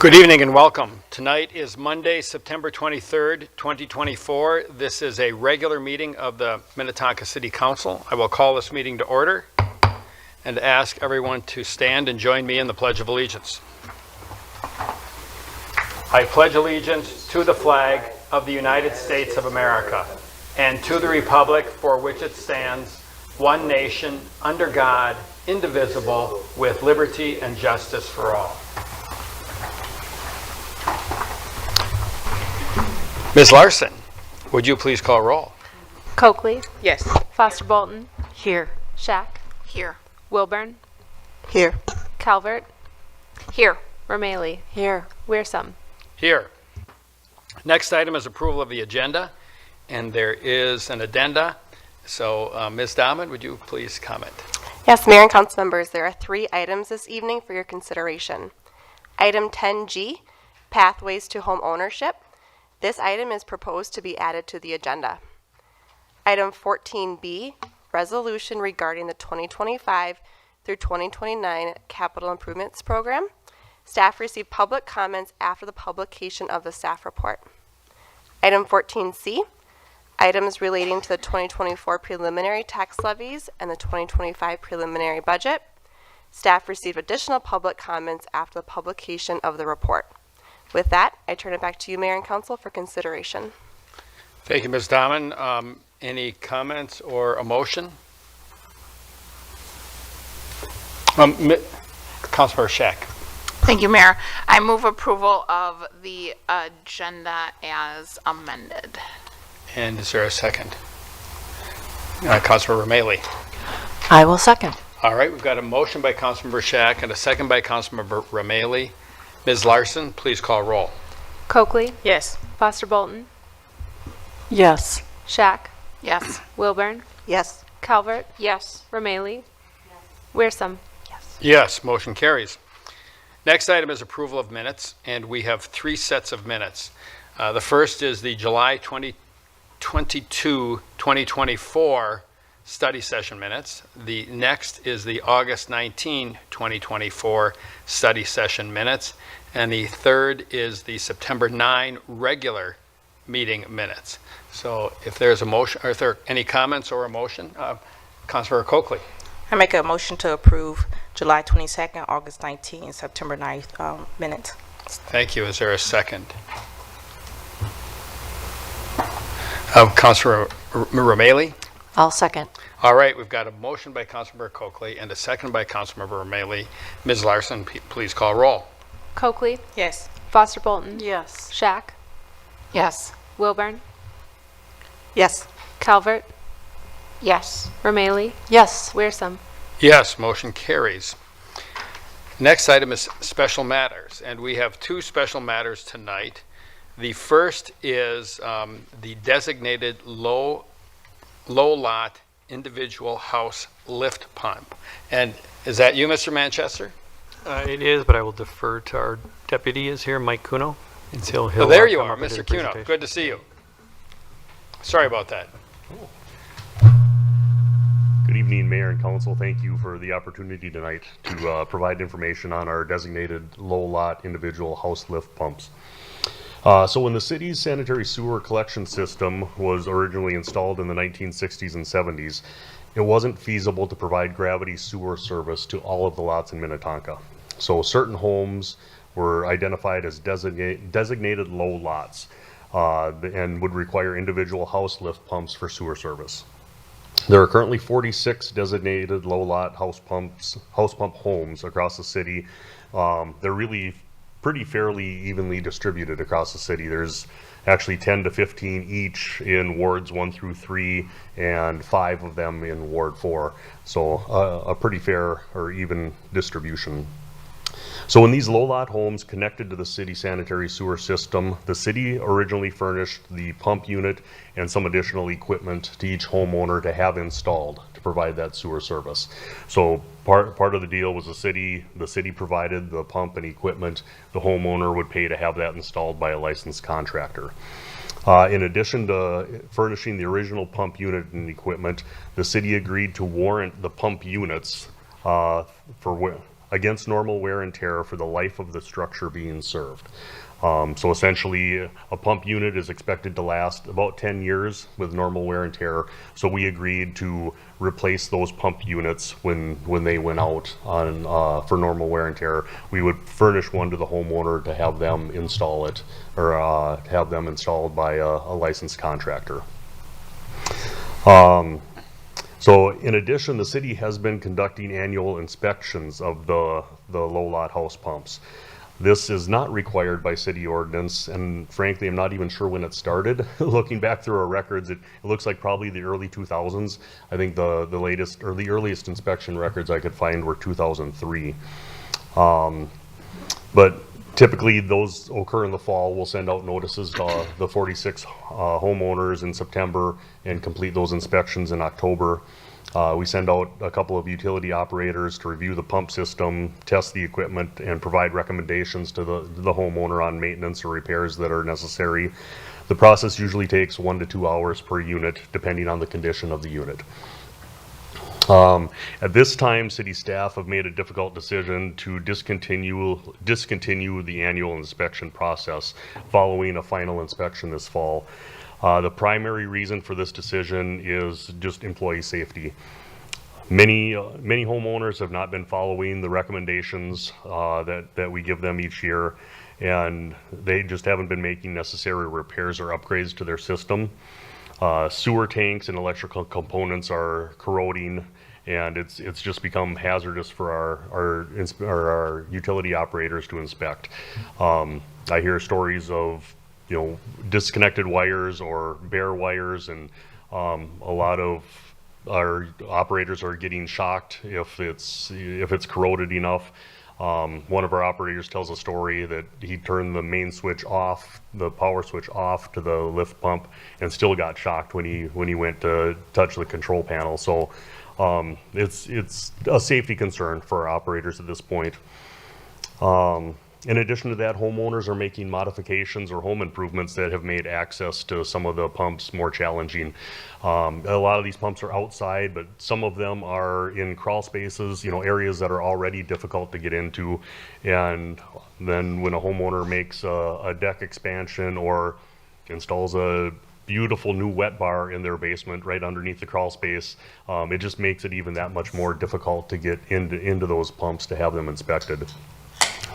Good evening and welcome. Tonight is Monday, September 23rd, 2024. This is a regular meeting of the Minnetonka City Council. I will call this meeting to order and ask everyone to stand and join me in the Pledge of Allegiance. I pledge allegiance to the flag of the United States of America and to the republic for which it stands, one nation, under God, indivisible, with liberty and justice for all. Ms. Larson, would you please call roll? Coakley. Yes. Foster Bolton. Here. Shack. Here. Wilburn. Here. Calvert. Here. Romaley. Here. Wearsome. Here. Next item is approval of the agenda, and there is an addenda. So, Ms. Dahman, would you please comment? Yes, Mayor and Council members, there are 3 items this evening for your consideration. Item 10G, Pathways to Home Ownership. This item is proposed to be added to the agenda. Item 14B, Resolution regarding the 2025 through 2029 Capital Improvements Program. Staff received public comments after the publication of the staff report. Item 14C, items relating to the 2024 preliminary tax levies and the 2025 preliminary budget. Staff received additional public comments after the publication of the report. With that, I turn it back to you, Mayor and Council, for consideration. Thank you, Ms. Dahman. Any comments or a motion? Councilmember Shack. Thank you, Mayor. I move approval of the agenda as amended. And is there a second? Councilmember Romaley. I will second. All right, we've got a motion by Councilmember Shack and a second by Councilmember Romaley. Ms. Larson, please call roll. Wearsome. Yes. Foster Bolton. Yes. Shack. Yes. Wilburn. Yes. Calvert. Yes. Romaley. Wearsome. Yes, motion carries. Next item is approval of minutes, and we have 3 sets of minutes. The first is the July 2022-2024 study session minutes. The next is the August 19, 2024 study session minutes. And the third is the September 9 regular meeting minutes. So if there's a motion, are there any comments or a motion? Councilor Coakley. I make a motion to approve July 22nd, August 19th, September 9th minutes. Thank you. Is there a second? Councilor Romaley. I'll second. All right, we've got a motion by Councilmember Coakley and a second by Councilmember Romaley. Ms. Larson, please call roll. Coakley. Yes. Foster Bolton. Yes. Shack. Yes. Wilburn. Yes. Calvert. Yes. Romaley. Yes. Wearsome. Yes, motion carries. Next item is special matters, and we have 2 special matters tonight. The first is the designated low lot individual house lift pump. And is that you, Mr. Manchester? It is, but I will defer to our deputy is here, Mike Kuno. He'll There you come are, up with Mr. your Kuno. presentation. Good to see you. Sorry about that. Good evening, Mayor and Council. Thank you for the opportunity tonight to provide information on our designated low lot individual house lift pumps. So when the city's sanitary sewer collection system was originally installed in the 1960s and 70s, it wasn't feasible to provide gravity sewer service to all of the lots in Minnetonka. So certain homes were identified as designated low lots and would require individual house lift pumps for sewer service. There are currently 46 designated low lot house pump homes across the city. They're really pretty fairly evenly distributed across the city. There's actually 10 to 15 each in wards 1 through 3 and 5 of them in ward 4. So a pretty fair or even distribution. So when these low lot homes connected to the city sanitary sewer system, the city originally furnished the pump unit and some additional equipment to each homeowner to have installed to provide that sewer service. So part of the deal was the city provided the pump and equipment. The homeowner would pay to have that installed by a licensed contractor. In addition to furnishing the original pump unit and equipment, the city agreed to warrant the pump units against normal wear and tear for the life of the structure being served. So essentially, a pump unit is expected to last about 10 years with normal wear and tear. So we agreed to replace those pump units when they went out on for normal wear and tear. We would furnish one to the homeowner to have them install it, or have them installed by a licensed contractor. So in addition, the city has been conducting annual inspections of the low lot house pumps. This is not required by city ordinance, and frankly, I'm not even sure when it started. Looking back through our records, it looks like probably the early 2000s. I think the latest or the earliest inspection records I could find were 2003. But typically those occur in the fall. We'll send out notices to the 46 homeowners in September and complete those inspections in October. We send out a couple of utility operators to review the pump system, test the equipment, and provide recommendations to the homeowner on maintenance or repairs that are necessary. The process usually takes 1 to 2 hours per unit, depending on the condition of the unit. At this time, city staff have made a difficult decision to discontinue the annual inspection process following a final inspection this fall. The primary reason for this decision is just employee safety. Many homeowners have not been following the recommendations that we give them each year, and they just haven't been making necessary repairs or upgrades to their system. Sewer tanks and electrical components are corroding, and it's just become hazardous for our utility operators to inspect. I hear stories of disconnected wires or bare wires, and a lot of our operators are getting shocked if it's corroded enough. One of our operators tells a story that he turned the main switch off, the power switch off to the lift pump, and still got shocked when he went to touch the control panel. So it's a safety concern for our operators at this point. In addition to that, homeowners are making modifications or home improvements that have made access to some of the pumps more challenging. A lot of these pumps are outside, but some of them are in crawl spaces, areas that are already difficult to get into. And then when a homeowner makes a deck expansion or installs a beautiful new wet bar in their basement right underneath the crawl space, it just makes it even that much more difficult to get into those pumps to have them inspected.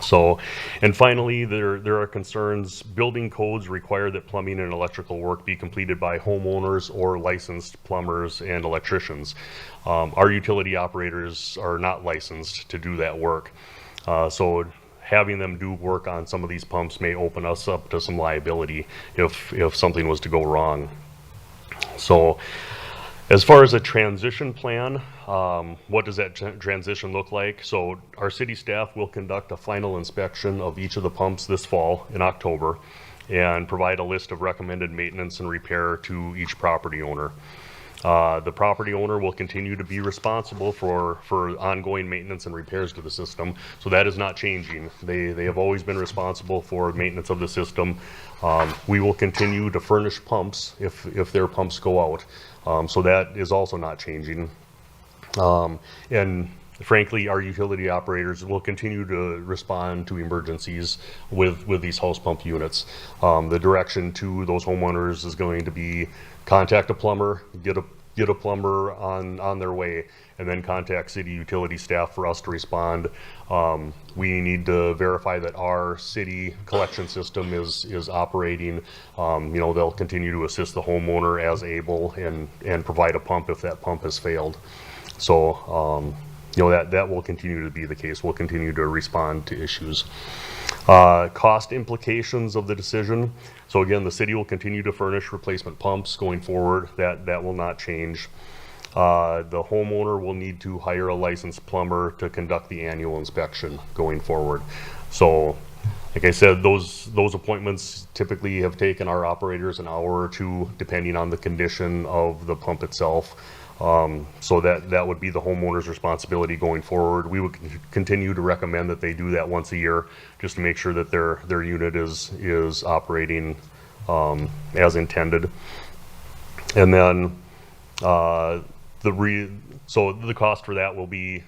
So, and finally, there are concerns. Building codes require that plumbing and electrical work be completed by homeowners or licensed plumbers and electricians. Our utility operators are not licensed to do that work. So having them do work on some of these pumps may open us up to some liability if something was to go wrong. So as far as a transition plan, what does that transition look like? So our city staff will conduct a final inspection of each of the pumps this fall in October and provide a list of recommended maintenance and repair to each property owner. The property owner will continue to be responsible for ongoing maintenance and repairs to the system, so that is not changing. They have always been responsible for maintenance of the system. We will continue to furnish pumps if their pumps go out, so that is also not changing. And frankly, our utility operators will continue to respond to emergencies with these house pump units. The direction to those homeowners is going to be contact a plumber, get a plumber on their way, and then contact city utility staff for us to respond. We need to verify that our city collection system is operating. They'll continue to assist the homeowner as able and provide a pump if that pump has failed. So that will continue to be the case. We'll continue to respond to issues. Cost implications of the decision. So again, the city will continue to furnish replacement pumps going forward. That will not change. The homeowner will need to hire a licensed plumber to conduct the annual inspection going forward. So like I said, those appointments typically have taken our operators an hour or two, depending on the condition of the pump itself. So that would be the homeowner's responsibility going forward. We would continue to recommend that they do that once a year, just to make sure that their unit is operating as intended. And then so the cost for that will be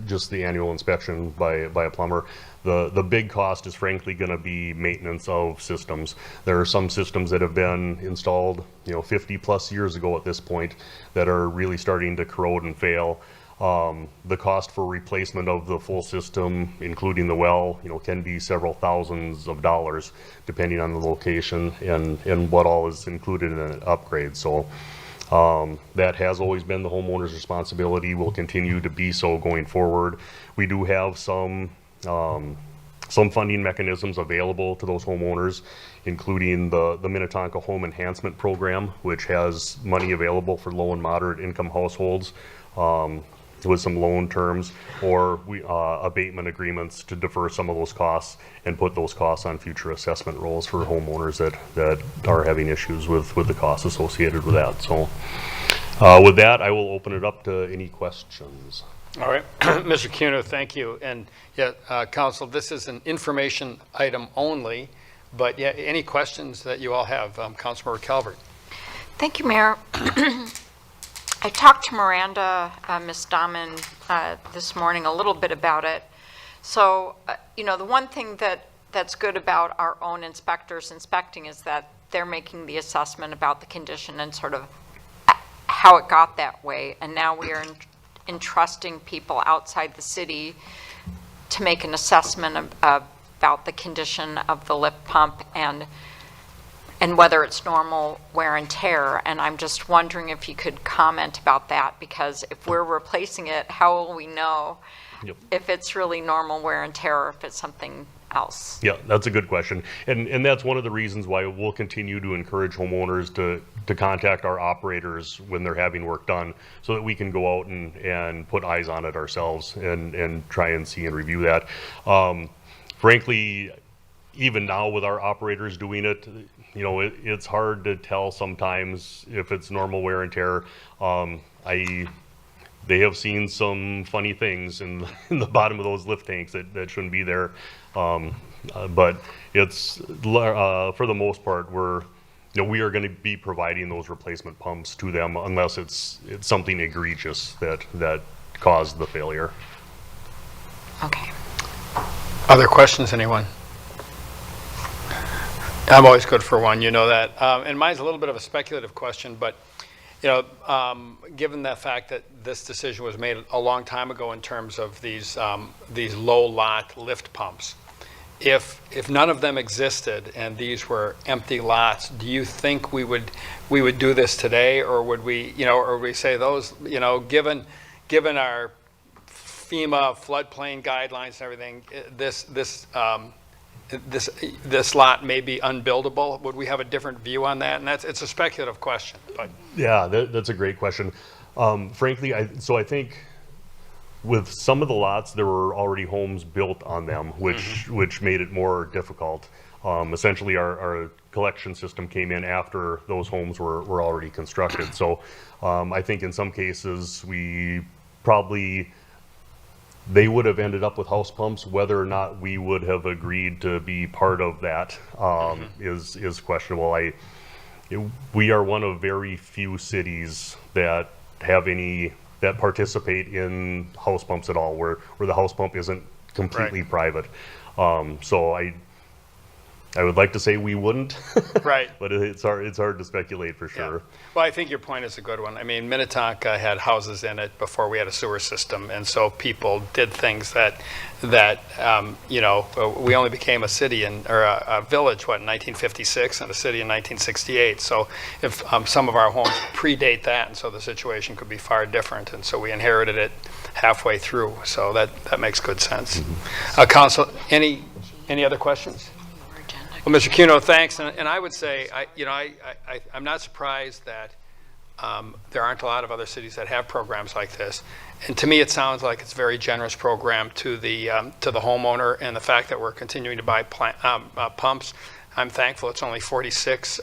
just the annual inspection by a plumber. The big cost is frankly going to be maintenance of systems. There are some systems that have been installed 50 plus years ago at this point that are really starting to corrode and fail. The cost for replacement of the full system, including the well, can be several thousands of dollars depending on the location and what all is included in an upgrade. So that has always been the homeowner's responsibility, will continue to be so going forward. We do have some funding mechanisms available to those homeowners, including the Minnetonka Home Enhancement Program, which has money available for low and moderate income households with some loan terms, or abatement agreements to defer some of those costs and put those costs on future assessment rolls for homeowners that are having issues with the costs associated with that. So with that, I will open it up to any questions. All right, Mr. Cuno, thank you. And yeah, Council, this is an information item only, but yeah, any questions that you all have? Councilmember Calvert. Thank you, Mayor. I talked to Miranda, Ms. Dahman, this morning a little bit about it. So, the one thing that's good about our own inspectors inspecting is that they're making the assessment about the condition and sort of how it got that way. And now we are entrusting people outside the city to make an assessment about the condition of the lift pump and whether it's normal wear and tear. And I'm just wondering if you could comment about that, because if we're replacing it, how will we know if it's really normal wear and tear or if it's something else? Yeah, that's a good question. And that's one of the reasons why we'll continue to encourage homeowners to contact our operators when they're having work done, so that we can go out and put eyes on it ourselves and try and see and review that. Frankly, even now with our operators doing it, it's hard to tell sometimes if it's normal wear and tear. They have seen some funny things in the bottom of those lift tanks that shouldn't be there. But it's for the most part, we are going to be providing those replacement pumps to them unless it's something egregious that caused the failure. Okay. Other questions, anyone? I'm always good for one, you know that. And mine's a little bit of a speculative question, but given the fact that this decision was made a long time ago in terms of these low lot lift pumps, if none of them existed and these were empty lots, do you think we would do this today, or would we, or we say those, given our FEMA floodplain guidelines and everything, this lot may be unbuildable? Would we have a different view on that? And it's a speculative question. But yeah, that's a great question. Frankly, I think with some of the lots, there were already homes built on them, which made it more difficult. Essentially, our collection system came in after those homes were already constructed. So I think in some cases, they would have ended up with house pumps. Whether or not we would have agreed to be part of that is questionable. We are one of very few cities that have that participate in house pumps at all, where the house pump isn't completely private. So I would like to say we wouldn't, right, but it's hard to speculate for sure. Yeah. Well, I think your point is a good one. I mean, Minnetonka had houses in it before we had a sewer system, and so people did things that we only became a city or a village, in 1956, and a city in 1968. So if some of our homes predate that, and so the situation could be far different, and so we inherited it halfway through. So that makes good sense. Council, any other questions? Well, Mr. Cuno, thanks. And I would say, I'm not surprised that there aren't a lot of other cities that have programs like this. And to me, it sounds like it's a very generous program to the homeowner, and the fact that we're continuing to buy pumps. I'm thankful it's only 46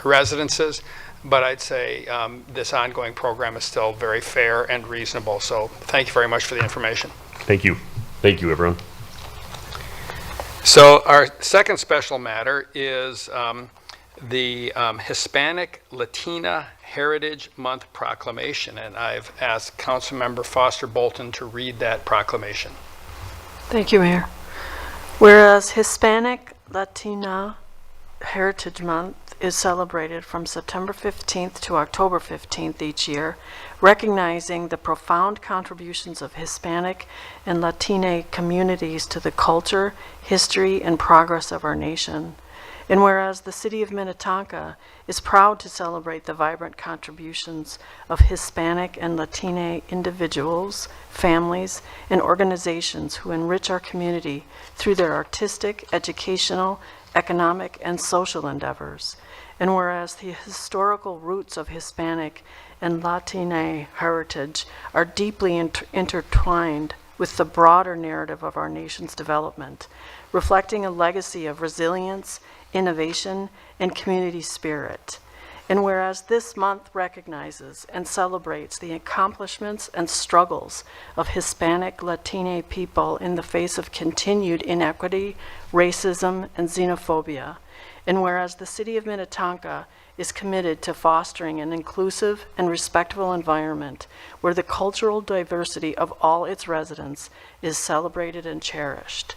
residences, but I'd say this ongoing program is still very fair and reasonable. So thank you very much for the information. Thank you. Thank you, everyone. So our second special matter is the Hispanic Latina Heritage Month proclamation, and I've asked Councilmember Foster Bolton to read that proclamation. Thank you, Mayor. Whereas Hispanic Latina Heritage Month is celebrated from September 15th to October 15th each year, recognizing the profound contributions of Hispanic and Latina communities to the culture, history, and progress of our nation. And whereas the City of Minnetonka is proud to celebrate the vibrant contributions of Hispanic and Latina individuals, families, and organizations who enrich our community through their artistic, educational, economic, and social endeavors. And whereas the historical roots of Hispanic and Latina heritage are deeply intertwined with the broader narrative of our nation's development, reflecting a legacy of resilience, innovation, and community spirit. And whereas this month recognizes and celebrates the accomplishments and struggles of Hispanic Latina people in the face of continued inequity, racism, and xenophobia, and whereas the City of Minnetonka is committed to fostering an inclusive and respectful environment where the cultural diversity of all its residents is celebrated and cherished.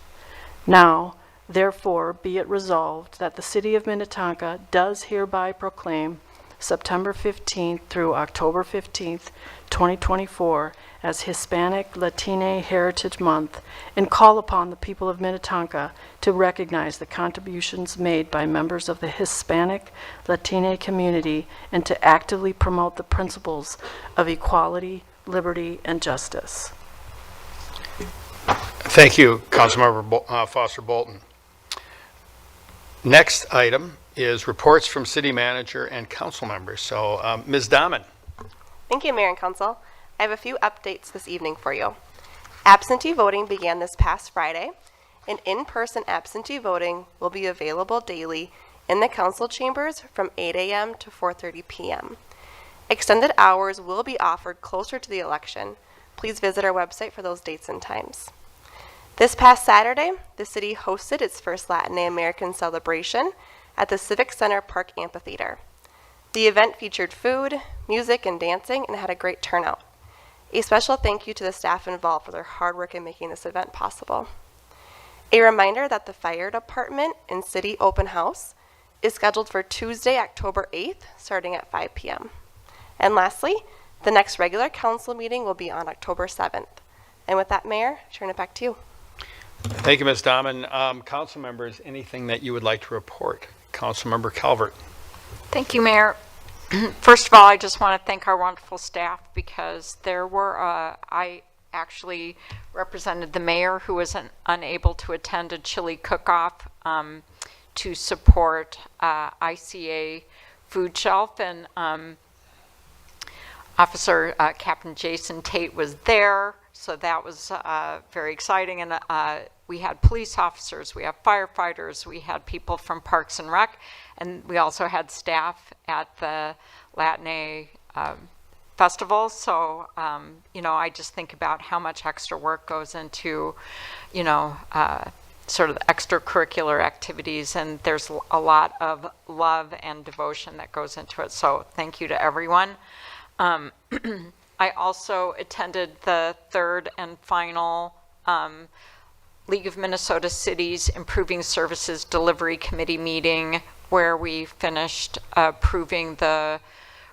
Now, therefore, be it resolved that the City of Minnetonka does hereby proclaim September 15th through October 15th, 2024 as Hispanic Latina Heritage Month and call upon the people of Minnetonka to recognize the contributions made by members of the Hispanic Latina community and to actively promote the principles of equality, liberty, and justice. Thank you, Councilmember Foster Bolton. Next item is reports from city manager and council members. So, Ms. Dahman. Thank you, Mayor and Council. I have a few updates this evening for you. Absentee voting began this past Friday, and in-person absentee voting will be available daily in the council chambers from 8 a.m. to 4:30 p.m. Extended hours will be offered closer to the election. Please visit our website for those dates and times. This past Saturday, the city hosted its first Latin American celebration at the Civic Center Park Amphitheater. The event featured food, music, and dancing and had a great turnout. A special thank you to the staff involved for their hard work in making this event possible. A reminder that the fire department and city open house is scheduled for Tuesday, October 8th, starting at 5 p.m. And lastly, the next regular council meeting will be on October 7th. And with that, Mayor, I turn it back to you. Thank you, Ms. Dahman. Council members, anything that you would like to report? Councilmember Calvert. Thank you, Mayor. First of all, I just want to thank our wonderful staff because there were, I actually represented the mayor who was unable to attend a chili cook-off to support ICA Food Shelf, and Officer Captain Jason Tate was there, so that was very exciting. And we had police officers, we have firefighters, we had people from Parks and Rec, and we also had staff at the Latine festival. So, you know, I just think about how much extra work goes into, you know, sort of the extracurricular activities, and there's a lot of love and devotion that goes into it. So thank you to everyone. I also attended the third and final League of Minnesota Cities Improving Services Delivery Committee meeting, where we finished approving the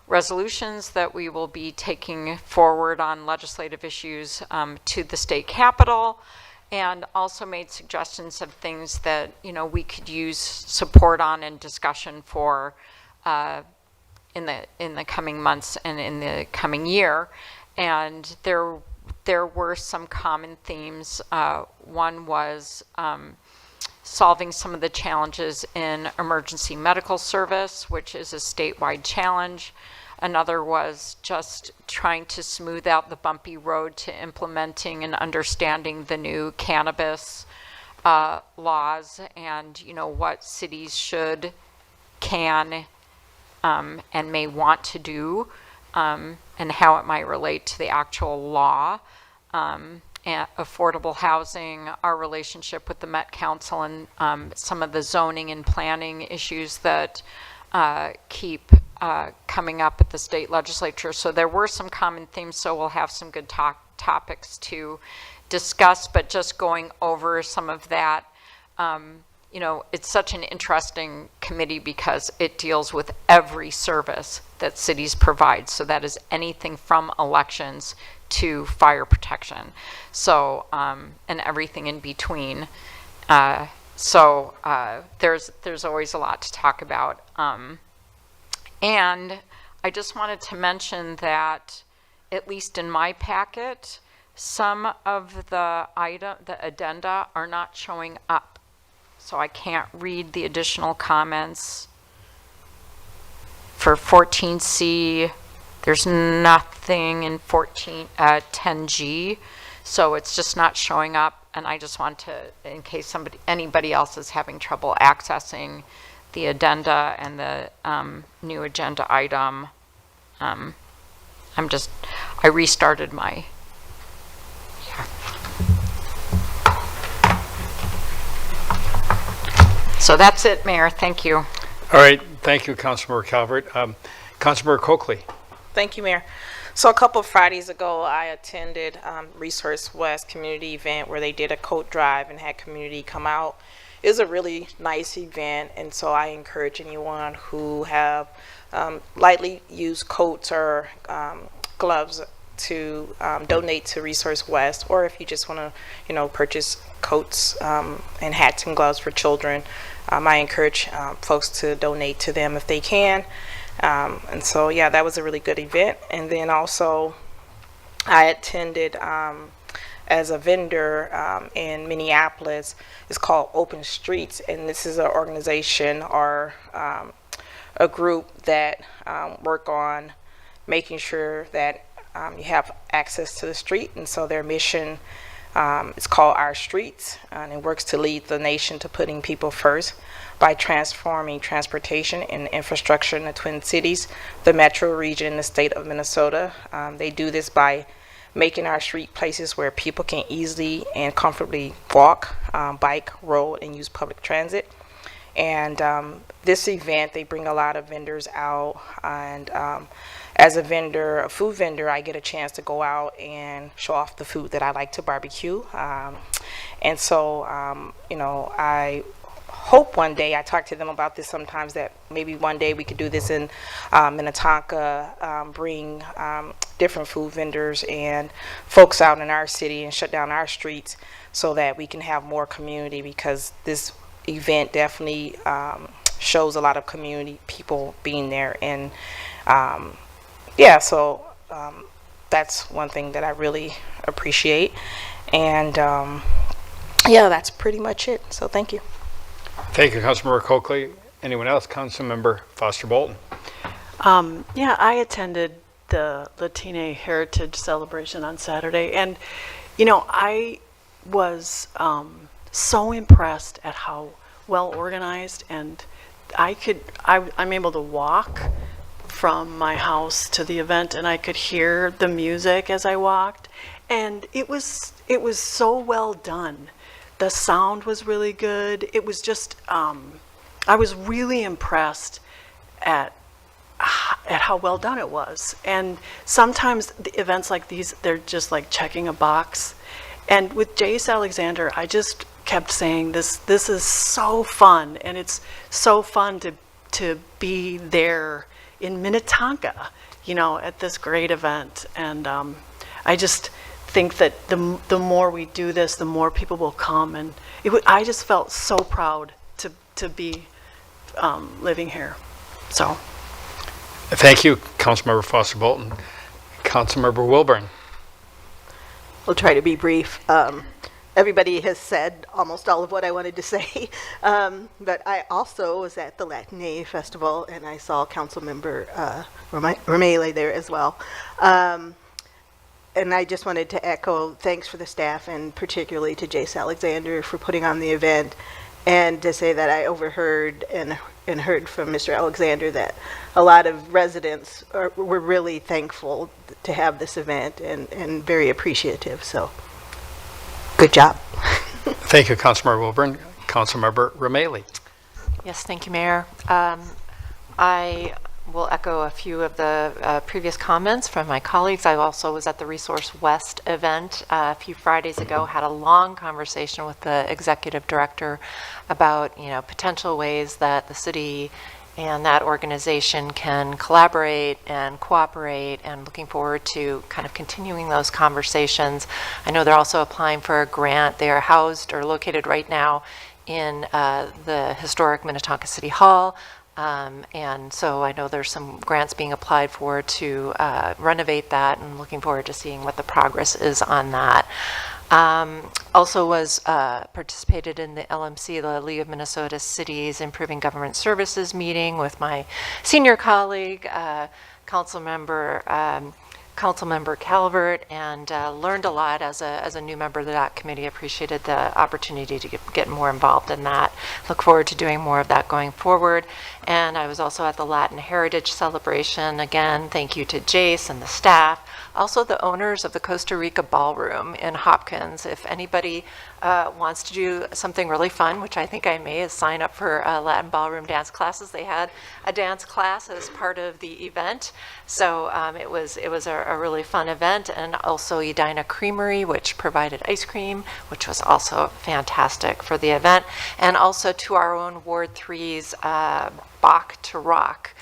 resolutions that we will be taking forward on legislative issues to the state capitol, and also made suggestions of things that, you know, we could use support on and discussion for in the coming months and in the coming year. And there were some common themes. One was solving some of the challenges in emergency medical service, which is a statewide challenge. Another was just trying to smooth out the bumpy road to implementing and understanding the new cannabis laws, and, you know, what cities should, can, and may want to do, and how it might relate to the actual law. And affordable housing, our relationship with the Met Council, and some of the zoning and planning issues that keep coming up at the state legislature. So there were some common themes, so we'll have some good topics to discuss, but just going over some of that. You know, it's such an interesting committee because it deals with every service that cities provide. So that is anything from elections to fire protection. So, and everything in between. So there's always a lot to talk about. And I just wanted to mention that, at least in my packet, some of the addenda are not showing up. So I can't read the additional comments. For 14C, there's nothing in 10G, so it's just not showing up. And I just want to, in case anybody else is having trouble accessing the addenda and the new agenda item, I restarted my. So that's it, Mayor. Thank you. All right, thank you, Councilmember Calvert. Councilmember Coakley. Thank you, Mayor. So a couple of Fridays ago, I attended Resource West community event where they did a coat drive and had community come out. It was a really nice event, and so I encourage anyone who have lightly used coats or gloves to donate to Resource West, or if you just want to, purchase coats and hats and gloves for children. I encourage folks to donate to them if they can. And so, yeah, that was a really good event. And then also, I attended as a vendor in Minneapolis. It's called Open Streets, and this is an organization or a group that work on making sure that you have access to the street. And so their mission is called Our Streets, and it works to lead the nation to putting people first by transforming transportation and infrastructure in the Twin Cities, the metro region, and the state of Minnesota. They do this by making our street places where people can easily and comfortably walk, bike, roll, and use public transit. And this event, they bring a lot of vendors out, and as a vendor, a food vendor, I get a chance to go out and show off the food that I like to barbecue. And so, I hope one day, I talk to them about this sometimes, that maybe one day we could do this in Minnetonka, bring different food vendors and folks out in our city and shut down our streets so that we can have more community, because this event definitely shows a lot of community people being there. And so that's one thing that I really appreciate. And that's pretty much it. So thank you. Thank you, Councilmember Coakley. Anyone else? Councilmember Foster Bolton. I attended the Latina Heritage Celebration on Saturday, and I was so impressed at how well organized, and I'm able to walk from my house to the event, and I could hear the music as I walked, and it was so well done. The sound was really good. It was just I was really impressed at how well done it was. And sometimes the events like these, they're just like checking a box. And with Jace Alexander, I just kept saying this is so fun, and it's so fun to be there in Minnetonka, at this great event. And I just think that the more we do this, the more people will come. And I just felt so proud to be living here. So. Thank you, Councilmember Foster Bolton. Councilmember Wilburn. We'll try to be brief. Everybody has said almost all of what I wanted to say, but I also was at the Latine Festival, and I saw Councilmember Romele there as well. And I just wanted to echo thanks for the staff, and particularly to Jace Alexander for putting on the event, and to say that I overheard and heard from Mr. Alexander that a lot of residents were really thankful to have this event and very appreciative. So, good job. Thank you, Councilmember Wilburn. Councilmember Romele. Yes, thank you, Mayor. I will echo a few of the previous comments from my colleagues. I also was at the Resource West event a few Fridays ago, had a long conversation with the executive director about, potential ways that the city and that organization can collaborate and cooperate, and looking forward to kind of continuing those conversations. I know they're also applying for a grant. They are housed or located right now in the historic Minnetonka City Hall. And so I know there's some grants being applied for to renovate that, and looking forward to seeing what the progress is on that. Also was participated in the LMC, the League of Minnesota Cities Improving Government Services meeting with my senior colleague, Councilmember Calvert, and learned a lot as a new member of that committee. Appreciated the opportunity to get more involved in that. Look forward to doing more of that going forward. And I was also at the Latin Heritage Celebration. Again, thank you to Jace and the staff. Also the owners of the Costa Rica Ballroom in Hopkins. If anybody wants to do something really fun, which I think I may, is sign up for Latin ballroom dance classes. They had a dance class as part of the event. So it was a really fun event. And also Edina Creamery, which provided ice cream, which was also fantastic for the event. And also to our own Ward 3's Bach to Rock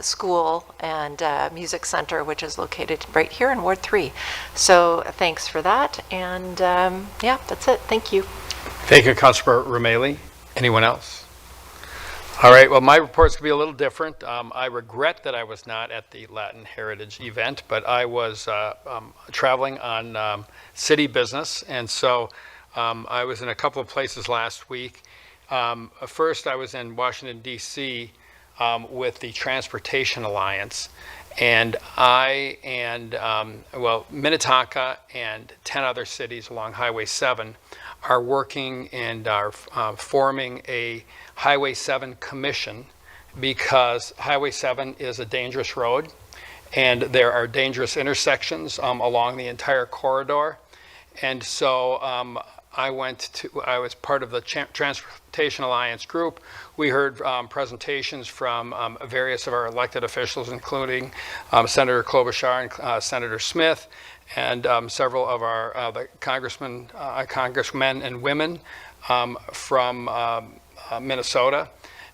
school and music center, which is located right here in Ward 3. So thanks for that. And yeah, that's it. Thank you. Thank you, Councilor Romali. Anyone else? All right, well, my report's going to be a little different. I regret that I was not at the Latin Heritage event, but I was traveling on city business, and so I was in a couple of places last week. First, I was in Washington, D.C., with the Transportation Alliance, and Minnetonka and 10 other cities along Highway 7 are working and are forming a Highway 7 commission, because Highway 7 is a dangerous road and there are dangerous intersections along the entire corridor. And so I was part of the Transportation Alliance group. We heard presentations from various of our elected officials, including Senator Klobuchar and Senator Smith, and several of our the congressmen and women from Minnesota.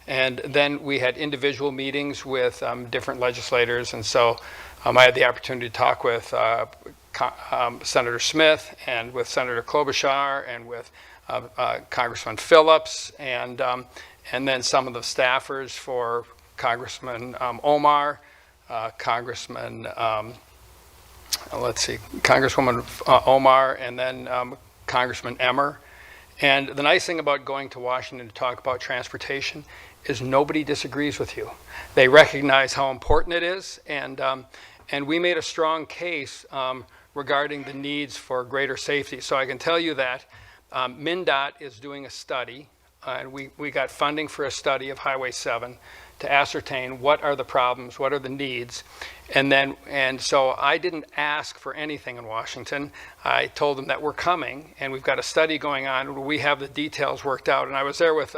And then we had individual meetings with different legislators. And so I had the opportunity to talk with Senator Smith and with Senator Klobuchar and with Congressman Phillips, and then some of the staffers for Congressman Omar, Congresswoman Omar, and then Congressman Emmer. And the nice thing about going to Washington to talk about transportation is nobody disagrees with you. They recognize how important it is, and we made a strong case regarding the needs for greater safety. So I can tell you that MnDOT is doing a study, and we got funding for a study of Highway 7 to ascertain what are the problems, what are the needs. And so I didn't ask for anything in Washington. I told them that we're coming, and we've got a study going on. We have the details worked out. And I was there with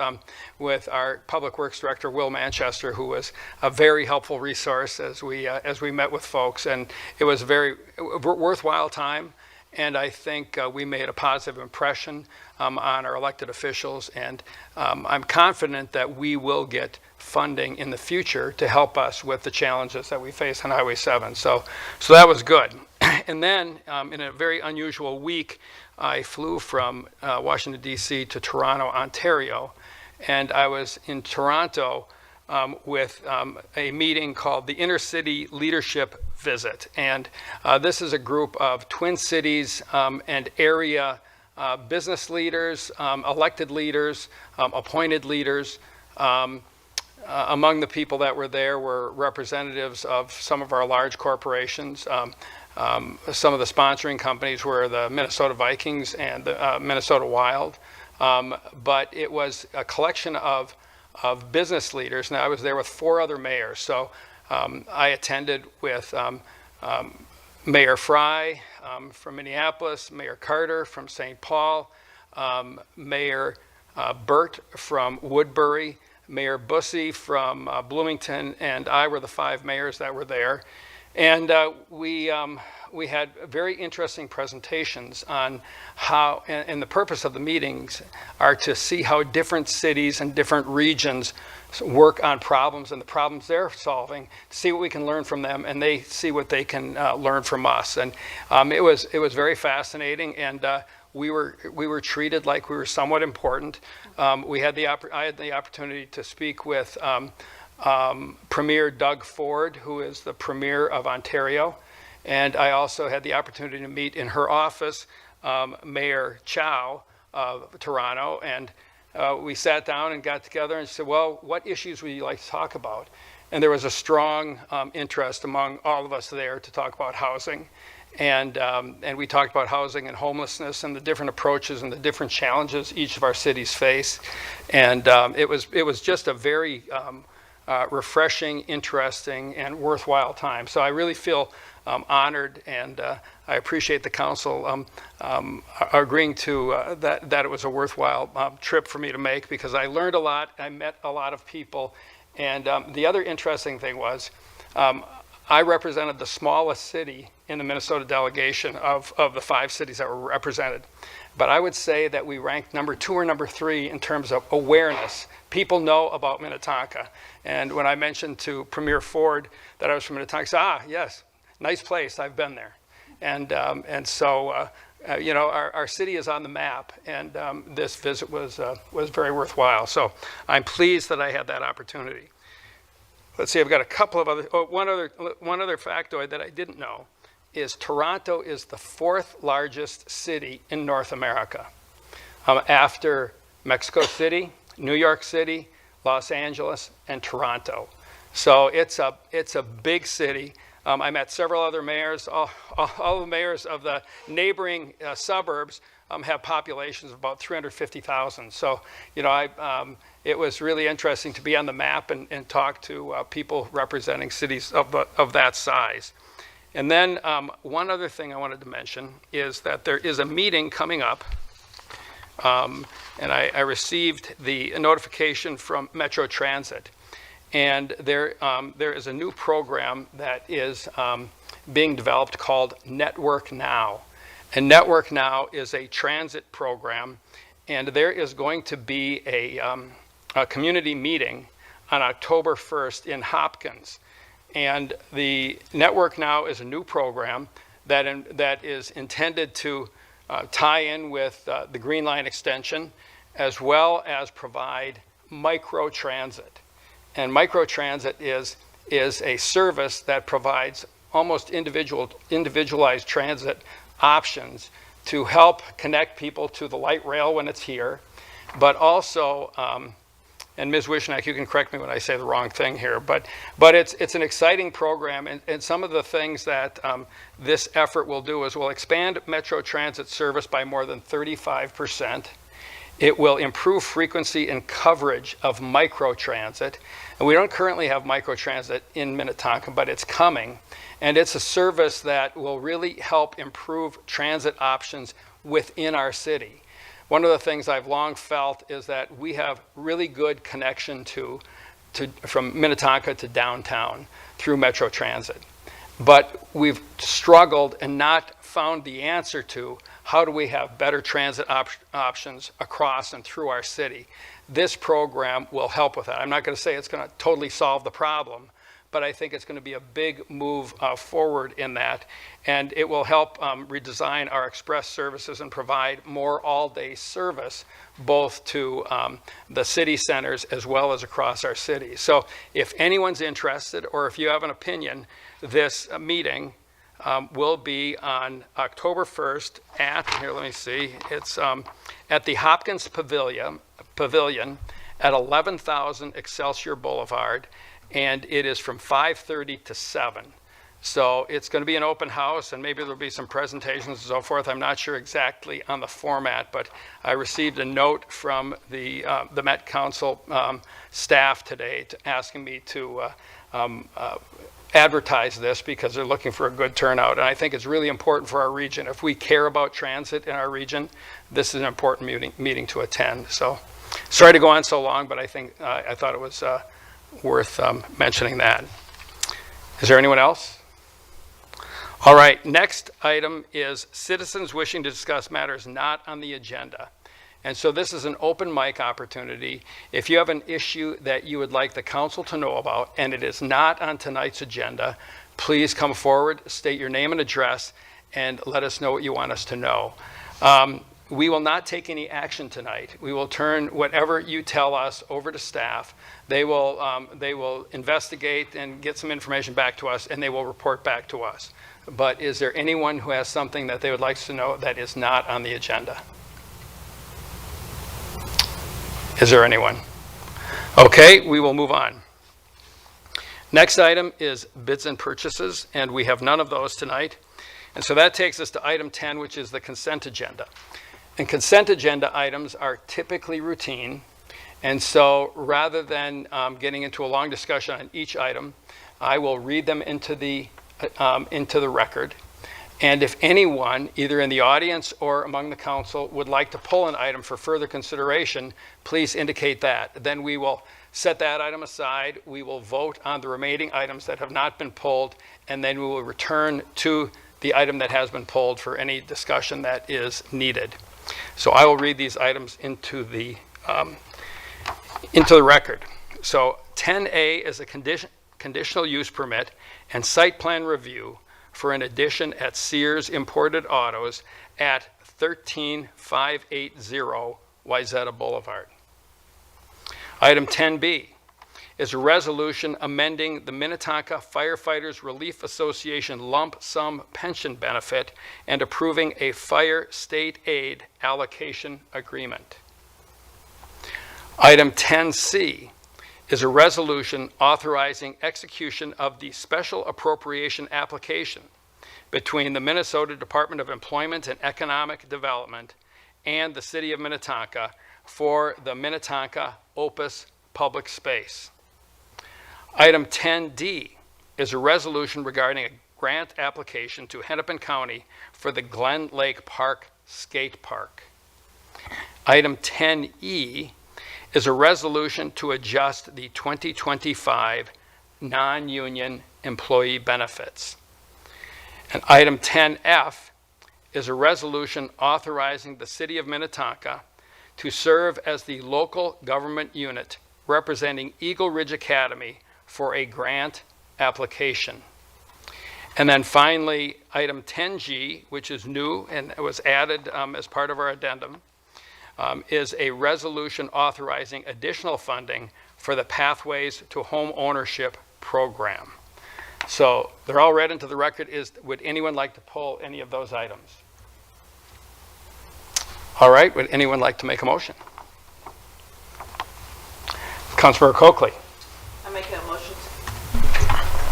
our Public Works Director, Will Manchester, who was a very helpful resource as we met with folks. And it was a very worthwhile time. And I think we made a positive impression on our elected officials. And I'm confident that we will get funding in the future to help us with the challenges that we face on Highway 7. So that was good. And then in a very unusual week, I flew from Washington, D.C. to Toronto, Ontario. And I was in Toronto with a meeting called the Intercity Leadership Visit. And this is a group of Twin Cities and area business leaders, elected leaders, appointed leaders. Among the people that were there were representatives of some of our large corporations. Some of the sponsoring companies were the Minnesota Vikings and the Minnesota Wild. But it was a collection of business leaders. Now, I was there with 4 other mayors. So I attended with Mayor Fry from Minneapolis, Mayor Carter from St. Paul, Mayor Burt from Woodbury, Mayor Bussey from Bloomington, and I were the 5 mayors that were there. And we had very interesting presentations on how, and the purpose of the meetings are to see how different cities and different regions work on problems and the problems they're solving, see what we can learn from them, and they see what they can learn from us. And it was very fascinating, and we were treated like we were somewhat important. I had the opportunity to speak with Premier Doug Ford, who is the Premier of Ontario, and I also had the opportunity to meet in her office Mayor Chow of Toronto, and we sat down and got together and said, well, what issues would you like to talk about? And there was a strong interest among all of us there to talk about housing. And we talked about housing and homelessness and the different approaches and the different challenges each of our cities face. And it was just a very refreshing, interesting, and worthwhile time. So I really feel honored, and I appreciate the council agreeing to that it was a worthwhile trip for me to make, because I learned a lot. I met a lot of people. And the other interesting thing was I represented the smallest city in the Minnesota delegation of the 5 cities that were represented. But I would say that we ranked number 2 or number 3 in terms of awareness. People know about Minnetonka. And when I mentioned to Premier Ford that I was from Minnetonka, he said, yes, nice place, I've been there. And so, you know, our city is on the map, and this visit was very worthwhile. So I'm pleased that I had that opportunity. Let's see, I've got a couple of other, one other factoid that I didn't know is Toronto is the 4th largest city in North America, after Mexico City, New York City, Los Angeles, and Toronto. So it's a big city. I met several other mayors. All the mayors of the neighboring suburbs have populations of about 350,000. So, you know, it was really interesting to be on the map and talk to people representing cities of that size. And then one other thing I wanted to mention is that there is a meeting coming up, and I received the notification from Metro Transit. And there is a new program that is being developed called Network Now. And Network Now is a transit program, and there is going to be a community meeting on October 1st in Hopkins. And the Network Now is a new program that is intended to tie in with the Green Line extension, as well as provide microtransit. And microtransit is a service that provides almost individualized transit options to help connect people to the light rail when it's here, but also, and Ms. Wishnak, you can correct me when I say the wrong thing here, but it's an exciting program, and some of the things that this effort will do is we'll expand Metro Transit service by more than 35%. It will improve frequency and coverage of microtransit. And we don't currently have microtransit in Minnetonka, but it's coming. And it's a service that will really help improve transit options within our city. One of the things I've long felt is that we have really good connection from Minnetonka to downtown through Metro Transit. But we've struggled and not found the answer to how do we have better transit options across and through our city. This program will help with that. I'm not going to say it's going to totally solve the problem, but I think it's going to be a big move forward in that. And it will help redesign our express services and provide more all-day service, both to the city centers as well as across our city. So if anyone's interested, or if you have an opinion, this meeting will be on October 1st here, let me see, it's at the Hopkins Pavilion at 11,000 Excelsior Boulevard, and it is from 5:30 to 7. So it's going to be an open house, and maybe there'll be some presentations and so forth. I'm not sure exactly on the format, but I received a note from the Met Council staff today asking me to advertise this because they're looking for a good turnout. And I think it's really important for our region. If we care about transit in our region, this is an important meeting to attend. So Sorry to go on so long, but I think I thought it was worth mentioning that. Is there anyone else? All right, next item is citizens wishing to discuss matters not on the agenda. And so this is an open mic opportunity. If you have an issue that you would like the council to know about and it is not on tonight's agenda, please come forward, state your name and address, and let us know what you want us to know. We will not take any action tonight. We will turn whatever you tell us over to staff. They will investigate and get some information back to us, and they will report back to us. But is there anyone who has something that they would like to know that is not on the agenda? Is there anyone? Okay, we will move on. Next item is bids and purchases, and we have none of those tonight. And so that takes us to item 10, which is the consent agenda. And consent agenda items are typically routine. And so rather than getting into a long discussion on each item, I will read them into the record. And if anyone, either in the audience or among the council, would like to pull an item for further consideration, please indicate that. Then we will set that item aside. We will vote on the remaining items that have not been pulled, and then we will return to the item that has been pulled for any discussion that is needed. So I will read these items into the record. So 10A is a conditional use permit and site plan review for an addition at Sears Imported Autos at 13580 Wayzata Boulevard. Item 10B is a resolution amending the Minnetonka Firefighters Relief Association lump sum pension benefit and approving a fire state aid allocation agreement. Item 10C is a resolution authorizing execution of the special appropriation application between the Minnesota Department of Employment and Economic Development and the City of Minnetonka for the Minnetonka Opus Public Space. Item 10D is a resolution regarding a grant application to Hennepin County for the Glen Lake Park Skate Park. Item 10E is a resolution to adjust the 2025 non-union employee benefits. And item 10F is a resolution authorizing the City of Minnetonka to serve as the local government unit representing Eagle Ridge Academy for a grant application. And then finally, item 10G, which is new and was added as part of our addendum, is a resolution authorizing additional funding for the Pathways to Home Ownership program. So they're all read into the record. Would anyone like to pull any of those items? All right, would anyone like to make a motion? Councilmember Coakley. I make a motion.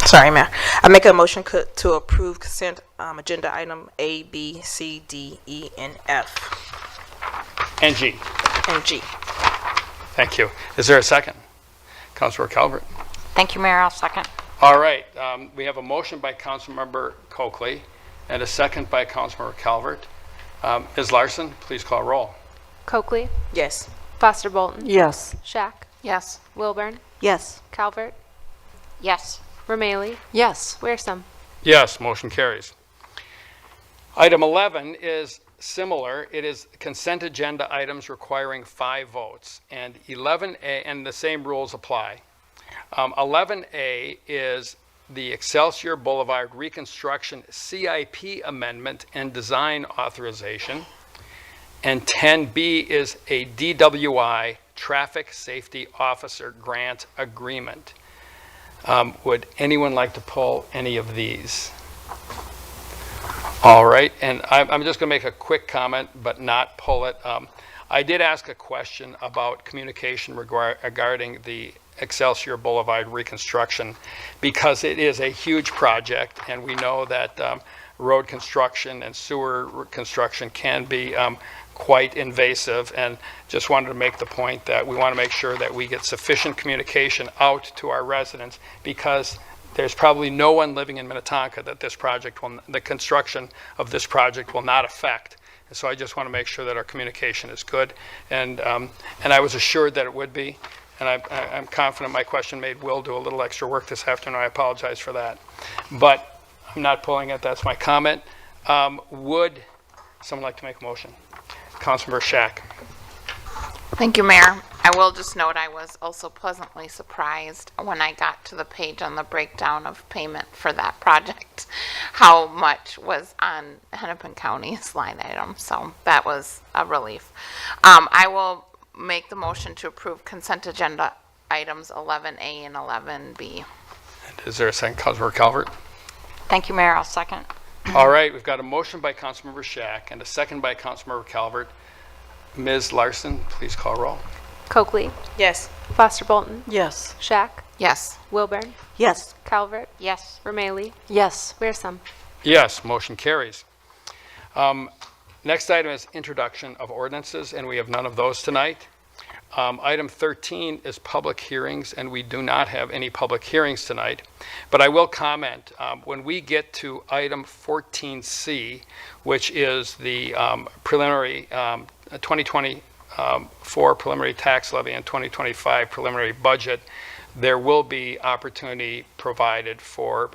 Sorry, Mayor. I make a motion to approve consent agenda item A, B, C, D, E, and F. And G. And G. Thank you. Is there a second? Councilmember Calvert. Thank you, Mayor. I'll second. All right. We have a motion by Councilmember Coakley and a second by Councilmember Calvert. Ms. Larson, please call roll. Coakley, Yes. Foster Bolton, Yes. Shack, Yes. Wilburn, Yes. Calvert, Yes. Romaley, Yes. Wearsome. Yes, motion carries. Item 11 is similar. It is consent agenda items requiring 5 votes. And 11A, and the same rules apply. 11A is the Excelsior Boulevard Reconstruction CIP Amendment and Design Authorization. And 10B is a DWI Traffic Safety Officer Grant Agreement. Would anyone like to pull any of these? All right, and I'm just going to make a quick comment, but not pull it. I did ask a question about communication regarding the Excelsior Boulevard reconstruction because it is a huge project, and we know that road construction and sewer construction can be quite invasive, and just wanted to make the point that we want to make sure that we get sufficient communication out to our residents because there's probably no one living in Minnetonka that the construction of this project will not affect And so I just want to make sure that our communication is good. And I was assured that it would be. And I'm confident my question made Will do a little extra work this afternoon. I apologize for that. But I'm not pulling it. That's my comment. Would someone like to make a motion? Councilmember Shack. Thank you, Mayor. I will just note I was also pleasantly surprised when I got to the page on the breakdown of payment for that project, how much was on Hennepin County's line item. So that was a relief. I will make the motion to approve consent agenda items 11A and 11B. Is there a second? Councilmember Calvert? Thank you, Mayor. I'll second. All right, we've got a motion by Councilmember Shack and a second by Councilmember Calvert. Ms. Larson, please call roll. Coakley, Yes. Foster Bolton, Yes. Shack, Yes. Wilburn, Yes. Calvert, Yes. Romalee, Yes. Wearsum. Yes, motion carries. Next item is introduction of ordinances, and we have none of those tonight. Item 13 is public hearings, and we do not have any public hearings tonight. But I will comment, when we get to item 14C, which is the preliminary 2024 preliminary tax levy and 2025 preliminary budget, there will be opportunity provided for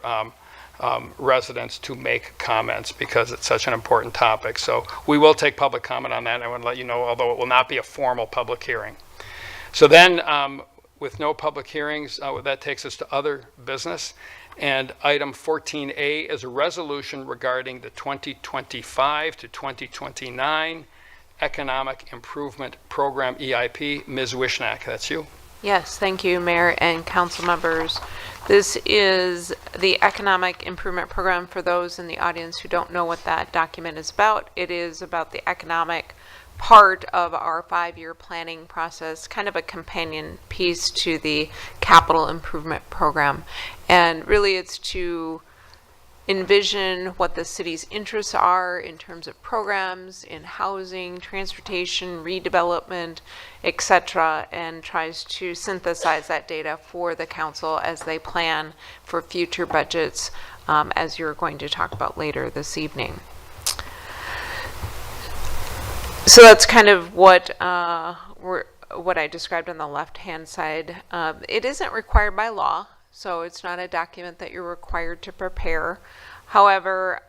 residents to make comments because it's such an important topic. So we will take public comment on that, and I want to let you know, although it will not be a formal public hearing. So then, with no public hearings, that takes us to other business. And item 14A is a resolution regarding the 2025 to 2029 Economic Improvement Program, EIP. Ms. Wishnak, that's you. Yes, thank you, Mayor and council members. This is the Economic Improvement Program. For those in the audience who don't know what that document is about, it is about the economic part of our 5-year planning process, kind of a companion piece to the Capital Improvement Program. And really it's to envision what the city's interests are in terms of programs in housing, transportation, redevelopment, etc., and tries to synthesize that data for the council as they plan for future budgets, as you're going to talk about later this evening. So that's kind of what I described on the left-hand side. It isn't required by law, so it's not a document that you're required to prepare. However,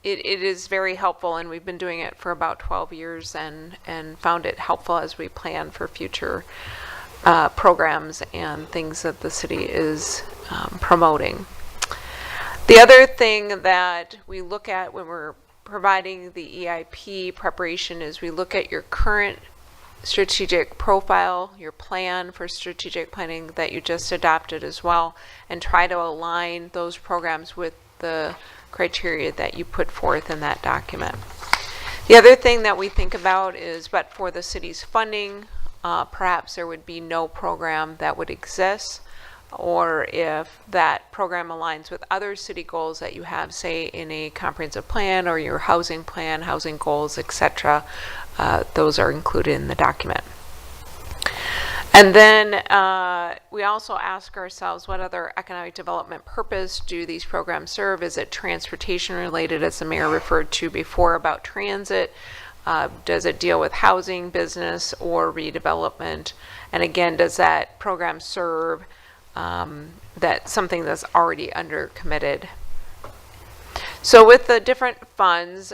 it is very helpful, and we've been doing it for about 12 years and found it helpful as we plan for future programs and things that the city is promoting. The other thing that we look at when we're providing the EIP preparation is we look at your current strategic profile, your plan for strategic planning that you just adopted as well, and try to align those programs with the criteria that you put forth in that document. The other thing that we think about is, but for the city's funding, perhaps there would be no program that would exist, or if that program aligns with other city goals that you have, say in a comprehensive plan or your housing plan, housing goals, etc., those are included in the document. And then we also ask ourselves, what other economic development purpose do these programs serve? Is it transportation related, as the mayor referred to before about transit? Does it deal with housing, business, or redevelopment? And again, does that program serve that something that's already under committed? So with the different funds,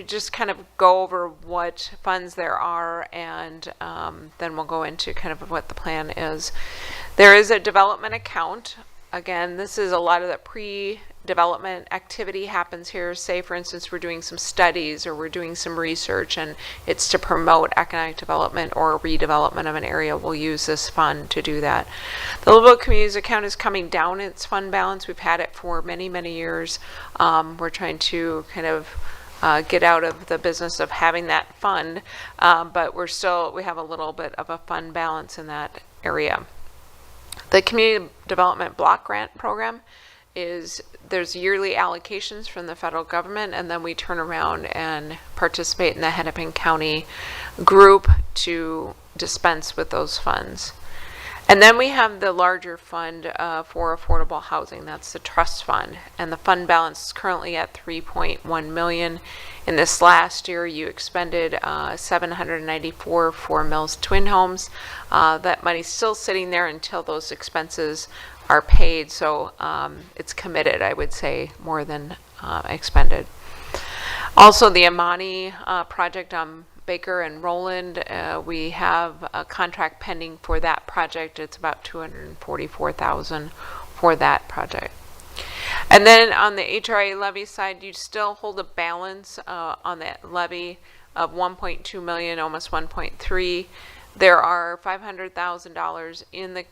just kind of go over what funds there are, and then we'll go into kind of what the plan is. There is a development account. Again, this is a lot of the pre-development activity happens here. Say, for instance, we're doing some studies or we're doing some research and it's to promote economic development or redevelopment of an area. We'll use this fund to do that. The Little Book Communities account is coming down its fund balance. We've had it for many, many years. We're trying to kind of get out of the business of having that fund, but we have a little bit of a fund balance in that area. The Community Development Block Grant Program there's yearly allocations from the federal government, and then we turn around and participate in the Hennepin County group to dispense with those funds. And then we have the larger fund for affordable housing. That's the trust fund. And the fund balance is currently at 3.1 million. In this last year, you expended 794 for Mills Twin Homes. That money's still sitting there until those expenses are paid. So it's committed, I would say, more than expended. Also, the Amani project on Baker and Roland, we have a contract pending for that project. It's about $244,000 for that project. And then on the HRA levy side, you still hold a balance on that levy of 1.2 million, almost 1.3. There are $500,000 in the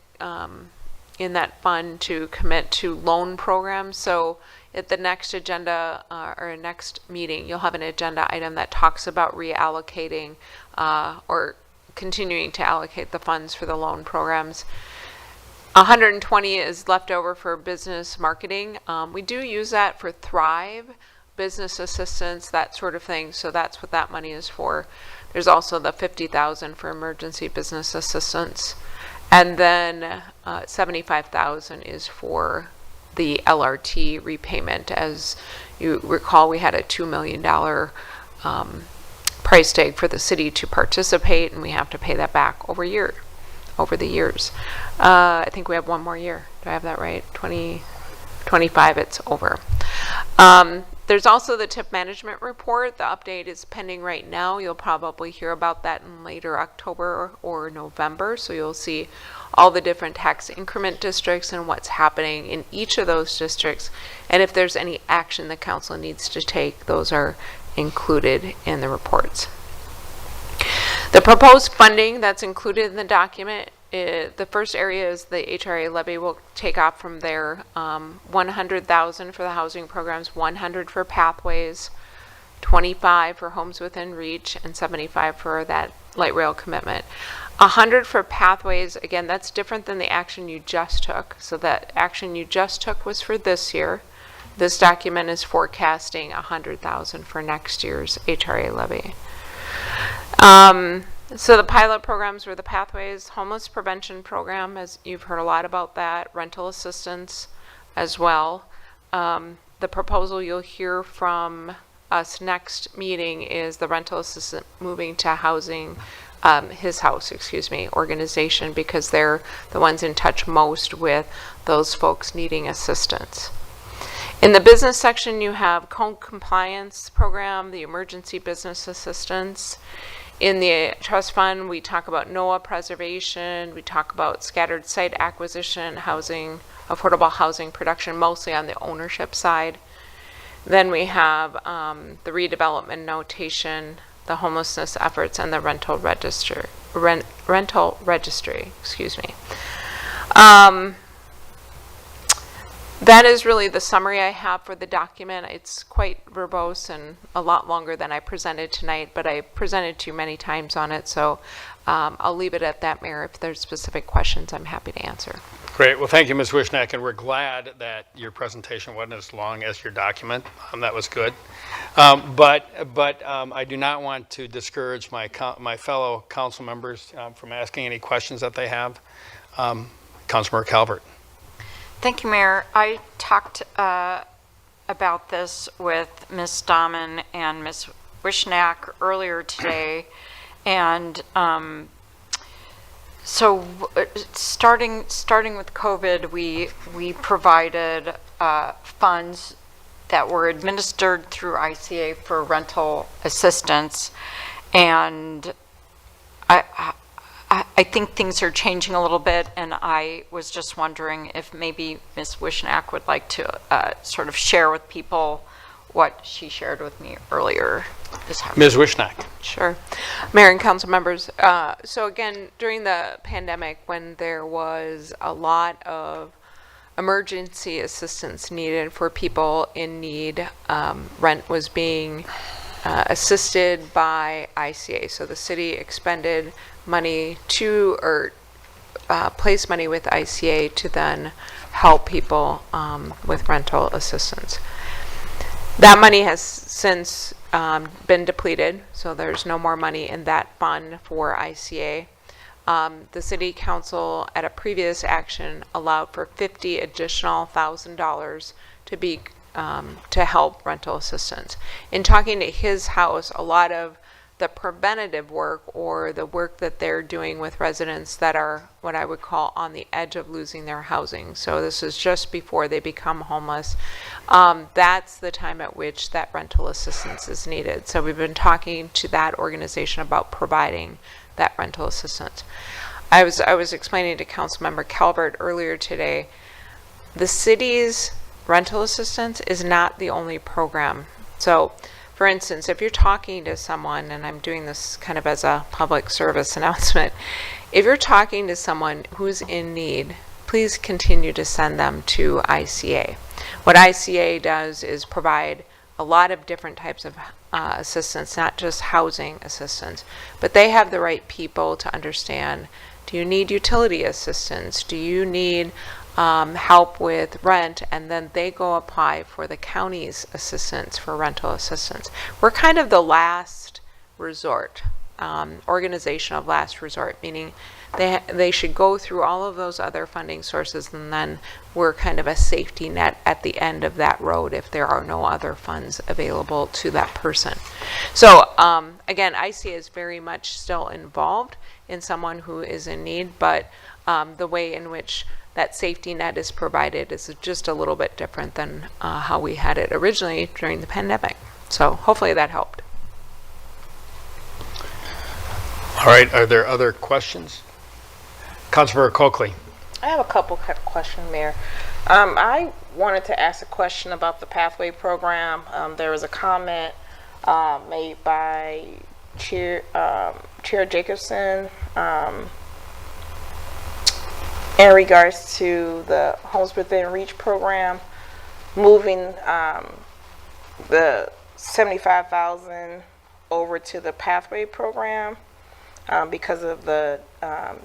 in that fund to commit to loan programs. So at the next agenda or next meeting, you'll have an agenda item that talks about reallocating or continuing to allocate the funds for the loan programs. 120 is left over for business marketing. We do use that for Thrive, business assistance, that sort of thing. So that's what that money is for. There's also the $50,000 for emergency business assistance. And then 75,000 is for the LRT repayment. As you recall, we had a $2 million price tag for the city to participate, and we have to pay that back over the years. I think we have one more year. Do I have that right? 2025, it's over. There's also the TIP management report. The update is pending right now. You'll probably hear about that in later October or November. So you'll see all the different tax increment districts and what's happening in each of those districts. And if there's any action the council needs to take, those are included in the reports. The proposed funding that's included in the document, the first area is the HRA levy. We'll take off from there. 100,000 for the housing programs, 100 for pathways, 25 for homes within reach, and 75 for that light rail commitment. 100 for pathways. Again, that's different than the action you just took. So that action you just took was for this year. This document is forecasting 100,000 for next year's HRA levy. So the pilot programs were the Pathways Homeless Prevention Program, as you've heard a lot about that, rental assistance as well. The proposal you'll hear from us next meeting is the rental assistant moving to housing, his house, organization, because they're the ones in touch most with those folks needing assistance. In the business section, you have code compliance program, the emergency business assistance. In the trust fund, we talk about NOAA preservation, we talk about scattered site acquisition, housing, affordable housing production, mostly on the ownership side. Then we have the redevelopment notation, the homelessness efforts, and the rental registry. That is really the summary I have for the document. It's quite verbose and a lot longer than I presented tonight, but I presented to you many times on it, so I'll leave it at that, Mayor. If there's specific questions, I'm happy to answer. Great. Well, thank you, Ms. Wishnak, and we're glad that your presentation wasn't as long as your document. That was good. But I do not want to discourage my fellow council members from asking any questions that they have. Councilmember Calvert. Thank you, Mayor. I talked about this with Ms. Dahman and Ms. Wishnak earlier today, and so starting with COVID, we provided funds that were administered through ICA for rental assistance, and I think things are changing a little bit, and I was just wondering if maybe Ms. Wishnak would like to sort of share with people what she shared with me earlier this afternoon. Ms. Wishnak. Sure. Mayor and council members, so again, during the pandemic, when there was a lot of emergency assistance needed for people in need, rent was being assisted by ICA. So the city expended money to, or place money with ICA to then help people with rental assistance. That money has since been depleted, so there's no more money in that fund for ICA. The city council at a previous action allowed for $50 additional $1,000 to be to help rental assistance. In talking to his house, a lot of the preventative work or the work that they're doing with residents that are what I would call on the edge of losing their housing. So this is just before they become homeless. That's the time at which that rental assistance is needed. So we've been talking to that organization about providing that rental assistance. I was explaining to Councilmember Calvert earlier today, the city's rental assistance is not the only program. So for instance, if you're talking to someone, and I'm doing this kind of as a public service announcement, if you're talking to someone who's in need, please continue to send them to ICA. What ICA does is provide a lot of different types of assistance, not just housing assistance, but they have the right people to understand, do you need utility assistance? Do you need help with rent? And then they go apply for the county's assistance for rental assistance. We're kind of the last resort, organization of last resort, meaning they should go through all of those other funding sources, and then we're kind of a safety net at the end of that road if there are no other funds available to that person. So again, ICA is very much still involved in someone who is in need, but the way in which that safety net is provided is just a little bit different than how we had it originally during the pandemic. So hopefully that helped. All right, are there other questions? Councilmember Coakley. I have a couple questions, Mayor. I wanted to ask a question about the Pathway program. There was a comment made by Chair Jacobson in regards to the Homes Within Reach program, moving the $75,000 over to the Pathway program because of the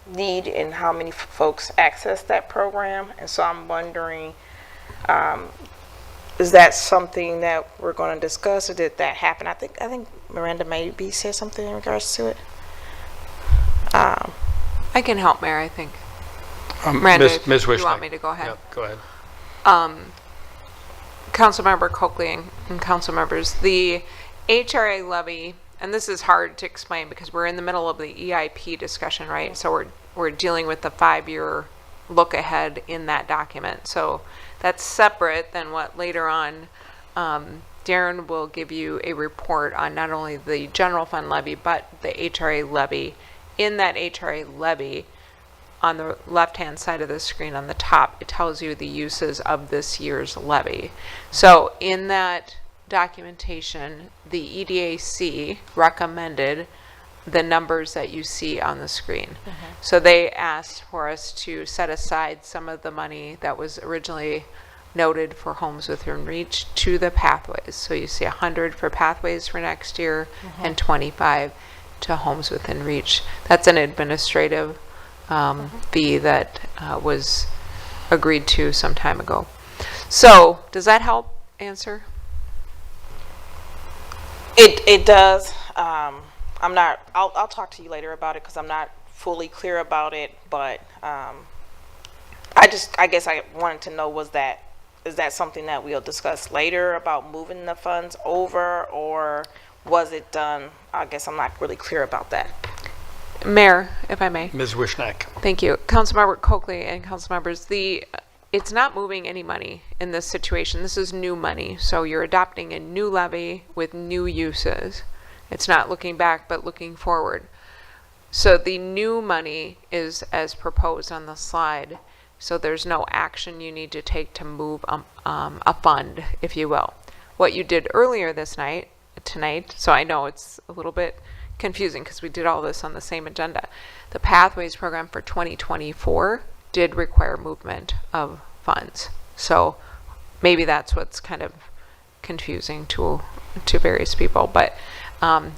need and how many folks access that program. And so I'm wondering, is that something that we're going to discuss, or did that happen? I think Miranda maybe said something in regards to it. I can help, Mayor, I think. Miranda, Ms. you want Wishneck. me to go ahead? Yep, go ahead. Councilmember Coakley and council members, the HRA levy, and this is hard to explain because we're in the middle of the EIP discussion, right? So we're dealing with the 5-year look ahead in that document. So that's separate than what later on Darren will give you a report on not only the general fund levy, but the HRA levy. In that HRA levy, on the left-hand side of the screen on the top, it tells you the uses of this year's levy. So in that documentation, the EDAC recommended the numbers that you see on the screen. So they asked for us to set aside some of the money that was originally noted for Homes Within Reach to the Pathways. So you see 100 for Pathways for next year and 25 to Homes Within Reach. That's an administrative fee that was agreed to some time ago. So does that help answer? It does. I'm not. I'll talk to you later about it because I'm not fully clear about it. But I guess I wanted to know, is that something that we'll discuss later about moving the funds over, or was it done? I guess I'm not really clear about that. Mayor, if I may. Ms. Wishneck. Thank you. Councilmember Coakley and council members, it's not moving any money in this situation. This is new money. So you're adopting a new levy with new uses. It's not looking back, but looking forward. So the new money is as proposed on the slide. So there's no action you need to take to move a fund, if you will. What you did earlier tonight, so I know it's a little bit confusing because we did all this on the same agenda. The Pathways program for 2024 did require movement of funds. So maybe that's what's kind of confusing to various people. But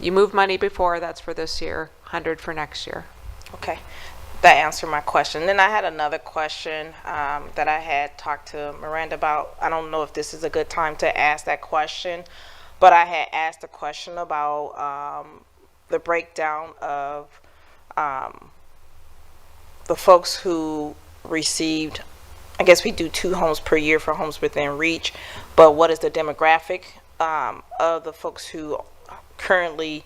you moved money before, that's for this year, 100 for next year. Okay, that answered my question. Then I had another question that I had talked to Miranda about. I don't know if this is a good time to ask that question, but I had asked a question about the breakdown of the folks who received, I guess we do 2 homes per year for homes within reach, but what is the demographic of the folks who currently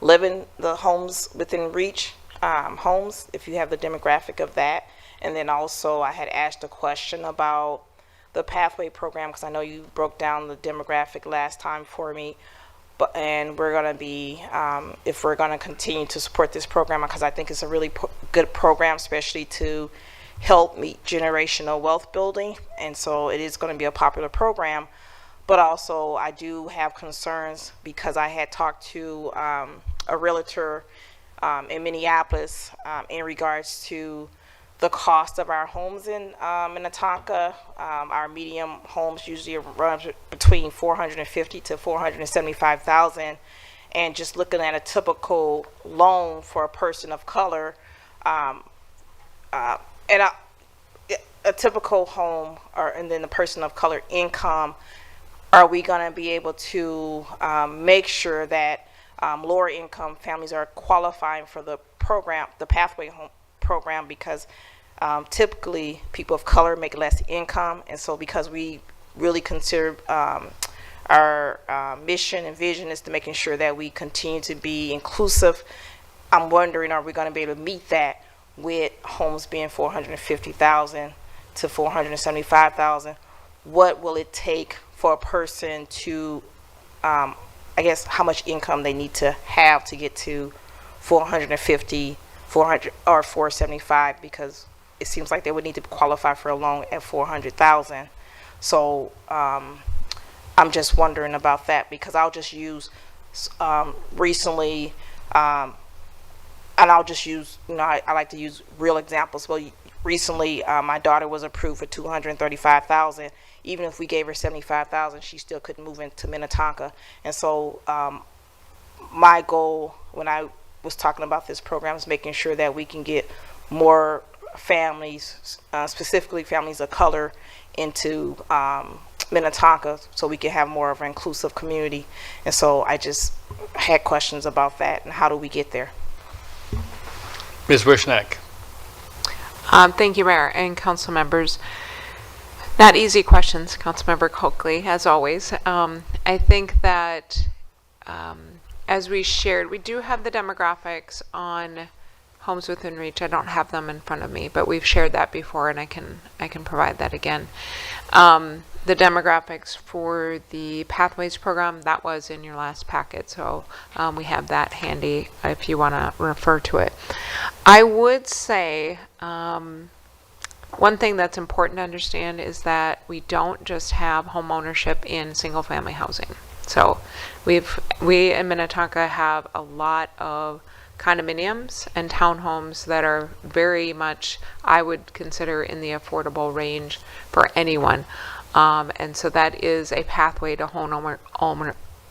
live in the homes within reach homes, if you have the demographic of that. And then also I had asked a question about the pathway program, because I know you broke down the demographic last time for me. And we're going to be, if we're going to continue to support this program, because I think it's a really good program, especially to help meet generational wealth building. And so it is going to be a popular program. But also I do have concerns because I had talked to a realtor in Minneapolis in regards to the cost of our homes in Minnetonka. Our medium homes usually run between $450,000 to $475,000, and just looking at a typical loan for a person of color, and a typical home, and then the person of color income, are we going to be able to make sure that lower income families are qualifying for the program, the Pathway Home program, because typically people of color make less income, and so because we really consider our mission and vision is to making sure that we continue to be inclusive, I'm wondering, are we going to be able to meet that with homes being $450,000 to $475,000? What will it take for a person to, I guess, how much income they need to have to get to 450, 400, or 475? Because it seems like they would need to qualify for a loan at 400,000. So I'm just wondering about that, because I'll just use recently, and I'll just use, I like to use real examples. Well, recently my daughter was approved for $235,000. Even if we gave her $75,000, she still couldn't move into Minnetonka. And so my goal when I was talking about this program is making sure that we can get more families, specifically families of color, into Minnetonka, so we can have more of an inclusive community. And so I just had questions about that, and how do we get there? Ms. Wishnek. Thank you, Mayor and council members. Not easy questions, Councilmember Coakley, as always. I think that as we shared, we do have the demographics on homes within reach. I don't have them in front of me, but we've shared that before, and I can provide that again. The demographics for the Pathways program, that was in your last packet, so we have that handy if you want to refer to it. I would say one thing that's important to understand is that we don't just have home ownership in single family housing. So we in Minnetonka have a lot of condominiums and townhomes that are very much, I would consider, in the affordable range for anyone. And so that is a pathway to home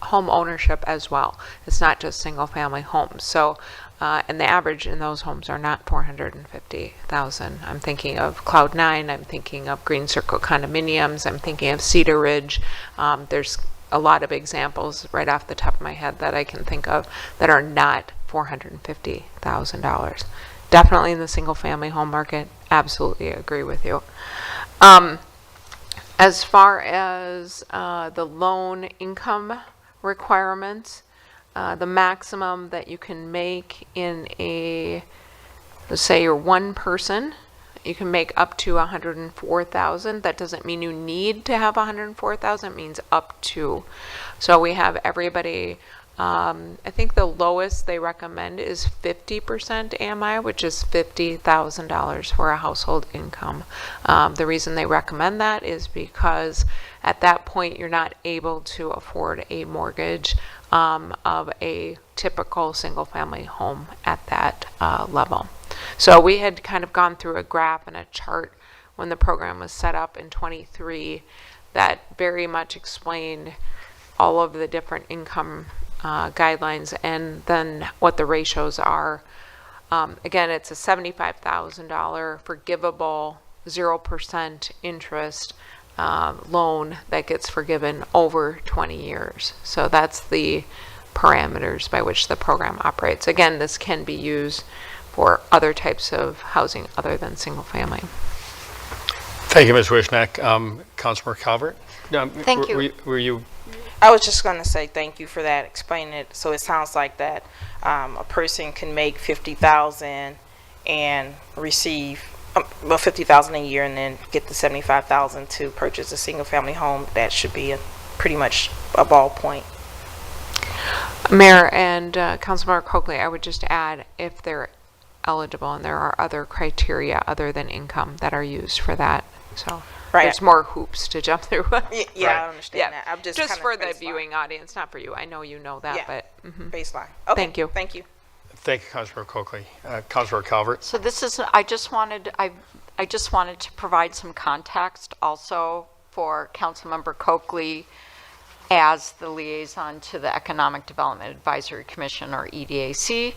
ownership as well. It's not just single family homes. So and the average in those homes are not $450,000. I'm thinking of Cloud9, I'm thinking of Green Circle condominiums, I'm thinking of Cedar Ridge. There's a lot of examples right off the top of my head that I can think of that are not $450,000. Definitely in the single family home market, absolutely agree with you. As far as the loan income requirements, the maximum that you can make in a, let's say you're one person, you can make up to $104,000. That doesn't mean you need to have $104,000, it means up to. So we have everybody, I think the lowest they recommend is 50% AMI, which is $50,000 for a household income. The reason they recommend that is because at that point you're not able to afford a mortgage of a typical single family home at that level. So we had kind of gone through a graph and a chart when the program was set up in 23 that very much explained all of the different income guidelines and then what the ratios are. Again, it's a $75,000 forgivable 0% interest loan that gets forgiven over 20 years. So that's the parameters by which the program operates. Again, this can be used for other types of housing other than single family. Thank you, Ms. Wishnak. Councilmember Calvert? Thank you. Were you, I was just going to say thank you for that, explaining it. So it sounds like that a person can make 50,000 and receive well 50,000 a year, and then get the 75,000 to purchase a single family home. That should be pretty much a ballpoint. Mayor and Councilmember Coakley, I would just add, if they're eligible, and there are other criteria other than income that are used for that. So Right. there's more hoops to jump through. Yeah, I understand that. I'm just kinda for the baseline. viewing audience, not for you. I know you know that, Yeah. but Baseline. Okay. Thank you. Thank you. thank you, Councilmember Coakley. Councilmember Calvert? So this is, I just wanted to provide some context also for Councilmember Coakley as the liaison to the Economic Development Advisory Commission, or EDAC,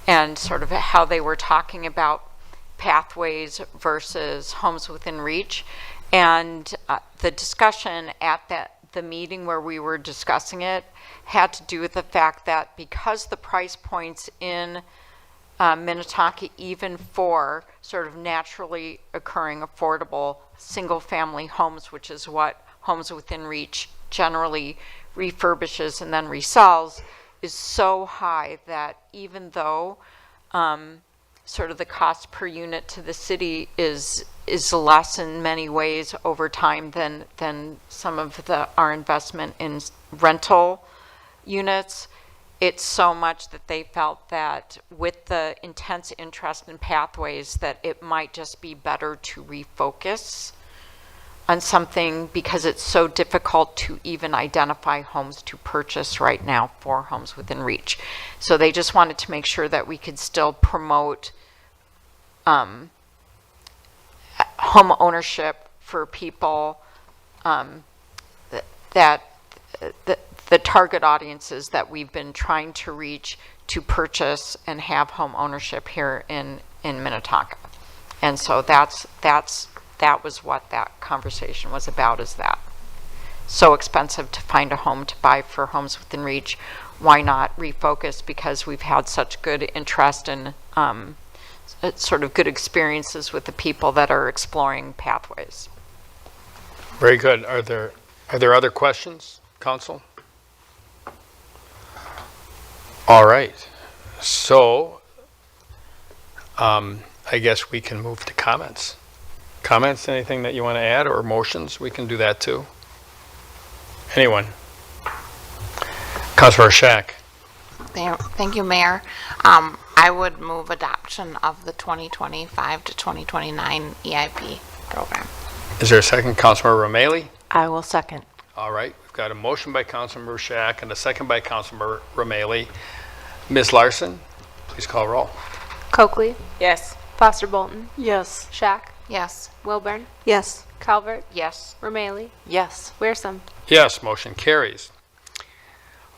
and sort of how they were talking about pathways versus homes within reach. And the discussion at the meeting where we were discussing it had to do with the fact that because the price points in Minnetonka, even for sort of naturally occurring affordable single-family homes, which is what Homes Within Reach generally refurbishes and then resells, is so high that even though sort of the cost per unit to the city is less in many ways over time than some of our investment in rental units, it's so much that they felt that with the intense interest in pathways that it might just be better to refocus on something, because it's so difficult to even identify homes to purchase right now for Homes Within Reach. So they just wanted to make sure that we could still promote home ownership for people, that the target audiences that we've been trying to reach to purchase and have home ownership here in Minnetonka. And so that was what that conversation was about, is that so expensive to find a home to buy for Homes Within Reach. Why not refocus? Because we've had such good interest and sort of good experiences with the people that are exploring pathways. Very good. Are there other questions, Council? All right. So I guess we can move to comments. Comments, anything that you want to add, or motions? We can do that too. Anyone? Councilor Shack. Thank you, Mayor. I would move adoption of the 2025 to 2029 EIP program. Is there a second? Councilmember Rameli? I will second. All right. We've got a motion by Councilmember Shack and a second by Councilmember Rameli. Ms. Larson, please call roll. Coakley, Yes. Foster Bolton, Yes. Shack, Yes. Wilburn, Yes. Calvert, Yes. Rameli, Yes. Wearsome. Yes, motion carries.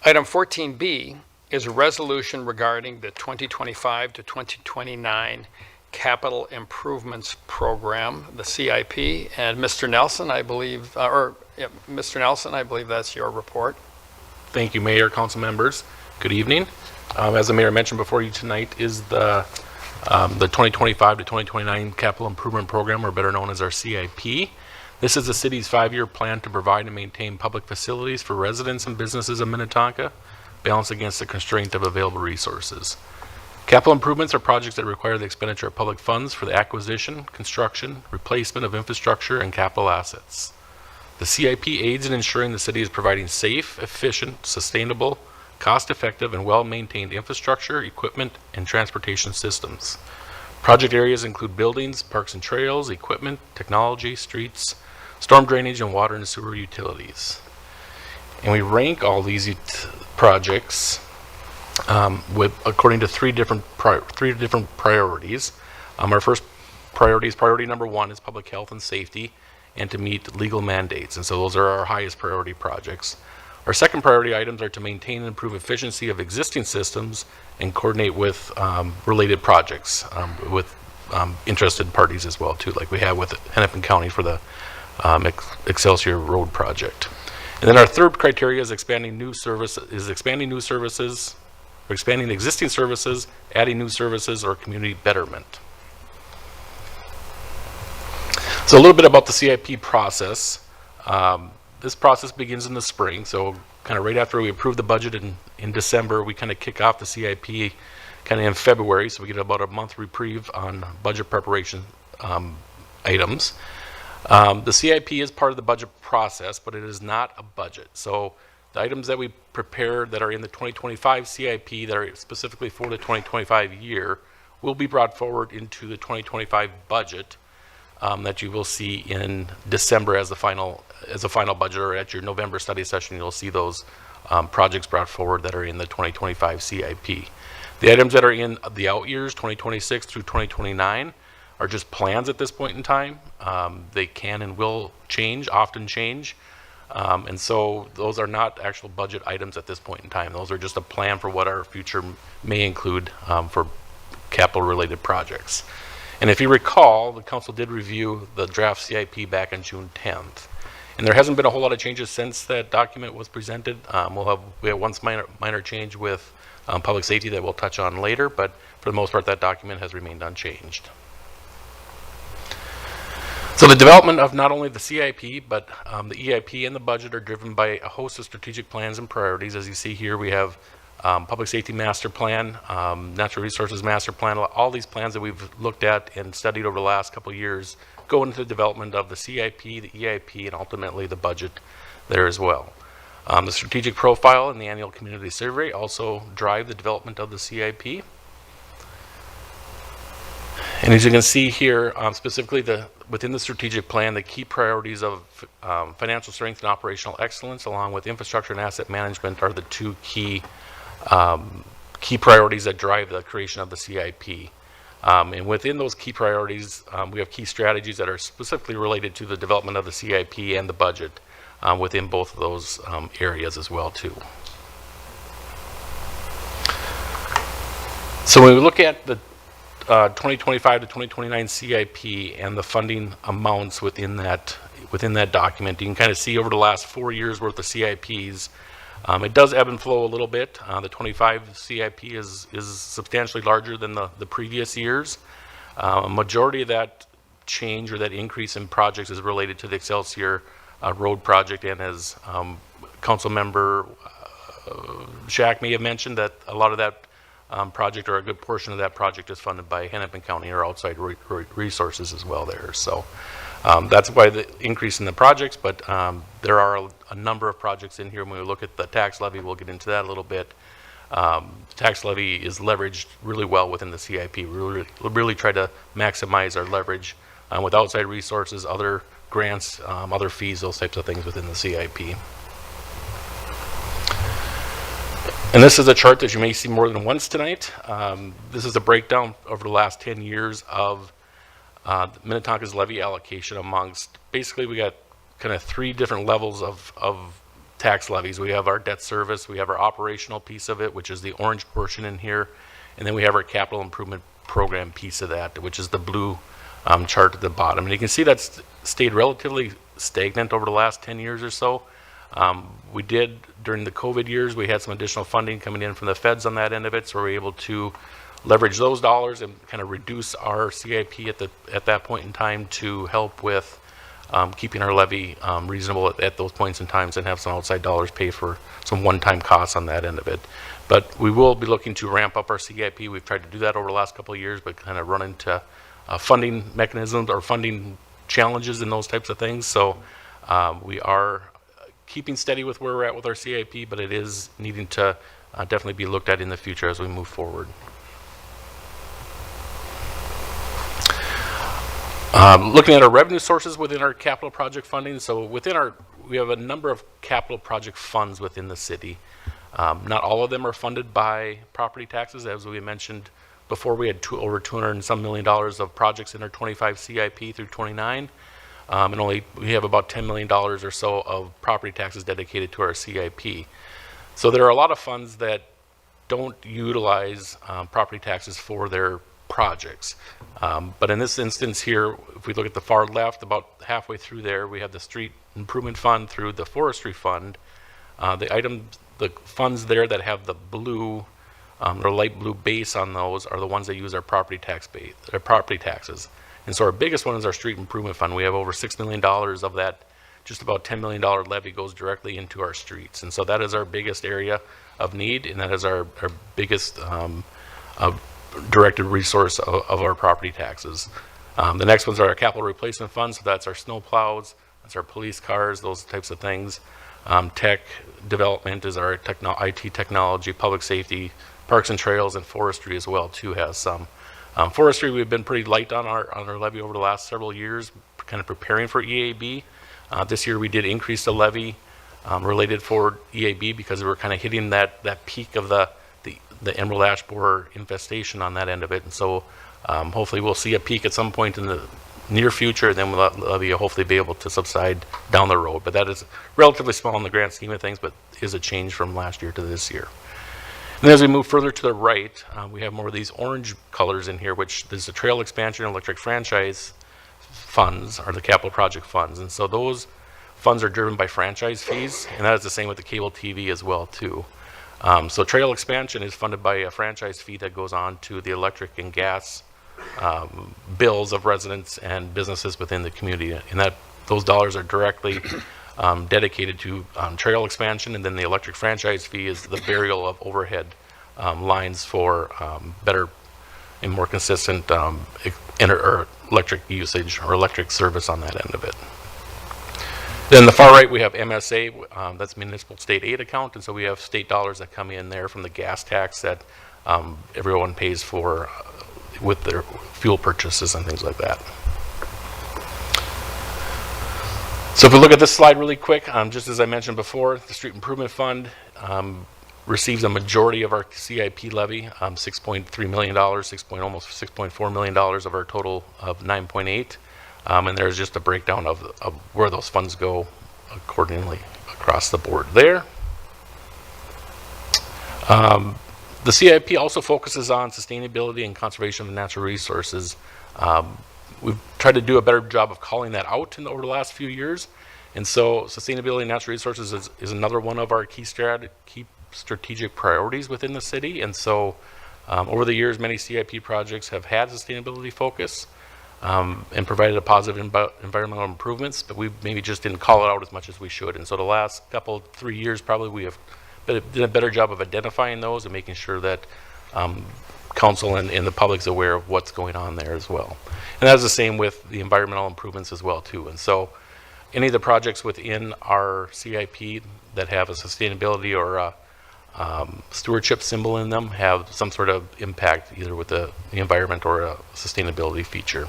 Item 14B is a resolution regarding the 2025 to 2029 Capital Improvements Program, the CIP. And Mr. Nelson, I believe, Mr. Nelson, I believe that's your report. Thank you, Mayor, council members. Good evening. As the mayor mentioned before you tonight is the 2025 to 2029 Capital Improvement Program, or better known as our CIP. This is the city's 5-year plan to provide and maintain public facilities for residents and businesses of Minnetonka, balanced against the constraint of available resources. Capital improvements are projects that require the expenditure of public funds for the acquisition, construction, replacement of infrastructure, and capital assets. The CIP aids in ensuring the city is providing safe, efficient, sustainable, cost-effective, and well-maintained infrastructure, equipment, and transportation systems. Project areas include buildings, parks and trails, equipment, technology, streets, storm drainage, and water and sewer utilities. And we rank all these projects according to three different priorities. Our first priority number 1 is public health and safety, and to meet legal mandates. And so those are our highest priority projects. Our second priority items are to maintain and improve efficiency of existing systems and coordinate with related projects with interested parties as well too, like we have with Hennepin County for the Excelsior Road project. And then our third criteria is expanding new services or expanding existing services, adding new services, or community betterment. So a little bit about the CIP process. This process begins in the spring, so kind of right after we approve the budget in December, we kind of kick off the CIP kind of in February, so we get about a month reprieve on budget preparation items. The CIP is part of the budget process, but it is not a budget. So the items that we prepare that are in the 2025 CIP that are specifically for the 2025 year will be brought forward into the 2025 budget that you will see in December as a final budget, or at your November study session, you'll see those projects brought forward that are in the 2025 CIP. The items that are in the out years, 2026 through 2029, are just plans at this point in time. They can and will change, often change. And so those are not actual budget items at this point in time. Those are just a plan for what our future may include for capital related projects. And if you recall, the council did review the draft CIP back on June 10th. And there hasn't been a whole lot of changes since that document was presented. We have one minor change with public safety that we'll touch on later, but for the most part, that document has remained unchanged. So the development of not only the CIP, but the EIP and the budget are driven by a host of strategic plans and priorities. As you see here, we have Public Safety Master Plan, Natural Resources Master Plan. All these plans that we've looked at and studied over the last couple of years go into the development of the CIP, the EIP, and ultimately the budget there as well. The strategic profile and the annual community survey also drive the development of the CIP. And as you can see here, specifically within the strategic plan, the key priorities of financial strength and operational excellence, along with infrastructure and asset management, are the two key priorities that drive the creation of the CIP. And within those key priorities, we have key strategies that are specifically related to the development of the CIP and the budget within both of those areas as well too. So when we look at the 2025 to 2029 CIP and the funding amounts within that document, you can kind of see over the last 4 years worth of CIPs, it does ebb and flow a little bit. The 25 CIP is substantially larger than the previous years. A majority of that change or that increase in projects is related to the Excelsior Road project, and as Council Member Shack may have mentioned, that a lot of that project, or a good portion of that project, is funded by Hennepin County or outside resources as well there. So that's why the increase in the projects, but there are a number of projects in here. When we look at the tax levy, we'll get into that a little bit. Tax levy is leveraged really well within the CIP. We really try to maximize our leverage with outside resources, other grants, other fees, those types of things within the CIP. And this is a chart that you may see more than once tonight. This is a breakdown over the last 10 years of Minnetonka's levy allocation amongst, basically we got kind of 3 different levels of tax levies. We have our debt service, we have our operational piece of it, which is the orange portion in here, and then we have our capital improvement program piece of that, which is the blue chart at the bottom. And you can see that's stayed relatively stagnant over the last 10 years or so. We did, during the COVID years, we had some additional funding coming in from the feds on that end of it, so we were able to leverage those dollars and kind of reduce our CIP at that point in time to help with keeping our levy reasonable at those points in times, and have some outside dollars pay for some one-time costs on that end of it. But we will be looking to ramp up our CIP. We've tried to do that over the last couple of years, but kind of run into funding mechanisms or funding challenges and those types of things. So we are keeping steady with where we're at with our CIP, but it is needing to definitely be looked at in the future as we move forward. Looking at our revenue sources within our capital project funding. So we have a number of capital project funds within the city. Not all of them are funded by property taxes. As we mentioned before, we had over $200 and some million of projects in our 25 CIP through 29. And we have about $10 million or so of property taxes dedicated to our CIP. So there are a lot of funds that don't utilize property taxes for their projects. But in this instance here, if we look at the far left, about halfway through there, we have the Street Improvement Fund through the Forestry Fund. The funds there that have the blue The light blue base on those are the ones that use our property taxes. And so our biggest one is our street improvement fund. We have over $6 million of that. Just about $10 million levy goes directly into our streets. And so that is our biggest area of need, and that is our biggest directed resource of our property taxes. The next ones are our capital replacement funds. So that's our snow plows, that's our police cars, those types of things. Tech development is our IT technology, public safety, parks and trails, and forestry as well too has some. Forestry, we've been pretty light on our levy over the last several years, kind of preparing for EAB. This year we did increase the levy related for EAB because we were kind of hitting that peak of the emerald ash borer infestation on that end of it. And so hopefully we'll see a peak at some point in the near future, and then we'll levy hopefully be able to subside down the road. But that is relatively small in the grand scheme of things, but is a change from last year to this year. And then as we move further to the right, we have more of these orange colors in here, which is the trail expansion and electric franchise funds, are the capital project funds. And so those funds are driven by franchise fees, and that is the same with the cable TV as well too. So trail expansion is funded by a franchise fee that goes on to the electric and gas bills of residents and businesses within the community, and that those dollars are directly dedicated to trail expansion, and then the electric franchise fee is the burial of overhead lines for better and more consistent electric usage or electric service on that end of it. Then the far right we have MSA, that's municipal state aid account, and so we have state dollars that come in there from the gas tax that everyone pays for with their fuel purchases and things like that. So if we look at this slide really quick, just as I mentioned before, the Street Improvement Fund receives a majority of our CIP levy, $6.3 million, almost $6.4 million of our total of 9.8. And there's just a breakdown of where those funds go accordingly across the board there. The CIP also focuses on sustainability and conservation of natural resources. We've tried to do a better job of calling that out over the last few years. And so sustainability and natural resources is another one of our key strategic priorities within the city. And so over the years, many CIP projects have had sustainability focus and provided a positive environmental improvements, but we maybe just didn't call it out as much as we should. And so the last 3 years, probably we have did a better job of identifying those and making sure that council and the public's aware of what's going on there as well. And that's the same with the environmental improvements as well too. And so any of the projects within our CIP that have a sustainability or a stewardship symbol in them have some sort of impact either with the environment or a sustainability feature.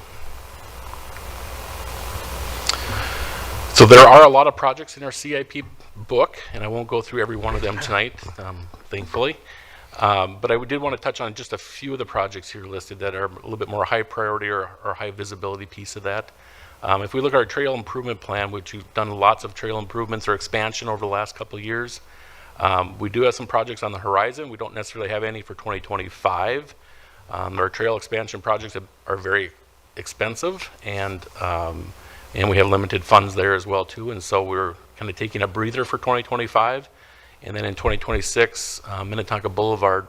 So there are a lot of projects in our CIP book, and I won't go through every one of them tonight, thankfully. But I did want to touch on just a few of the projects here listed that are a little bit more high priority or high visibility piece of that. If we look at our trail improvement plan, which we've done lots of trail improvements or expansion over the last couple of years, we do have some projects on the horizon. We don't necessarily have any for 2025. Our trail expansion projects are very expensive, and we have limited funds there as well too. And so we're kind of taking a breather for 2025. And then in 2026, Minnetonka Boulevard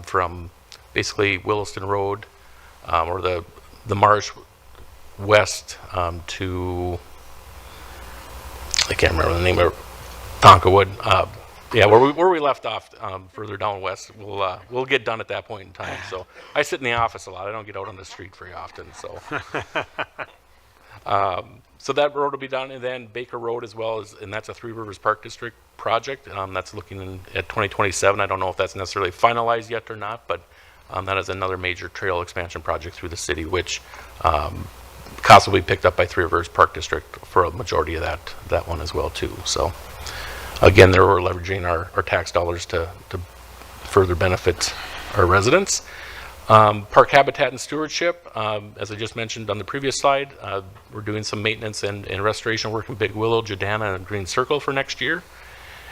from basically Williston Road or the marsh west to, I can't remember the name of it, Tonkawood. Yeah, where we left off further down west, we'll get done at that point in time. So I sit in the office a lot. I don't get out on the street very often. So so that road will be done, and then Baker Road as well, and that's a Three Rivers Park District project. That's looking at 2027. I don't know if that's necessarily finalized yet or not, but that is another major trail expansion project through the city, which costs will be picked up by Three Rivers Park District for a majority of that one as well too. So again, there we're leveraging our tax dollars to further benefit our residents. Park habitat and stewardship, as I just mentioned on the previous slide, we're doing some maintenance and restoration work in Big Willow, Jadana, and Green Circle for next year.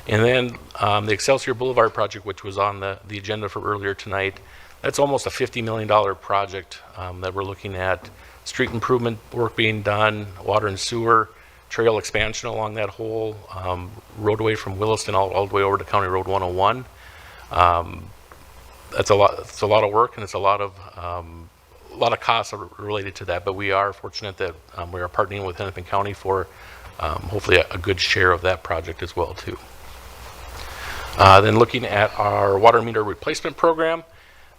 And then the Excelsior Boulevard project, which was on the agenda for earlier tonight, that's almost a $50 million project that we're looking at. Street improvement work being done, water and sewer, trail expansion along that whole roadway from Williston all the way over to County Road 101. that's a lot. It's a lot of work, and it's a lot of costs are related to that. But we are fortunate that we are partnering with Hennepin County for hopefully a good share of that project as well too. Then looking at our water meter replacement program,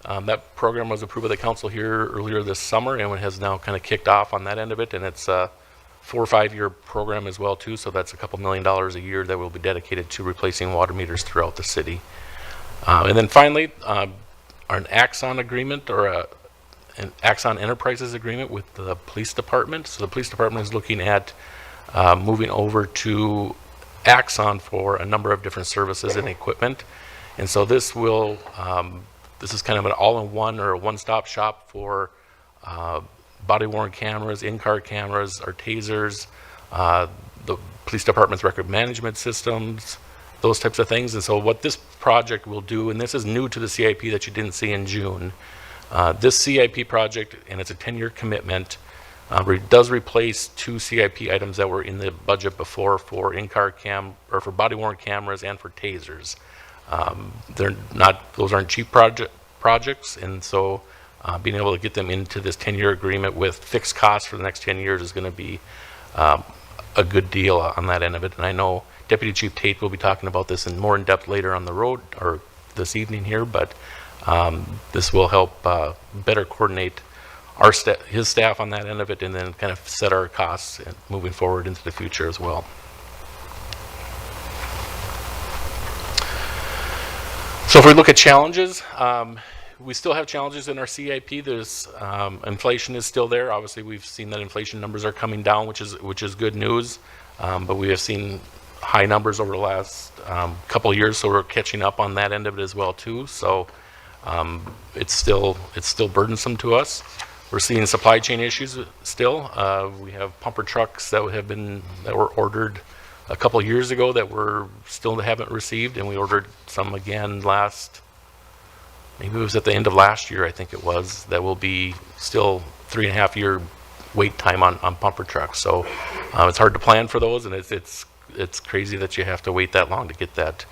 that program was approved by the council here earlier this summer, and it has now kind of kicked off on that end of it. And it's a 4 or 5 year program as well too. So that's a couple $1 million a year that will be dedicated to replacing water meters throughout the city. And then finally, an Axon agreement or an Axon Enterprises agreement with the police department. So the police department is looking at moving over to Axon for a number of different services and equipment. And so this will, this is kind of an all-in-one or a one-stop shop for body-worn cameras, in-car cameras, our tasers, the police department's record management systems, those types of things. And so what this project will do, and this is new to the CIP that you didn't see in June, this CIP project, and it's a 10-year commitment, does replace 2 CIP items that were in the budget before for in-car or for body-worn cameras and for tasers. Those aren't cheap projects, and so being able to get them into this 10-year agreement with fixed costs for the next 10 years is going to be a good deal on that end of it. And I know Deputy Chief Tate will be talking about this in more in depth later on the road or this evening here, but this will help better coordinate his staff on that end of it, and then kind of set our costs moving forward into the future as well. So if we look at challenges, we still have challenges in our CIP. There's inflation is still there. Obviously, we've seen that inflation numbers are coming down, which is good news. But we have seen high numbers over the last couple of years, so we're catching up on that end of it as well too. So it's still burdensome to us. We're seeing supply chain issues still. We have pumper trucks that were ordered a couple of years ago that we're still haven't received, and we ordered some again maybe it was at the end of last year, I think it was, that will be still 3.5 year wait time on pumper trucks. So it's hard to plan for those, and it's crazy that you have to wait that long to get that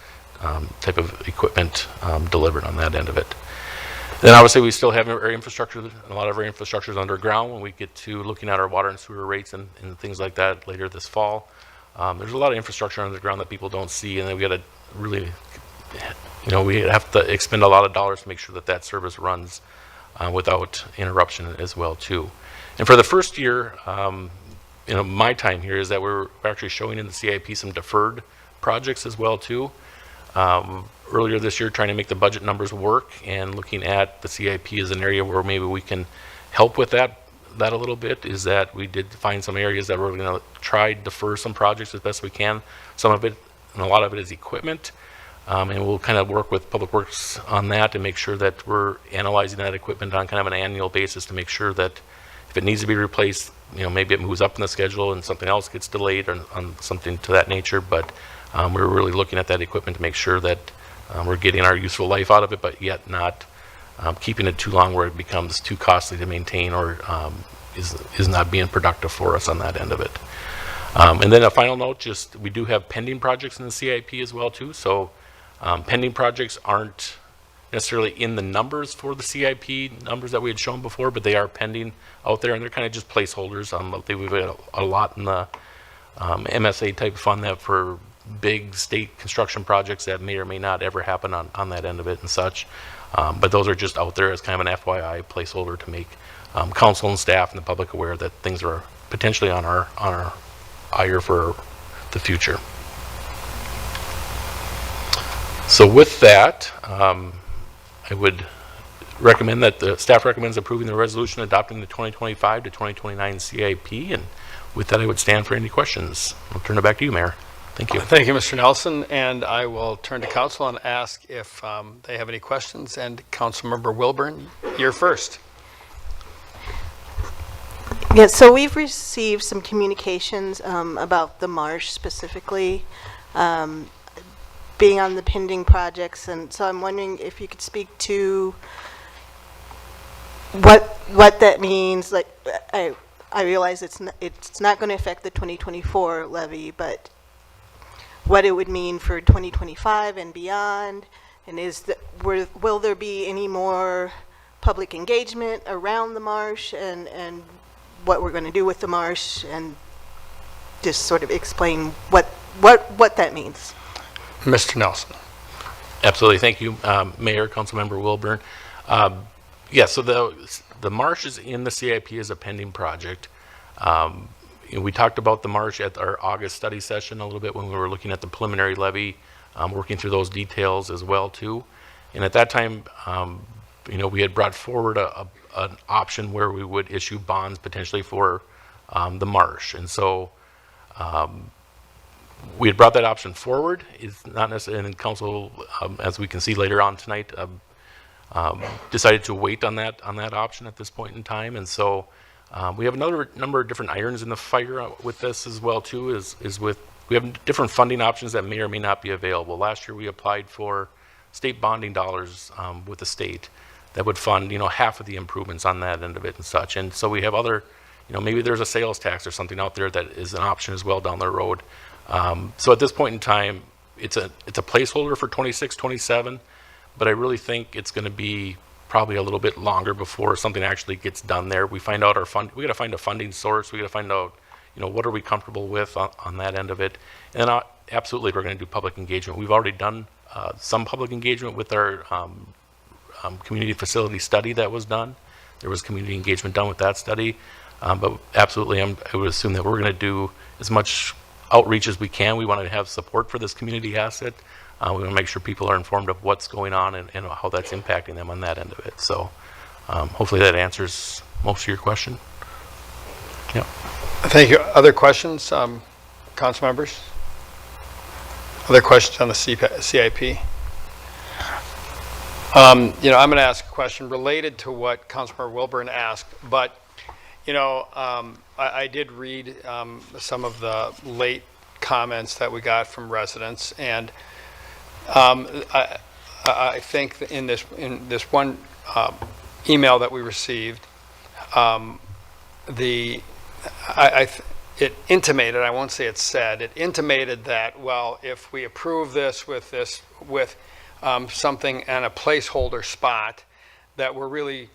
type of equipment delivered on that end of it. Then obviously we still have our infrastructure, a lot of our infrastructure is underground when we get to looking at our water and sewer rates and things like that later this fall. There's a lot of infrastructure underground that people don't see, and then we got to really, we have to expend a lot of dollars to make sure that service runs without interruption as well too. And for the first year, my time here is that we're actually showing in the CIP some deferred projects as well too. Earlier this year, trying to make the budget numbers work and looking at the CIP as an area where maybe we can help with that a little bit, is that we did find some areas that we're going to try to defer some projects as best we can. Some of it, and a lot of it, is equipment. And we'll kind of work with Public Works on that to make sure that we're analyzing that equipment on kind of an annual basis to make sure that if it needs to be replaced, maybe it moves up in the schedule and something else gets delayed or on something to that nature. But we're really looking at that equipment to make sure that we're getting our useful life out of it, but yet not keeping it too long where it becomes too costly to maintain or is not being productive for us on that end of it. And then a final note, we do have pending projects in the CIP as well too. So pending projects aren't necessarily in the numbers for the CIP numbers that we had shown before, but they are pending out there, and they're kind of just placeholders. We've got a lot in the MSA type fund that for big state construction projects that may or may not ever happen on that end of it and such. But those are just out there as kind of an FYI placeholder to make council and staff and the public aware that things are potentially on our ire for the future. So with that, I would recommend that the staff recommends approving the resolution adopting the 2025 to 2029 CIP. And with that, I would stand for any questions. I'll turn it back to you, Mayor. Thank you. Thank you, Mr. Nelson. And I will turn to council and ask if they have any questions. And Councilmember Wilburn, you're first. Yes, so we've received some communications about the marsh specifically being on the pending projects, and so I'm wondering if you could speak to what that means. Like, I realize it's not going to affect the 2024 levy, but what it would mean for 2025 and beyond, And will there be any more public engagement around the marsh and what we're going to do with the marsh, and just sort of explain what that means? Mr. Nelson. Absolutely. Thank you, Mayor, Councilmember Wilburn. Yeah, so the marsh is in the CIP as a pending project. We talked about the marsh at our August study session a little bit when we were looking at the preliminary levy, working through those details as well too. And at that time, we had brought forward an option where we would issue bonds potentially for the marsh. And so we had brought that option forward. It's not necessarily, and council, as we can see later on tonight, decided to wait on that option at this point in time. And so we have another number of different irons in the fire with this as well too, we have different funding options that may or may not be available. Last year we applied for state bonding dollars with the state that would fund, half of the improvements on that end of it and such. And so we have other, maybe there's a sales tax or something out there that is an option as well down the road. So at this point in time, it's a placeholder for 26, 27, but I really think it's going to be probably a little bit longer before something actually gets done there. We find out we got to find a funding source. We got to find out, what are we comfortable with on that end of it. And absolutely, we're going to do public engagement. We've already done some public engagement with our community facility study that was done. There was community engagement done with that study. But absolutely, I would assume that we're going to do as much outreach as we can. We want to have support for this community asset. We want to make sure people are informed of what's going on and how that's impacting them on that end of it. So hopefully that answers most of your question. Yep. Thank you. Other questions, council members? Other questions on the CIP? I'm going to ask a question related to what Councilmember Wilburn asked, but I did read some of the late comments that we got from residents, and I think that in this one email that we received, it intimated, I won't say it said, it intimated that, well, if we approve this with something and a placeholder spot, that we're really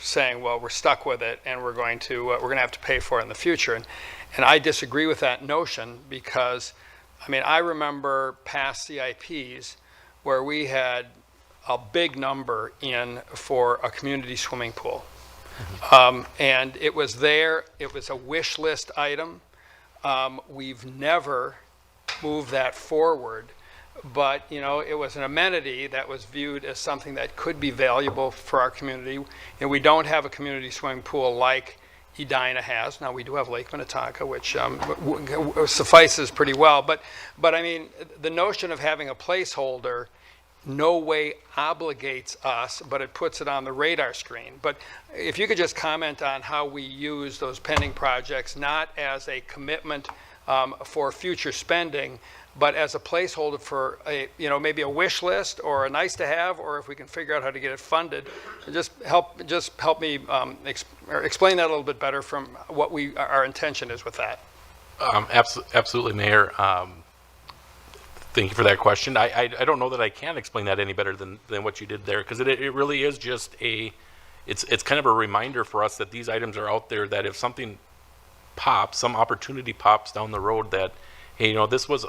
saying, well, we're stuck with it, and we're going to have to pay for it in the future. And I disagree with that notion, because I remember past CIPs where we had a big number in for a community swimming pool. And it was there, it was a wish list item. We've never moved that forward, but it was an amenity that was viewed as something that could be valuable for our community. And we don't have a community swimming pool like Edina has. Now we do have Lake Minnetonka, which suffices pretty well. But the notion of having a placeholder no way obligates us, but it puts it on the radar screen. But if you could just comment on how we use those pending projects, not as a commitment for future spending, but as a placeholder for maybe a wish list or a nice to have, or if we can figure out how to get it funded. Just help me explain that a little bit better from what our intention is with that. Absolutely, Mayor. Thank you for that question. I don't know that I can explain that any better than what you did there, because it really is just it's kind of a reminder for us that these items are out there, that if something pops, some opportunity pops down the road, that hey, this was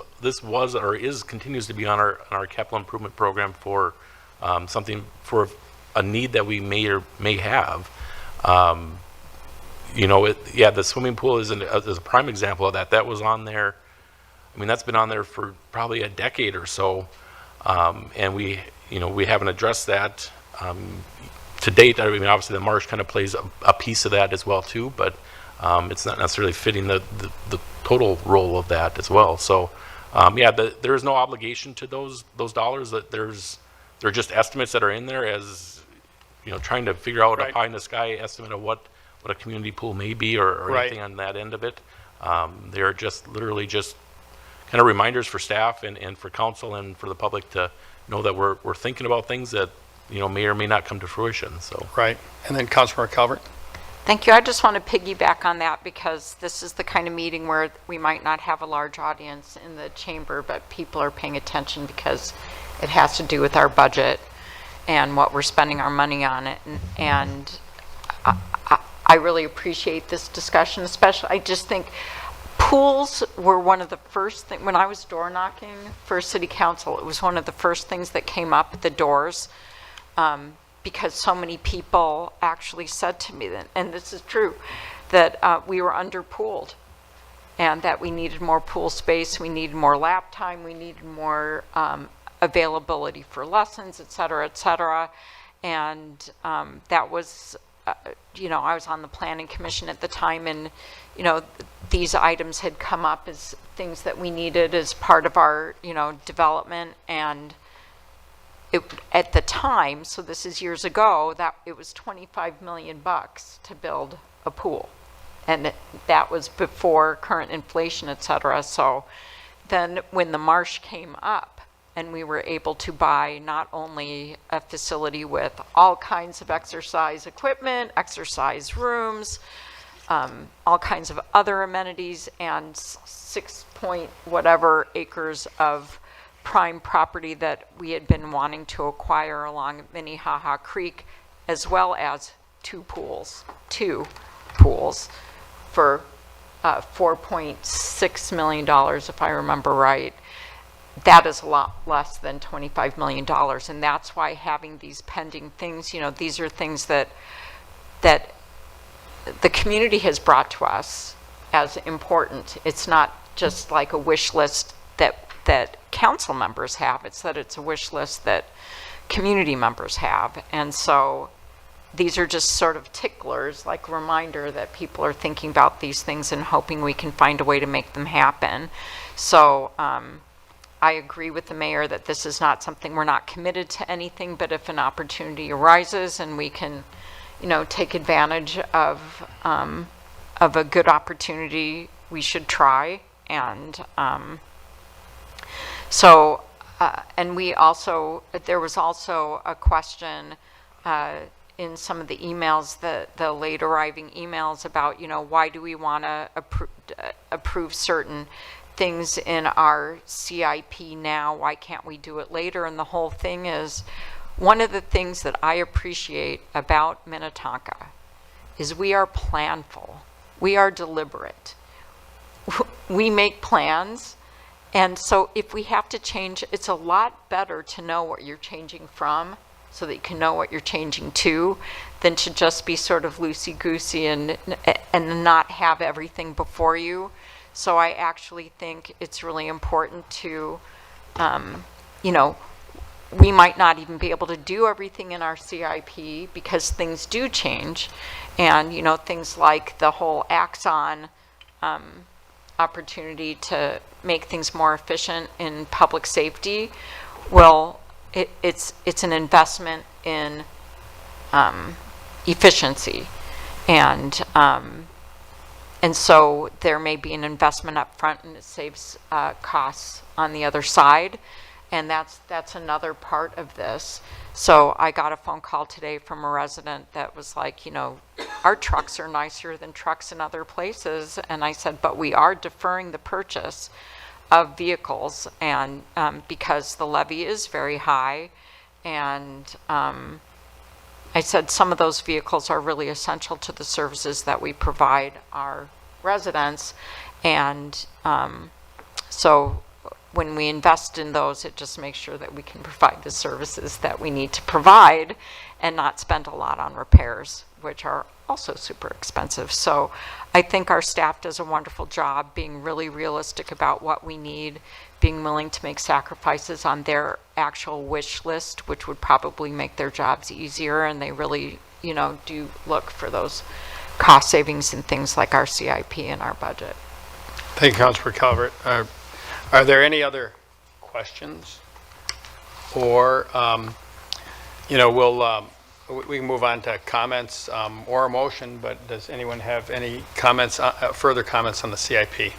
or continues to be on our capital improvement program for something, for a need that we may or may have. The swimming pool is a prime example of that. That was on there. That's been on there for probably a decade or so, and we haven't addressed that to date. Obviously the marsh kind of plays a piece of that as well too, but it's not necessarily fitting the total role of that as well. So, there is no obligation to those dollars. That they're just estimates that are in there as trying to figure out a pie in the sky estimate of what a community pool may be or anything on that end of it. They are just literally just kind of reminders for staff and for council and for the public to know that we're thinking about things that may or may not come to fruition. So right. And then Councilmember Calvert. Thank you. I just want to piggyback on that because this is the kind of meeting where we might not have a large audience in the chamber, but people are paying attention because it has to do with our budget and what we're spending our money on it. And I really appreciate this discussion, especially I just think pools were one of the first things, when I was door knocking for city council, it was one of the first things that came up at the doors. Because so many people actually said to me that, and this is true, that we were underpooled and that we needed more pool space, we needed more lap time, we needed more availability for lessons, et cetera, and that was, I was on the planning commission at the time, and these items had come up as things that we needed as part of our development, and at the time, so this is years ago, that it was $25 million to build a pool, and that was before current inflation, et cetera. So then when the marsh came up and we were able to buy not only a facility with all kinds of exercise equipment, exercise rooms, all kinds of other amenities, and 6 point whatever acres of prime property that we had been wanting to acquire along Minnehaha Creek, as well as two pools for $4.6 million, if I remember right. That is a lot less than $25 million, and that's why having these pending things, these are things that the community has brought to us as important. It's not just like a wish list that council members have, it's a wish list that community members have. And so these are just sort of ticklers, like a reminder that people are thinking about these things and hoping we can find a way to make them happen. So I agree with the mayor that this is not something, we're not committed to anything, but if an opportunity arises and we can, take advantage of a good opportunity, we should try. And and we also, there was also a question in some of the emails, the late arriving emails about, why do we want to approve certain things in our CIP now? Why can't we do it later? And the whole thing is, one of the things that I appreciate about Minnetonka is we are planful. We are deliberate. We make plans. And so if we have to change, it's a lot better to know what you're changing from so that you can know what you're changing to than to just be sort of loosey-goosey and not have everything before you. So I actually think it's really important to, we might not even be able to do everything in our CIP because things do change. And, things like the whole Axon opportunity to make things more efficient in public safety, well, it's an investment in efficiency, and so there may be an investment up front, and it saves costs on the other side, and that's another part of this. So I got a phone call today from a resident that was like, our trucks are nicer than trucks in other places. And I said, but we are deferring the purchase of vehicles, and because the levy is very high. And I said some of those vehicles are really essential to the services that we provide our residents. And so when we invest in those, it just makes sure that we can provide the services that we need to provide and not spend a lot on repairs, which are also super expensive. So I think our staff does a wonderful job being really realistic about what we need, being willing to make sacrifices on their actual wish list, which would probably make their jobs easier. And they really, do look for those cost savings in things like our CIP and our budget. Thank you, Councilor Calvert. Are there any other questions? Or, we can move on to comments or a motion, but does anyone have any comments, further comments on the CIP?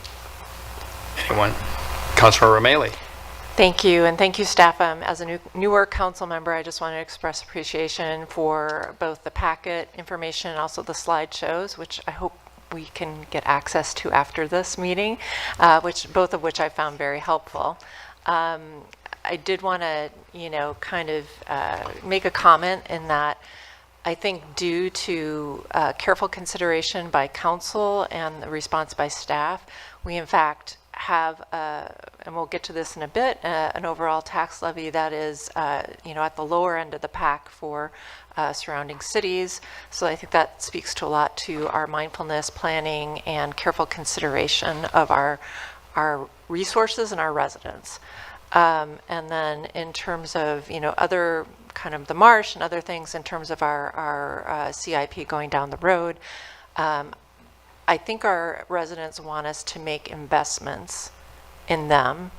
Anyone? Councilor Romali. Thank you, and thank you, staff. As a newer council member, I just want to express appreciation for both the packet information and also the slideshows, which I hope we can get access to after this meeting, both of which I found very helpful. I did want to, kind of make a comment in that I think due to careful consideration by council and the response by staff, we in fact have, and we'll get to this in a bit, an overall tax levy that is, at the lower end of the pack for surrounding cities. So I think that speaks to a lot to our mindfulness, planning, and careful consideration of our resources and our residents. And then in terms of, other kind of the marsh and other things in terms of our CIP going down the road, I think our residents want us to make investments in them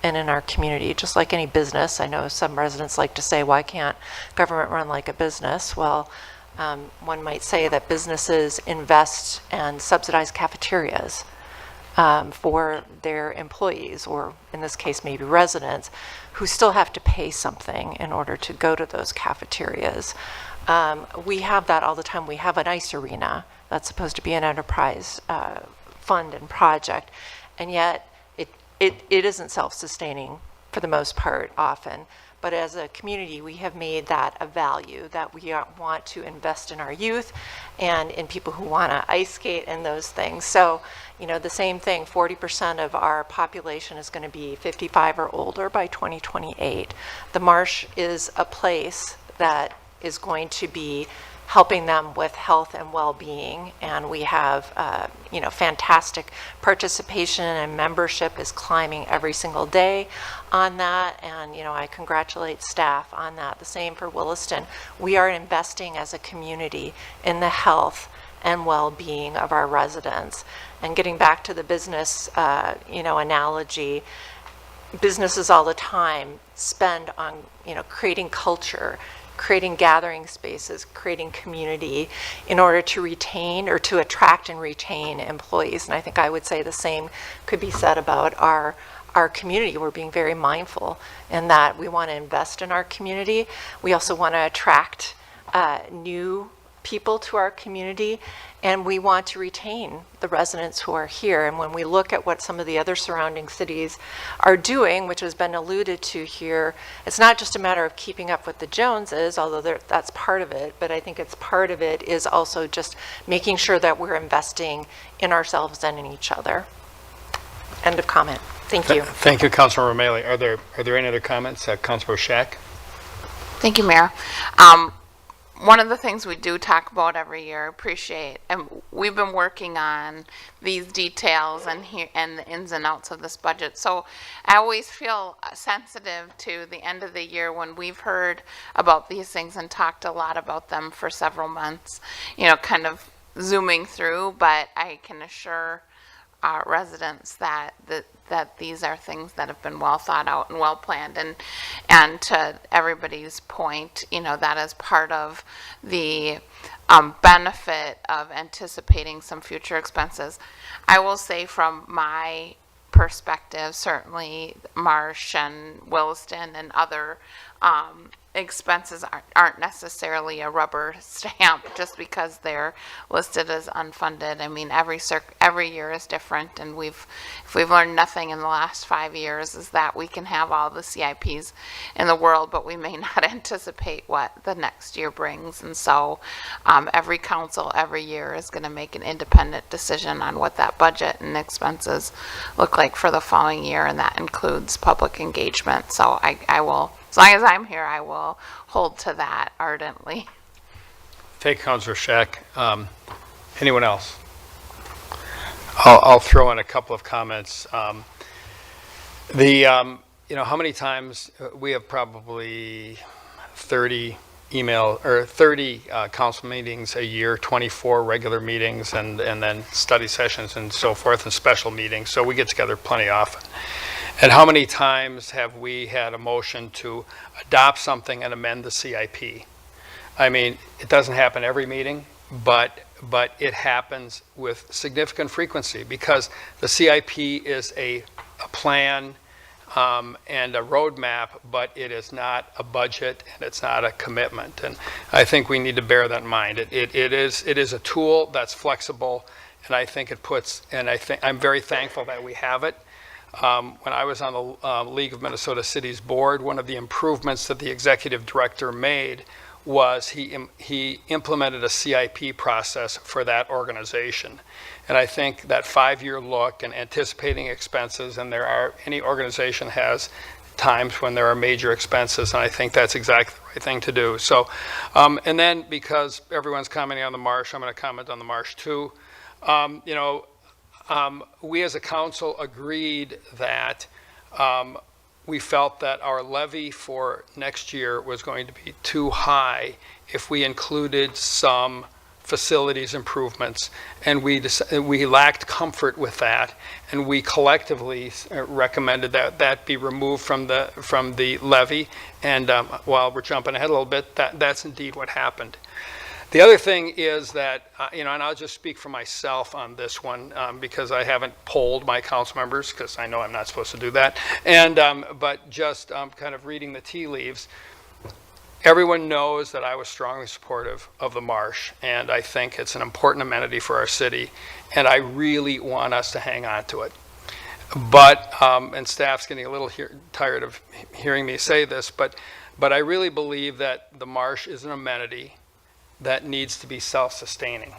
and in our community, just like any business. I know some residents like to say, why can't government run like a business? Well, one might say that businesses invest and subsidize cafeterias for their employees, or in this case, maybe residents, who still have to pay something in order to go to those cafeterias. We have that all the time. We have an ice arena that's supposed to be an enterprise fund and project, and yet it isn't self-sustaining for the most part often. But as a community, we have made that a value, that we want to invest in our youth and in people who want to ice skate and those things. So, the same thing, 40% of our population is going to be 55 or older by 2028. The Marsh is a place that is going to be helping them with health and well-being, and we have fantastic participation, and membership is climbing every single day on that, and I congratulate staff on that. The same for Williston. We are investing as a community in the health and well-being of our residents. And getting back to the business analogy, businesses all the time spend on creating culture, creating gathering spaces, creating community in order to retain or to attract and retain employees. And I think I would say the same could be said about our community. We're being very mindful in that we want to invest in our community. We also want to attract new people to our community, and we want to retain the residents who are here. And when we look at what some of the other surrounding cities are doing, which has been alluded to here, it's not just a matter of keeping up with the Joneses, although that's part of it, but I think it's part of it is also just making sure that we're investing in ourselves and in each other. End of comment. Thank you. Thank you, Councilor Romali. Are there any other comments? Councilor Shack? Thank you, Mayor. One of the things we do talk about every year, appreciate, and we've been working on these details and the ins and outs of this budget. So I always feel sensitive to the end of the year when we've heard about these things and talked a lot about them for several months, kind of zooming through, but I can assure our residents that these are things that have been well thought out and well planned, and to everybody's point, that is part of the benefit of anticipating some future expenses. I will say from my perspective, certainly Marsh and Williston and other expenses aren't necessarily a rubber stamp just because they're listed as unfunded. I mean, every year is different, and if we've learned nothing in the last 5 years is that we can have all the CIPs in the world, but we may not anticipate what the next year brings. And so every council every year is going to make an independent decision on what that budget and expenses look like for the following year, and that includes public engagement. So I will, as long as I'm here, I will hold to that ardently. Thank you, Councilor Shack. Anyone else? I'll throw in a couple of comments. How many times we have probably 30 council meetings a year, 24 regular meetings, and then study sessions and so forth, and special meetings. So we get together plenty often. And how many times have we had a motion to adopt something and amend the CIP? I mean, it doesn't happen every meeting, but it happens with significant frequency because the CIP is a plan and a roadmap, but it is not a budget and it's not a commitment. And I think we need to bear that in mind. It is a tool that's flexible, and I think it puts, and I'm very thankful that we have it. When I was on the League of Minnesota Cities board, one of the improvements that the executive director made was he implemented a CIP process for that organization. And I think that 5-year look and anticipating expenses, and any organization has times when there are major expenses, and I think that's exactly the right thing to do. So, and then because everyone's commenting on the marsh, I'm going to comment on the marsh too. We as a council agreed that we felt that our levy for next year was going to be too high if we included some facilities improvements, and we lacked comfort with that, and we collectively recommended that that be removed from the levy. And while we're jumping ahead a little bit, that's indeed what happened. The other thing is that, and I'll just speak for myself on this one, because I haven't polled my council members, because I know I'm not supposed to do that. And but just kind of reading the tea leaves, everyone knows that I was strongly supportive of the marsh, and I think it's an important amenity for our city, and I really want us to hang on to it. But, and staff's getting a little tired of hearing me say this, but I really believe that the marsh is an amenity that needs to be self-sustaining,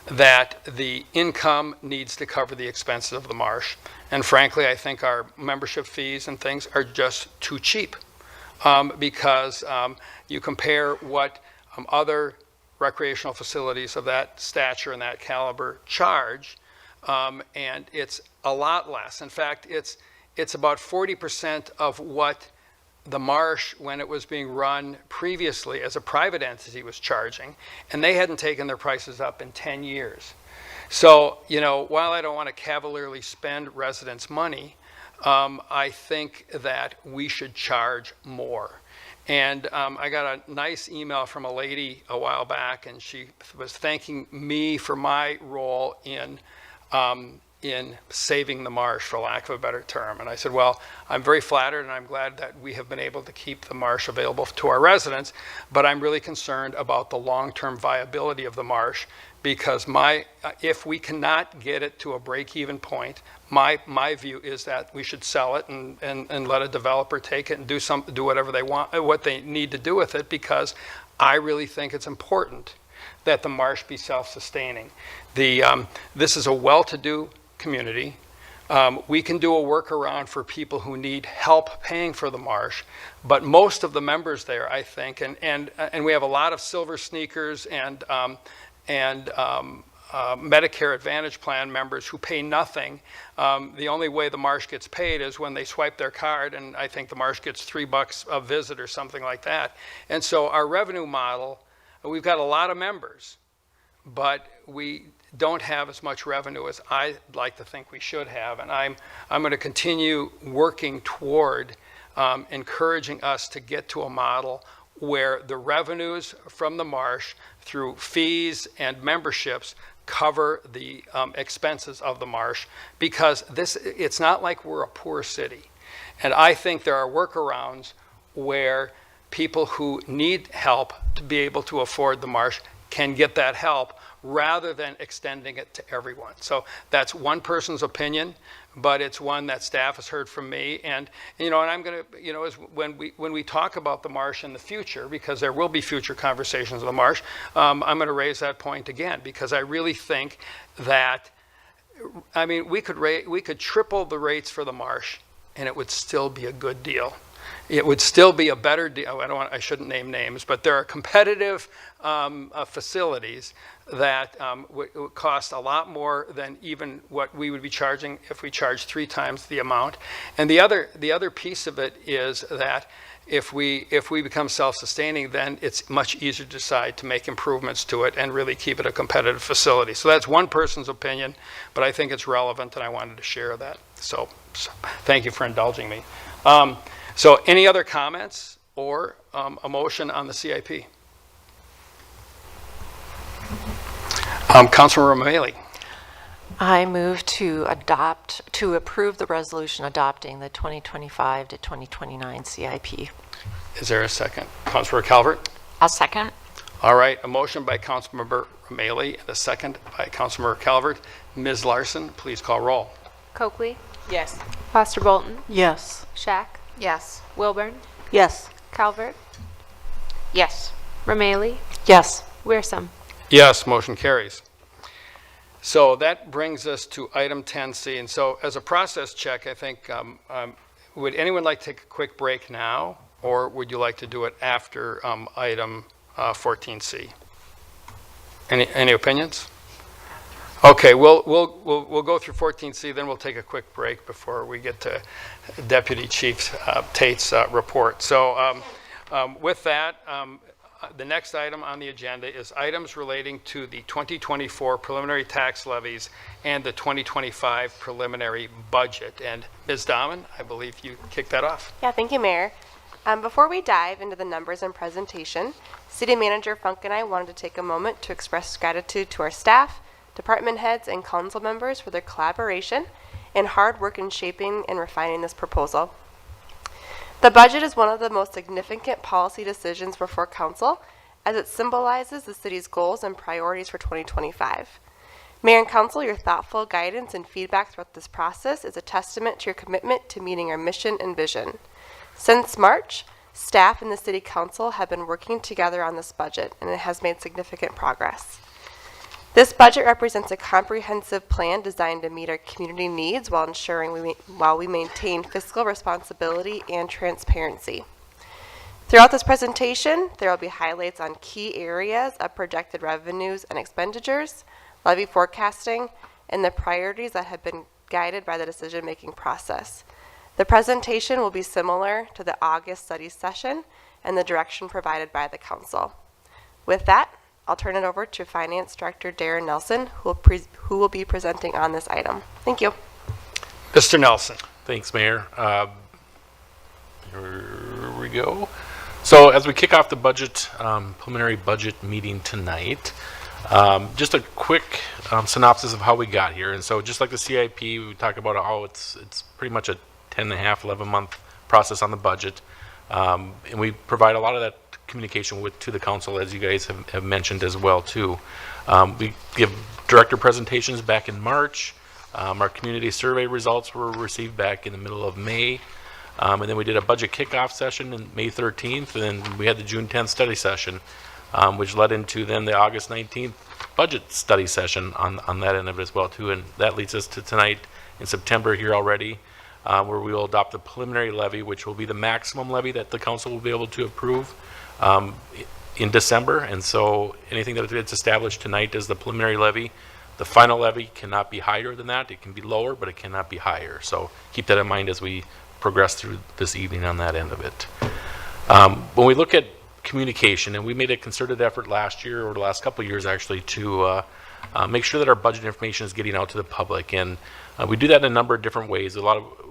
that the income needs to cover the expenses of the marsh. And frankly, I think our membership fees and things are just too cheap, because you compare what other recreational facilities of that stature and that caliber charge, and it's a lot less. In fact, it's about 40% of what the marsh, when it was being run previously as a private entity, was charging, and they hadn't taken their prices up in 10 years. So, while I don't want to cavalierly spend residents' money, I think that we should charge more. And I got a nice email from a lady a while back, and she was thanking me for my role in saving the marsh, for lack of a better term. And I said, well, I'm very flattered, and I'm glad that we have been able to keep the marsh available to our residents, but I'm really concerned about the long-term viability of the marsh, because if we cannot get it to a break-even point, my view is that we should sell it and let a developer take it and do whatever they want, what they need to do with it, because I really think it's important that the marsh be self-sustaining. This is a well-to-do community. We can do a workaround for people who need help paying for the marsh, but most of the members there, I think, and we have a lot of silver sneakers and Medicare Advantage Plan members who pay nothing. The only way the marsh gets paid is when they swipe their card, and I think the marsh gets $3 a visit or something like that. And so our revenue model, we've got a lot of members, but we don't have as much revenue as I'd like to think we should have. And I'm going to continue working toward encouraging us to get to a model where the revenues from the marsh through fees and memberships cover the expenses of the marsh, because it's not like we're a poor city. And I think there are workarounds where people who need help to be able to afford the marsh can get that help, rather than extending it to everyone. So that's one person's opinion, but it's one that staff has heard from me. And and I'm going to, when we talk about the marsh in the future, because there will be future conversations of the marsh, I'm going to raise that point again, because I really think that, we could triple the rates for the marsh, and it would still be a good deal. It would still be a better deal. I shouldn't name names, but there are competitive facilities that would cost a lot more than even what we would be charging if we charged 3 times the amount. And the other piece of it is that if we become self-sustaining, then it's much easier to decide to make improvements to it and really keep it a competitive facility. So that's one person's opinion, but I think it's relevant, and I wanted to share that. So thank you for indulging me. So any other comments or a motion on the CIP? Councilor O'Malley. I move to approve the resolution adopting the 2025 to 2029 CIP. Is there a second? Councilmember Calvert? I'll second. All right, a motion by Councilmember Rameli and a second by Councilmember Calvert. Ms. Larson, please call roll. Coakley, Yes. Foster Bolton, Yes. Shack, Yes. Wilburn, Yes. Calvert, Yes. Rameli, Yes. Wearsome. Yes, motion carries. So that brings us to item 10C. And so as a process check, I think, would anyone like to take a quick break now, or would you like to do it after item 14C? Any opinions? Okay, we'll go through 14C, then we'll take a quick break before we get to Deputy Chief Tate's report. So with that, the next item on the agenda is items relating to the 2024 preliminary tax levies and the 2025 preliminary budget. And Ms. Dahman, I believe you kicked that off. Yeah, thank you, Mayor. Before we dive into the numbers and presentation, City Manager Funk and I wanted to take a moment to express gratitude to our staff, department heads, and council members for their collaboration and hard work in shaping and refining this proposal. The budget is one of the most significant policy decisions before council, as it symbolizes the city's goals and priorities for 2025. Mayor and council, your thoughtful guidance and feedback throughout this process is a testament to your commitment to meeting our mission and vision. Since March, staff and the city council have been working together on this budget, and it has made significant progress. This budget represents a comprehensive plan designed to meet our community needs while ensuring we maintain fiscal responsibility and transparency. Throughout this presentation, there will be highlights on key areas of projected revenues and expenditures, levy forecasting, and the priorities that have been guided by the decision-making process. The presentation will be similar to the August study session and the direction provided by the council. With that, I'll turn it over to Finance Director Darren Nelson, who will be presenting on this item. Thank you. Mr. Nelson. Thanks, Mayor. Here we go. So as we kick off the budget, preliminary budget meeting tonight, just a quick synopsis of how we got here. And so just like the CIP, we talk about how it's pretty much a 10.5, 11-month process on the budget. And we provide a lot of that communication to the council, as you guys have mentioned as well too. We give director presentations back in March. Our community survey results were received back in the middle of May. And then we did a budget kickoff session on May 13th, and then we had the June 10th study session, which led into then the August 19th budget study session on that end of it as well too. And that leads us to tonight in September here already, where we will adopt the preliminary levy, which will be the maximum levy that the council will be able to approve in December. And so anything that gets established tonight is the preliminary levy. The final levy cannot be higher than that. It can be lower, but it cannot be higher. So keep that in mind as we progress through this evening on that end of it. When we look at communication, and we made a concerted effort last year, or the last couple of years actually, to make sure that our budget information is getting out to the public. And we do that in a number of different ways.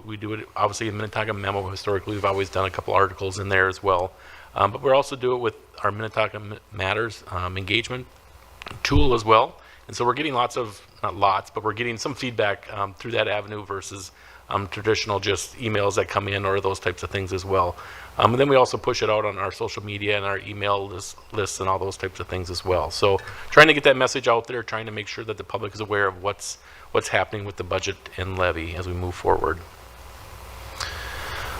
We do it obviously in Minnetonka Memo. Historically, we've always done a couple articles in there as well. But we also do it with our Minnetonka Matters engagement tool as well. And so we're getting not lots, but we're getting some feedback through that avenue versus traditional just emails that come in or those types of things as well. And then we also push it out on our social media and our email lists and all those types of things as well. So trying to get that message out there, trying to make sure that the public is aware of what's happening with the budget and levy as we move forward.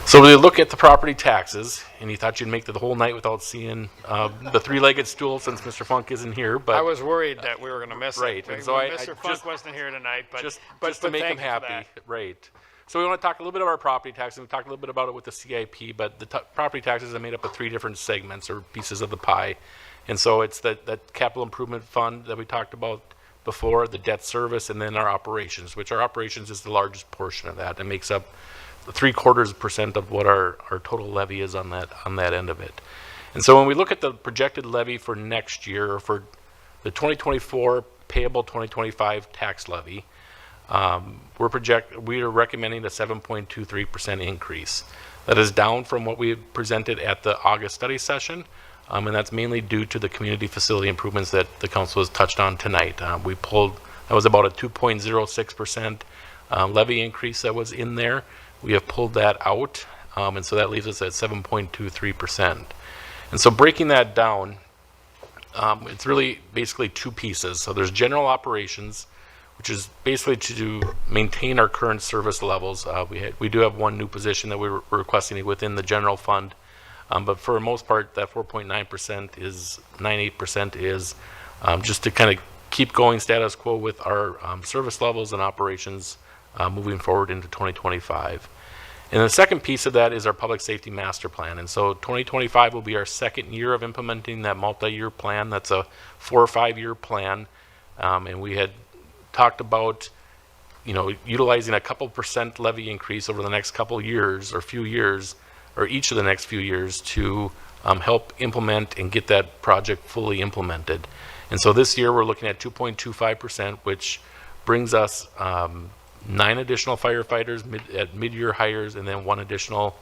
So we look at the property taxes, and you thought you'd make it the whole night without seeing the three-legged stool since Mr. Funk isn't here. But I was worried that we were going to miss right. it. And so Mr. Funk wasn't here tonight, but just to make him happy, right? So we want to talk a little bit about our property taxes. We talked a little bit about it with the CIP, but the property taxes are made up of three different segments or pieces of the pie. And so it's that capital improvement fund that we talked about before, the debt service, and then our operations, which our operations is the largest portion of that. It makes up 0.75% of what our total levy is on that end of it. And so when we look at the projected levy for next year, or for the 2024 payable 2025 tax levy, we are recommending a 7.23% increase. That is down from what we presented at the August study session, and that's mainly due to the community facility improvements that the council has touched on tonight. We pulled That was about a 2.06% levy increase that was in there. We have pulled that out, and so that leaves us at 7.23%. And so breaking that down, it's really basically two pieces. So there's general operations, which is basically to maintain our current service levels. We do have one new position that we're requesting within the general fund, but for the most part, that 4.9% is 98% is just to kind of keep going status quo with our service levels and operations moving forward into 2025. And the second piece of that is our public safety master plan. And so 2025 will be our second year of implementing that multi-year plan. That's a 4 or 5 year plan. And we had talked about, utilizing a couple % levy increase over the next couple years or few years, or each of the next few years to help implement and get that project fully implemented. And so this year we're looking at 2.25%, which brings us 9 additional firefighters at mid-year hires, and then 1 additional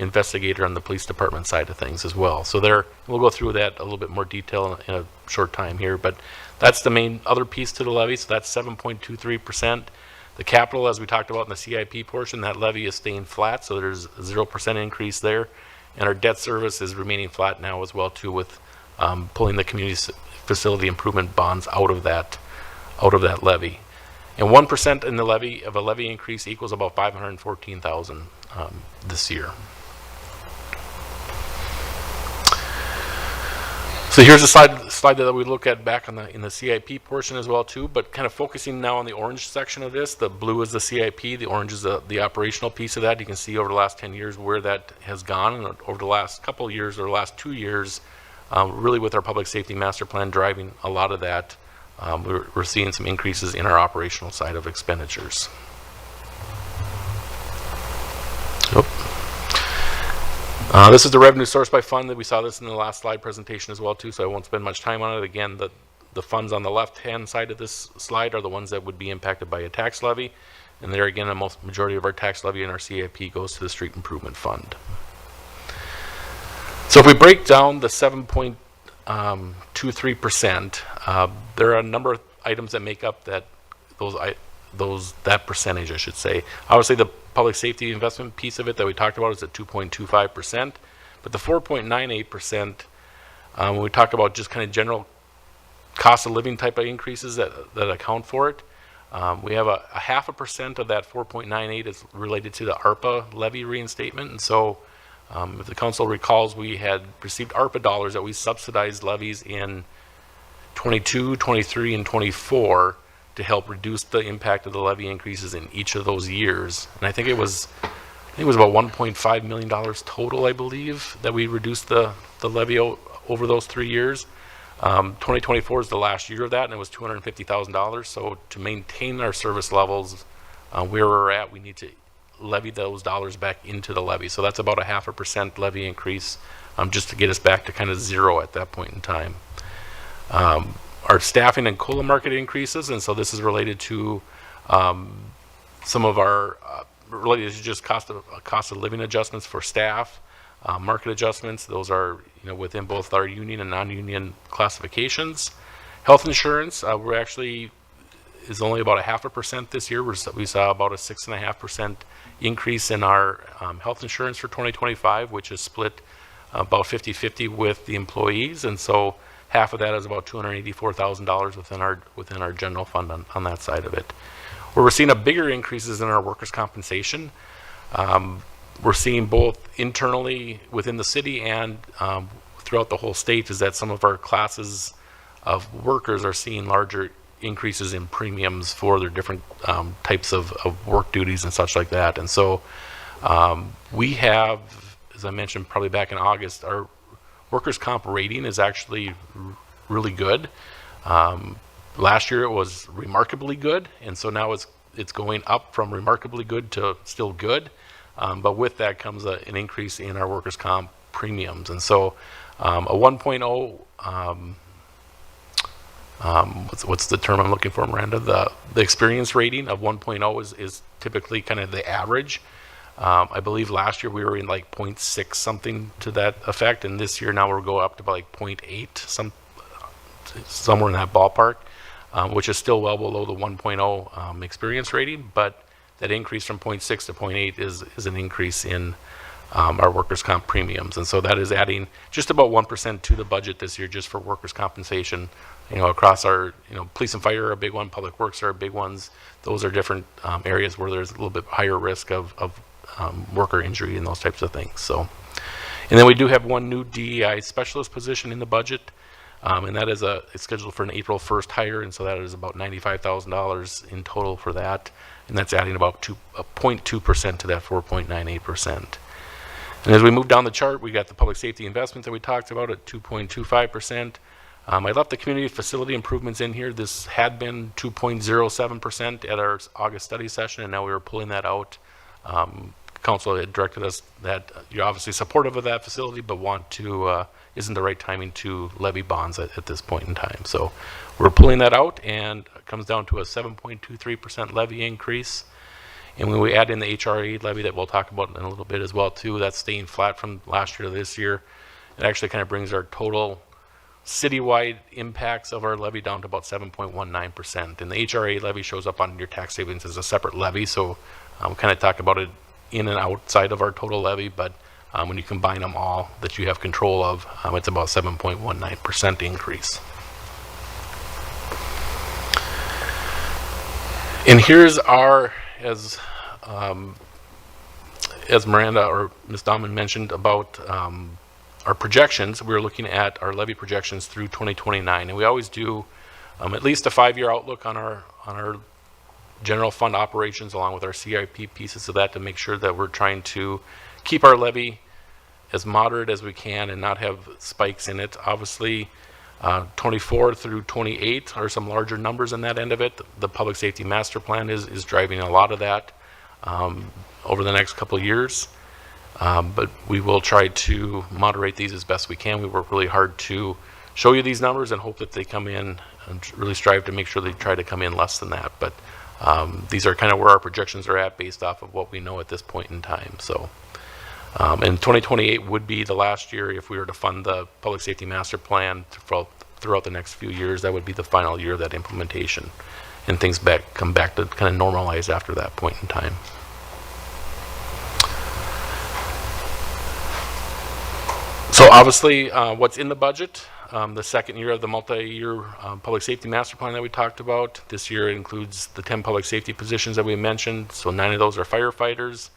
investigator on the police department side of things as well. So we'll go through that a little bit more detail in a short time here, but that's the main other piece to the levy. So that's 7.23%. The capital, as we talked about in the CIP portion, that levy is staying flat, so there's a 0% increase there. And our debt service is remaining flat now as well too, with pulling the community facility improvement bonds out of that levy. And 1% in the levy of a levy increase equals about $514,000 this year. So here's a slide that we look at back in the CIP portion as well too, but kind of focusing now on the orange section of this. The blue is the CIP, the orange is the operational piece of that. You can see over the last 10 years where that has gone, and over the last couple of years or last 2 years, really with our public safety master plan driving a lot of that. We're seeing some increases in our operational side of expenditures. This is the revenue source by fund. That we saw this in the last slide presentation as well too, so I won't spend much time on it. Again, the funds on the left-hand side of this slide are the ones that would be impacted by a tax levy, and there again, the majority of our tax levy in our CIP goes to the street improvement fund. So if we break down the 7.23%, there are a number of items that make up that percentage, I should say. Obviously, the public safety investment piece of it that we talked about is at 2.25%, but the 4.98%, when we talk about just kind of general cost of living type of increases that account for it, we have a 0.5% of that 4.98 is related to the ARPA levy reinstatement. And so if the council recalls, we had received ARPA dollars that we subsidized levies in 22, 23, and 24 to help reduce the impact of the levy increases in each of those years. And I think it was about $1.5 million total, I believe, that we reduced the levy over those 3 years. 2024 is the last year of that, and it was $250,000. So to maintain our service levels where we're at, we need to levy those dollars back into the levy. So that's about a 0.5% levy increase just to get us back to kind of zero at that point in time. Our staffing and COLA market increases, and so this is related to some of our related to just cost of living adjustments for staff, market adjustments. Those are within both our union and non-union classifications. Health insurance, we're actually is only about a 0.5% this year. We saw about a 6.5% increase in our health insurance for 2025, which is split about 50-50 with the employees, and so half of that is about $284,000 within our general fund on that side of it. Where we're seeing a bigger increases in our workers' compensation. We're seeing both internally within the city and throughout the whole state is that some of our classes of workers are seeing larger increases in premiums for their different types of work duties and such like that. And so we have, as I mentioned probably back in August, our workers' comp rating is actually really good. Last year it was remarkably good, and so now it's going up from remarkably good to still good. But with that comes an increase in our workers' comp premiums. And so a 1.0, what's the term I'm looking for, Miranda? The experience rating of 1.0 is typically kind of the average. I believe last year we were in like 0.6 something to that effect, and this year now we're going up to about like 0.8, somewhere in that ballpark. which is still well below the 1.0 experience rating, but that increase from 0.6 to 0.8 is an increase in our workers' comp premiums. And so that is adding just about 1% to the budget this year just for workers' compensation, across our, police and fire are a big one, public works are big ones. Those are different areas where there's a little bit higher risk of worker injury and those types of things. So, and then we do have one new DEI specialist position in the budget, and that is it's scheduled for an April 1st hire, and so that is about $95,000 in total for that, and that's adding about 0.2% to that 4.98%. And as we move down the chart, we got the public safety investment that we talked about at 2.25%. I left the community facility improvements in here. This had been 2.07% at our August study session, and now we were pulling that out. Council had directed us that you're obviously supportive of that facility, but isn't the right timing to levy bonds at this point in time. So we're pulling that out, and it comes down to a 7.23% levy increase. And when we add in the HRA levy that we'll talk about in a little bit as well too, that's staying flat from last year to this year. It actually kind of brings our total citywide impacts of our levy down to about 7.19%. And the HRA levy shows up on your tax savings as a separate levy, so we kind of talk about it in and outside of our total levy, but when you combine them all that you have control of, it's about 7.19% increase. And here's our, as Miranda or Ms. Dahman mentioned about our projections, we're looking at our levy projections through 2029, and we always do at least a 5-year outlook on our general fund operations along with our CIP pieces of that to make sure that we're trying to keep our levy as moderate as we can and not have spikes in it. Obviously, 24 through 28 are some larger numbers in that end of it. The public safety master plan is driving a lot of that over the next couple of years. But we will try to moderate these as best we can. We work really hard to show you these numbers and hope that they come in and really strive to make sure they try to come in less than that. But these are kind of where our projections are at based off of what we know at this point in time. So, and 2028 would be the last year if we were to fund the public safety master plan throughout the next few years. That would be the final year of that implementation, and things come back to kind of normalize after that point in time. So obviously, what's in the budget, the second year of the multi-year public safety master plan that we talked about. This year it includes the 10 public safety positions that we mentioned. So 9 of those are firefighters.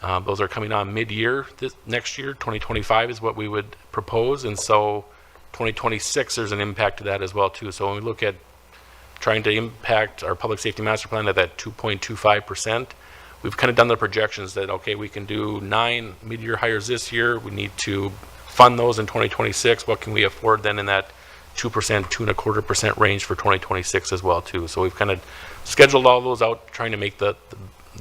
Those are coming on mid-year next year. 2025 is what we would propose. And so 2026, there's an impact to that as well too. So when we look at trying to impact our public safety master plan at that 2.25%, we've kind of done the projections that, okay, we can do 9 mid-year hires this year. We need to fund those in 2026. What can we afford then in that 2%, 2.25% range for 2026 as well too. So we've kind of scheduled all those out, trying to make the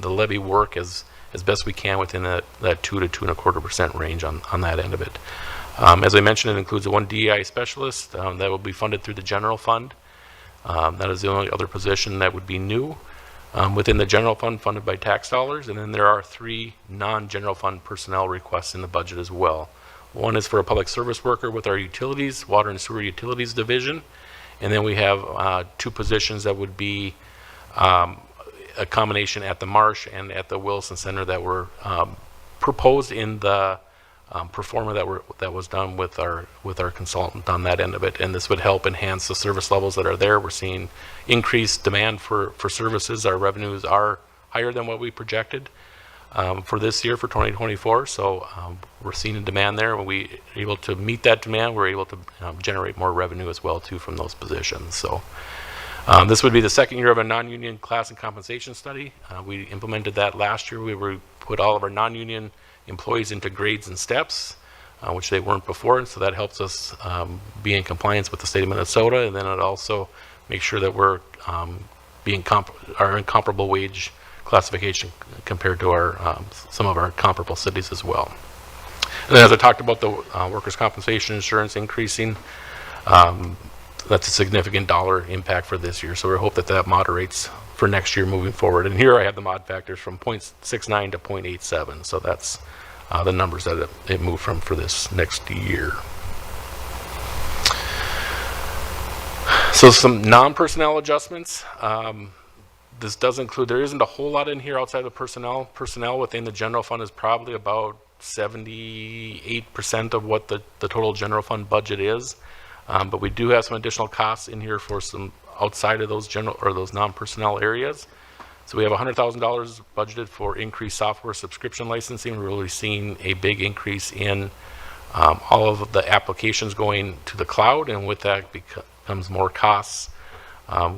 levy work as best we can within that 2 to 2.25% range on that end of it. As I mentioned, it includes one DEI specialist that will be funded through the general fund. That is the only other position that would be new within the general fund, funded by tax dollars. And then there are 3 non-general fund personnel requests in the budget as well. One is for a public service worker with our utilities, water and sewer utilities division. And then we have 2 positions that would be a combination at the Marsh and at the Wilson Center that were proposed in the performer that was done with our consultant on that end of it. And this would help enhance the service levels that are there. We're seeing increased demand for services. Our revenues are higher than what we projected for this year, for 2024. So we're seeing a demand there. When we are able to meet that demand, we're able to generate more revenue as well too from those positions. So this would be the second year of a non-union class and compensation study. We implemented that last year. We put all of our non-union employees into grades and steps, which they weren't before, and so that helps us be in compliance with the state of Minnesota, and then it also makes sure that we're our incomparable wage classification compared to some of our comparable cities as well. And then as I talked about the workers' compensation insurance increasing, that's a significant dollar impact for this year, so we hope that moderates for next year moving forward. And here I have the mod factors from 0.69 to 0.87, so that's the numbers that it moved from for this next year. So some non-personnel adjustments. This does include, there isn't a whole lot in here outside of personnel. Personnel within the general fund is probably about 78% of what the total general fund budget is. But we do have some additional costs in here for some outside of those general or those non-personnel areas. So we have $100,000 budgeted for increased software subscription licensing. We're really seeing a big increase in all of the applications going to the cloud, and with that comes more costs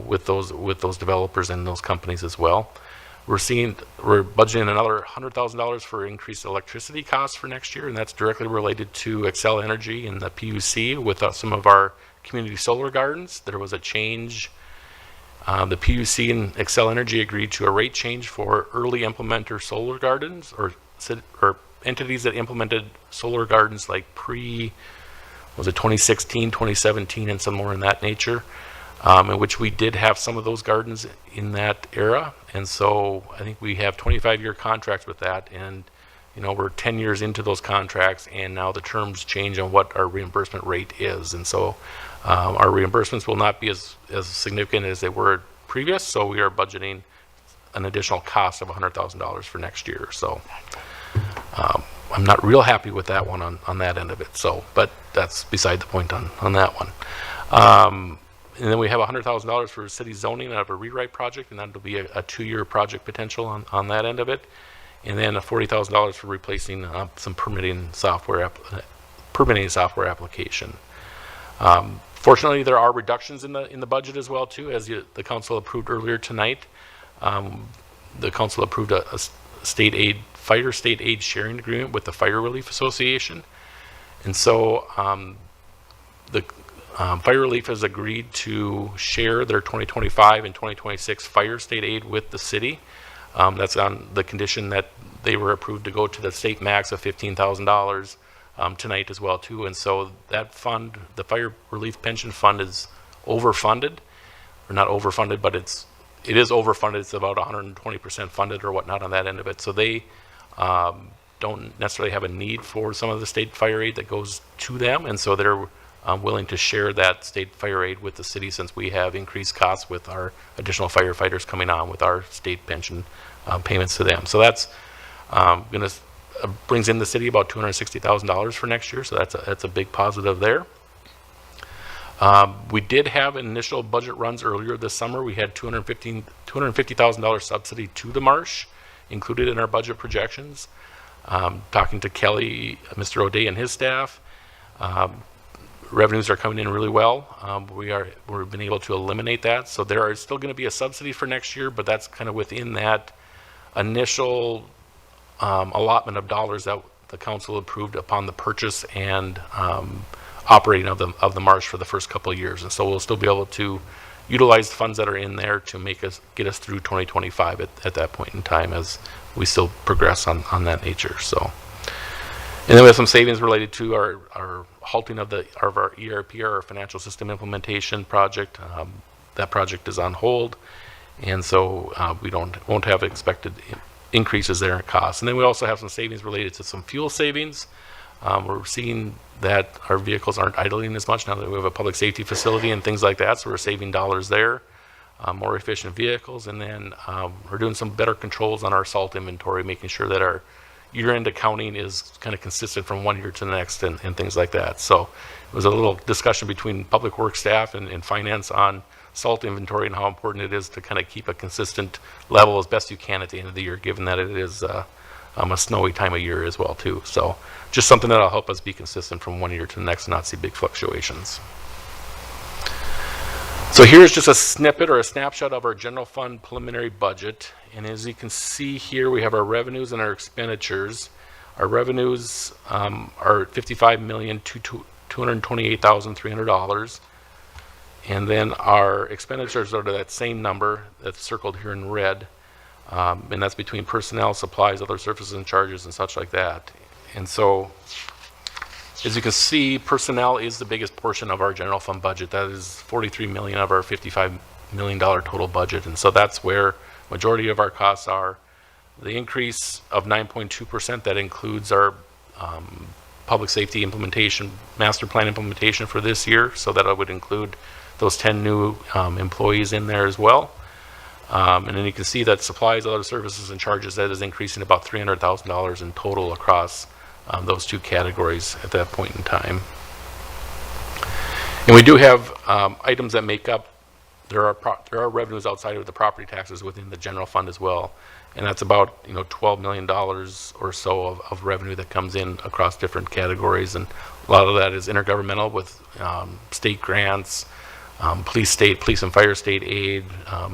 with those developers and those companies as well. We're budgeting another $100,000 for increased electricity costs for next year, and that's directly related to Xcel Energy and the PUC with some of our community solar gardens. There was a change. The PUC and Xcel Energy agreed to a rate change for early implementer solar gardens or entities that implemented solar gardens like was it 2016, 2017, and some more in that nature. In which we did have some of those gardens in that era. And so I think we have 25-year contracts with that. And, we're 10 years into those contracts, and now the terms change on what our reimbursement rate is. And so our reimbursements will not be as significant as they were previous. So we are budgeting an additional cost of $100,000 for next year. So I'm not real happy with that one on that end of it. So, but that's beside the point on that one. And then we have $100,000 for city zoning out of a rewrite project, and that'll be a 2-year project potential on that end of it. And then $40,000 for replacing some permitting software application. Fortunately, there are reductions in the budget as well too, as the council approved earlier tonight. The council approved a fire state aid sharing agreement with the Fire Relief Association, and so Fire Relief has agreed to share their 2025 and 2026 fire state aid with the city. That's on the condition that they were approved to go to the state max of $15,000 tonight as well too. And so that fund, the Fire Relief Pension Fund, is overfunded, or not overfunded, but it is overfunded. It's about 120% funded or whatnot on that end of it. So they don't necessarily have a need for some of the state fire aid that goes to them, and so they're willing to share that state fire aid with the city, since we have increased costs with our additional firefighters coming on with our state pension payments to them. So that's brings in the city about $260,000 for next year. So that's a big positive there. We did have initial budget runs earlier this summer. We had $250,000 subsidy to the marsh included in our budget projections. Talking to Kelly, Mr. O'Day and his staff, revenues are coming in really well. We've been able to eliminate that. So there are still going to be a subsidy for next year, but that's kind of within that initial allotment of dollars that the council approved upon the purchase and operating of the marsh for the first couple of years. And so we'll still be able to utilize the funds that are in there to get us through 2025 at that point in time, as we still progress on that nature. So, and then we have some savings related to our halting of our ERP, our financial system implementation project. That project is on hold, and so we won't have expected increases there in costs. And then we also have some savings related to some fuel savings. We're seeing that our vehicles aren't idling as much now that we have a public safety facility and things like that, so we're saving dollars there. More efficient vehicles, and then we're doing some better controls on our salt inventory, making sure that our year-end accounting is kind of consistent from one year to the next and things like that. So it was a little discussion between public works staff and finance on salt inventory and how important it is to kind of keep a consistent level as best you can at the end of the year, given that it is a snowy time of year as well too. So just something that'll help us be consistent from one year to the next and not see big fluctuations. So here's just a snippet or a snapshot of our general fund preliminary budget. And as you can see here, we have our revenues and our expenditures. Our revenues are $55,228,300. And then our expenditures are to that same number that's circled here in red. And that's between personnel, supplies, other services and charges and such like that. And so, as you can see, personnel is the biggest portion of our general fund budget. That is $43 million of our $55 million total budget. And so that's where majority of our costs are. The increase of 9.2%, that includes our public safety implementation, master plan implementation for this year. So that would include those 10 new employees in there as well. And then you can see that supplies, other services, and charges, that is increasing about $300,000 in total across those two categories at that point in time. And we do have items that make up, there are revenues outside of the property taxes within the general fund as well. And that's about, $12 million or so of revenue that comes in across different categories. And a lot of that is intergovernmental with state grants, police and fire state aid,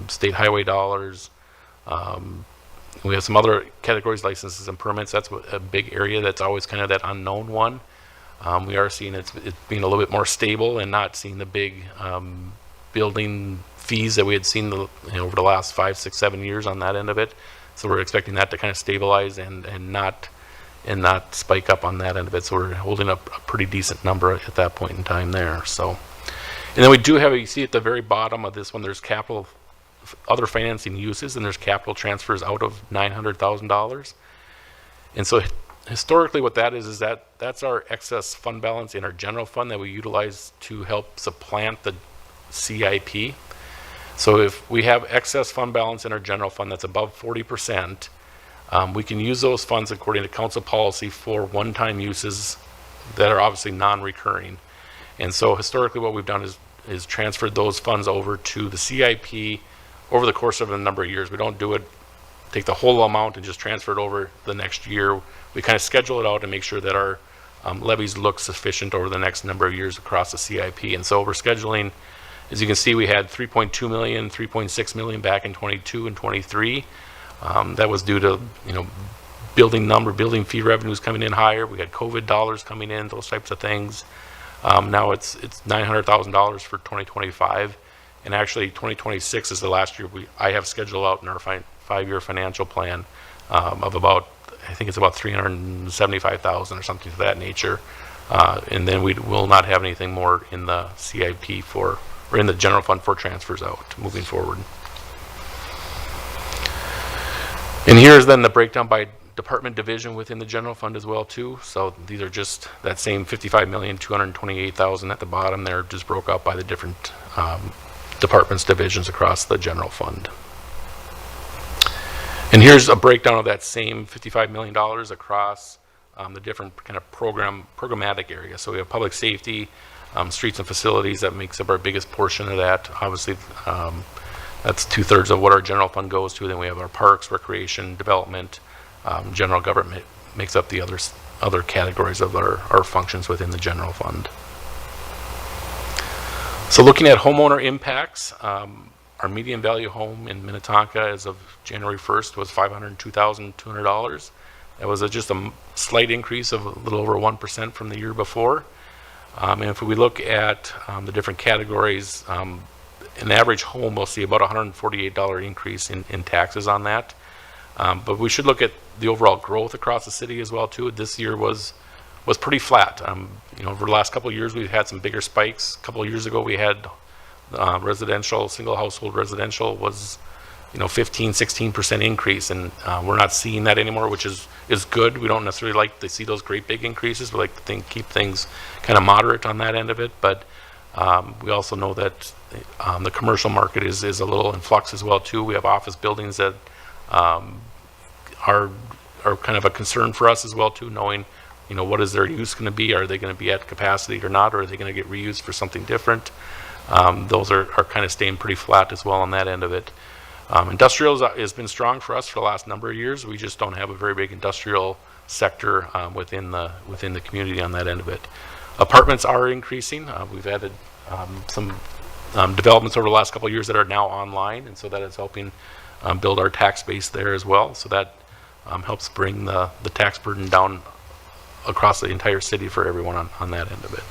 state highway dollars. We have some other categories, licenses and permits. That's a big area that's always kind of that unknown one. We are seeing it's being a little bit more stable and not seeing the big building fees that we had seen over the last 5, 6, 7 years on that end of it. So we're expecting that to kind of stabilize and not spike up on that end of it. So we're holding up a pretty decent number at that point in time there. So, and then we do have, you see at the very bottom of this one, there's capital, other financing uses, and there's capital transfers out of $900,000. And so historically what that is that's our excess fund balance in our general fund that we utilize to help supplant the CIP. So if we have excess fund balance in our general fund that's above 40%, we can use those funds according to council policy for one-time uses that are obviously non-recurring. And so historically what we've done is transferred those funds over to the CIP over the course of a number of years. We don't do it, take the whole amount and just transfer it over the next year. We kind of schedule it out and make sure that our levies look sufficient over the next number of years across the CIP. And so we're scheduling, as you can see, we had 3.2 million, 3.6 million back in 22 and 23. That was due to, building fee revenues coming in higher. We had COVID dollars coming in, those types of things. Now it's $900,000 for 2025. And actually 2026 is the last year I have scheduled out in our 5-year financial plan of about, I think it's about $375,000 or something to that nature. And then we will not have anything more in the CIP or in the general fund for transfers out moving forward. And here's then the breakdown by department division within the general fund as well too. So these are just that same $55,228,000 at the bottom there, just broke out by the different departments, divisions across the general fund. And here's a breakdown of that same $55 million across the different kind of programmatic areas. So we have public safety, streets and facilities, that makes up our biggest portion of that. Obviously, that's 2/3 of what our general fund goes to. Then we have our parks, recreation, development, general government makes up the other categories of our functions within the general fund. So looking at homeowner impacts, our median value home in Minnetonka as of January 1st was $502,200. That was just a slight increase of a little over 1% from the year before. And if we look at the different categories, an average home will see about $148 increase in taxes on that. But we should look at the overall growth across the city as well too. This year was pretty flat. Over the last couple of years we've had some bigger spikes. A couple of years ago we had residential, single household residential was 15-16% increase, and we're not seeing that anymore, which is good. We don't necessarily like to see those great big increases. We like to keep things kind of moderate on that end of it, but we also know that the commercial market is a little in flux as well too. We have office buildings that are kind of a concern for us as well too, knowing what is their use going to be? Are they going to be at capacity or not, or are they going to get reused for something different? Those are kind of staying pretty flat as well on that end of it. Industrial has been strong for us for the last number of years. We just don't have a very big industrial sector within the community on that end of it. Apartments are increasing. We've added some developments over the last couple of years that are now online, and so that is helping build our tax base there as well. So that helps bring the tax burden down across the entire city for everyone on that end of it.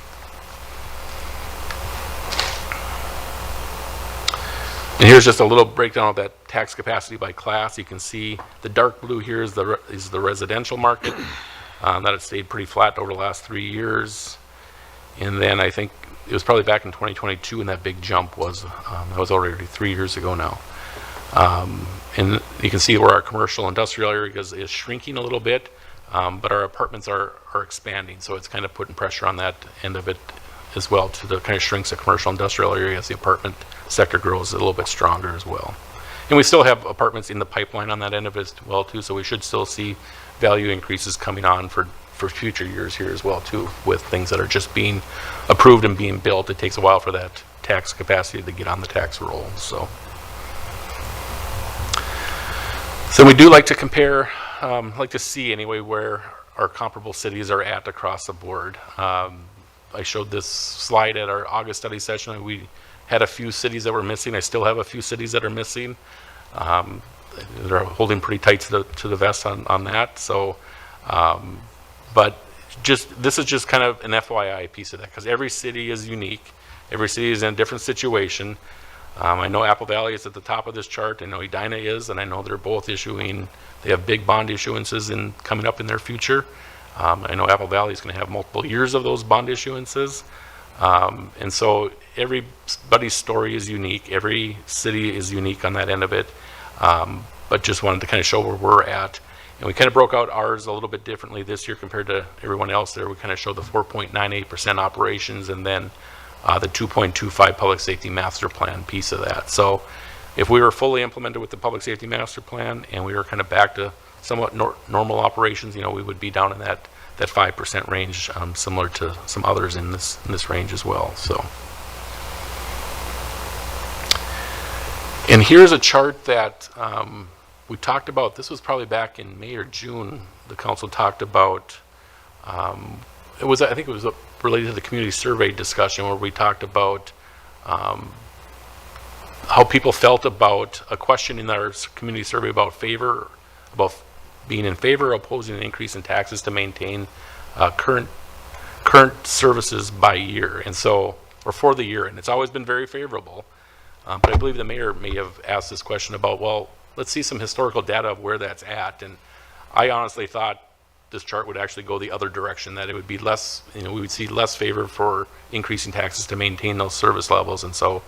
And here's just a little breakdown of that tax capacity by class. You can see the dark blue here is the residential market. That has stayed pretty flat over the last 3 years. And then I think it was probably back in 2022 when that big jump was. That was already 3 years ago now. And you can see where our commercial industrial area is shrinking a little bit, but our apartments are expanding. So it's kind of putting pressure on that end of it as well to the kind of shrinks the commercial industrial area as the apartment sector grows a little bit stronger as well. And we still have apartments in the pipeline on that end of it as well too, so we should still see value increases coming on for future years here as well too, with things that are just being approved and being built. It takes a while for that tax capacity to get on the tax roll. So we do like to compare, like to see anyway where our comparable cities are at across the board. I showed this slide at our August study session, and we had a few cities that were missing. I still have a few cities that are missing. They're holding pretty tight to the vest on that. So, but this is just kind of an FYI piece of that, because every city is unique. Every city is in a different situation. I know Apple Valley is at the top of this chart. I know Edina is, and I know they're both issuing. They have big bond issuances coming up in their future. I know Apple Valley is going to have multiple years of those bond issuances. And so everybody's story is unique. Every city is unique on that end of it. But just wanted to kind of show where we're at. And we kind of broke out ours a little bit differently this year compared to everyone else there. We kind of showed the 4.98% operations and then the 2.25 public safety master plan piece of that. So if we were fully implemented with the public safety master plan and we were kind of back to somewhat normal operations, we would be down in that 5% range, similar to some others in this range as well. So, and here's a chart that we talked about. This was probably back in May or June. The council talked about. I think it was related to the community survey discussion where we talked about how people felt about a question in our community survey about being in favor or opposing an increase in taxes to maintain current services by year, and so, or for the year, and it's always been very favorable. But I believe the mayor may have asked this question about, well, let's see some historical data of where that's at, and I honestly thought this chart would actually go the other direction, that it would be less, we would see less favor for increasing taxes to maintain those service levels. And so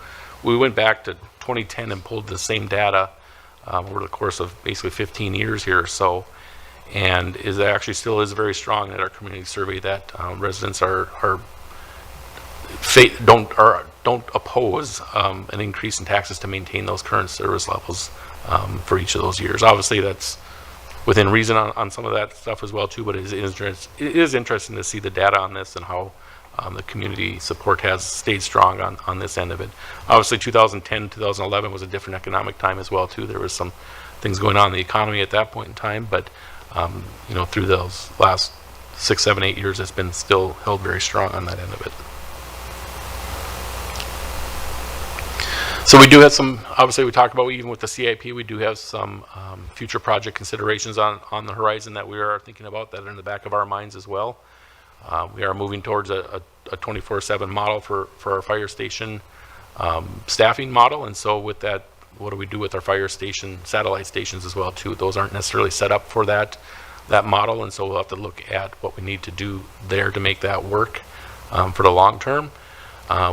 we went back to 2010 and pulled the same data over the course of basically 15 years here or so, and is actually still is very strong at our community survey that residents don't oppose an increase in taxes to maintain those current service levels for each of those years. Obviously, that's within reason on some of that stuff as well too, but it is interesting to see the data on this and how the community support has stayed strong on this end of it. Obviously 2010, 2011 was a different economic time as well too. There was some things going on in the economy at that point in time, but through those last 6, 7, 8 years, it's been still held very strong on that end of it. So we do have some, obviously we talked about, even with the CIP, we do have some future project considerations on the horizon that we are thinking about that are in the back of our minds as well. We are moving towards a 24/7 model for our fire station staffing model, and so with that, what do we do with our fire station satellite stations as well too? Those aren't necessarily set up for that model, and so we'll have to look at what we need to do there to make that work for the long term.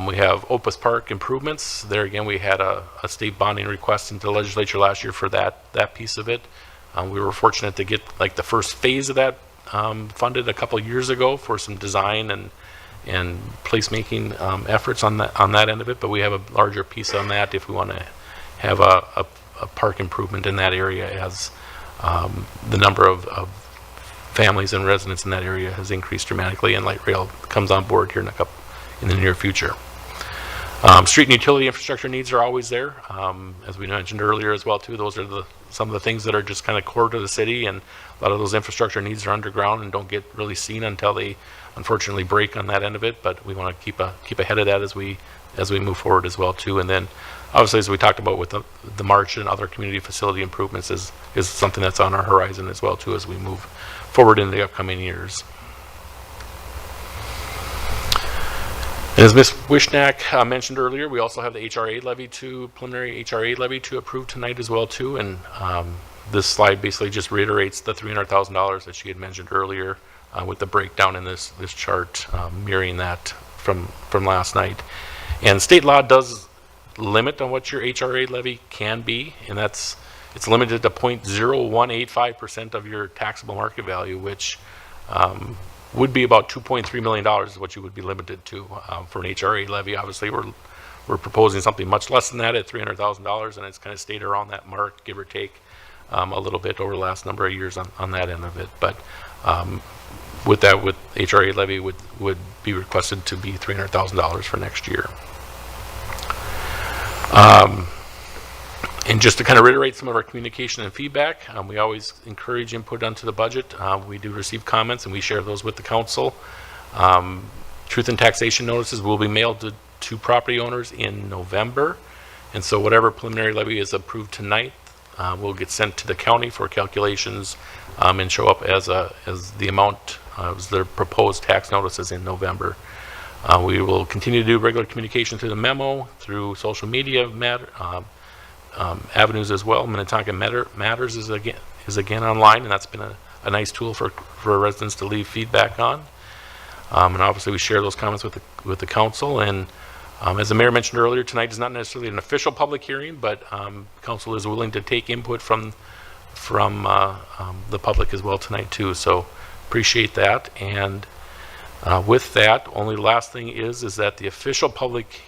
We have Opus Park improvements. There again, we had a state bonding request into the legislature last year for that piece of it. We were fortunate to get like the first phase of that funded a couple years ago for some design and placemaking efforts on that end of it. But we have a larger piece on that if we want to have a park improvement in that area, as the number of families and residents in that area has increased dramatically, and light rail comes on board here in the near future. Street and utility infrastructure needs are always there. As we mentioned earlier as well too, those are some of the things that are just kind of core to the city, and a lot of those infrastructure needs are underground and don't get really seen until they unfortunately break on that end of it. But we want to keep ahead of that as we move forward as well too. And then obviously, as we talked about with the March and other community facility improvements, is something that's on our horizon as well too as we move forward in the upcoming years. And as Ms. Wishnak mentioned earlier, we also have the preliminary HRA levy to approve tonight as well too. And this slide basically just reiterates the $300,000 that she had mentioned earlier with the breakdown in this chart, mirroring that from last night. And state law does limit on what your HRA levy can be, and it's limited to 0.0185% of your taxable market value, which would be about $2.3 million is what you would be limited to for an HRA levy. Obviously, we're proposing something much less than that at $300,000, and it's kind of stayed around that mark, give or take a little bit over the last number of years on that end of it. But with HRA levy would be requested to be $300,000 for next year. And just to kind of reiterate some of our communication and feedback, we always encourage input onto the budget. We do receive comments and we share those with the council. Truth and taxation notices will be mailed to property owners in November. And so whatever preliminary levy is approved tonight will get sent to the county for calculations and show up as the amount as their proposed tax notices in November. We will continue to do regular communication through the memo, through social media avenues as well. Minnetonka Matters is again online, and that's been a nice tool for residents to leave feedback on. And obviously we share those comments with the council. And as the mayor mentioned earlier, tonight is not necessarily an official public hearing, but council is willing to take input from the public as well tonight too. So appreciate that. And with that, only last thing is that the official public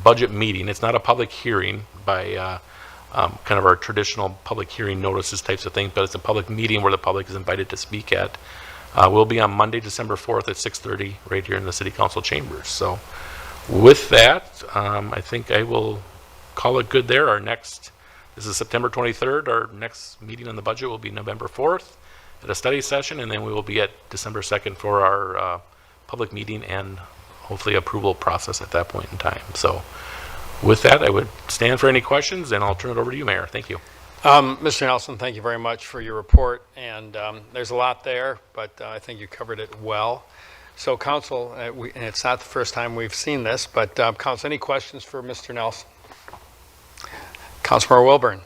budget meeting, it's not a public hearing by kind of our traditional public hearing notices types of things, but it's a public meeting where the public is invited to speak at. Will be on Monday, December 4th at 6:30 right here in the City Council chambers. So with that, I think I will call it good there. This is September 23rd. Our next meeting on the budget will be November 4th at a study session, and then we will be at December 2nd for our public meeting and hopefully approval process at that point in time. So with that, I would stand for any questions, and I'll turn it over to you, Mayor. Thank you. Mr. Nelson, thank you very much for your report. And there's a lot there, but I think you covered it well. So council, and it's not the first time we've seen this, but council, any questions for Mr. Nelson? Councilmember Wilburn.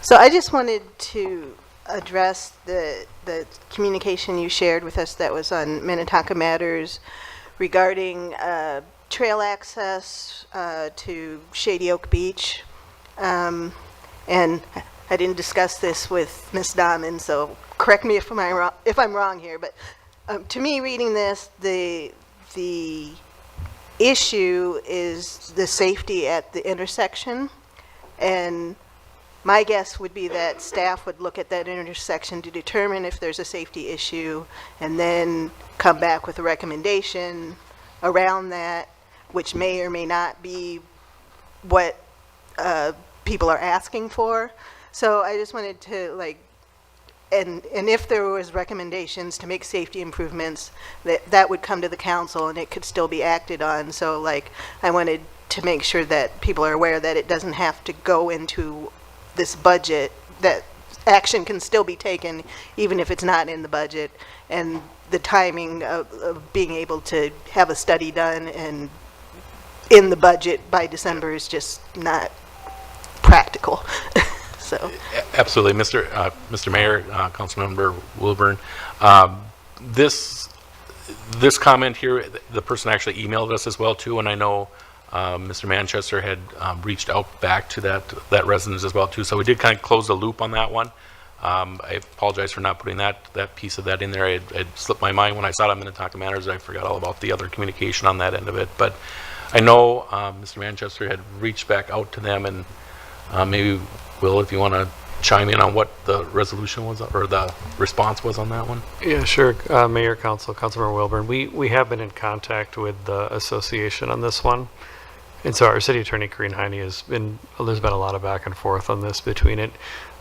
So I just wanted to address the communication you shared with us that was on Minnetonka Matters regarding trail access to Shady Oak Beach. And I didn't discuss this with Ms. Dahman, so correct me if I'm wrong here, but to me, reading this, the issue is the safety at the intersection, and my guess would be that staff would look at that intersection to determine if there's a safety issue and then come back with a recommendation around that, which may or may not be what people are asking for. So I just wanted to and if there was recommendations to make safety improvements, that would come to the council and it could still be acted on. So I wanted to make sure that people are aware that it doesn't have to go into this budget, that action can still be taken even if it's not in the budget, and the timing of being able to have a study done and in the budget by December is just not practical. So Absolutely, Mr. Mayor, Councilmember Wilburn. This comment here, the person actually emailed us as well too, and I know Mr. Manchester had reached out back to that residence as well too. So we did kind of close the loop on that one. I apologize for not putting that piece of that in there. It slipped my mind when I saw it on Minnetonka Matters. I forgot all about the other communication on that end of it. But I know Mr. Manchester had reached back out to them, and maybe Will, if you want to chime in on what the resolution was or the response was on that one. Yeah, sure. Mayor, Councilmember Wilburn, we have been in contact with the association on this one. And so our city attorney, Corinne Heine, there's been a lot of back and forth on this between it.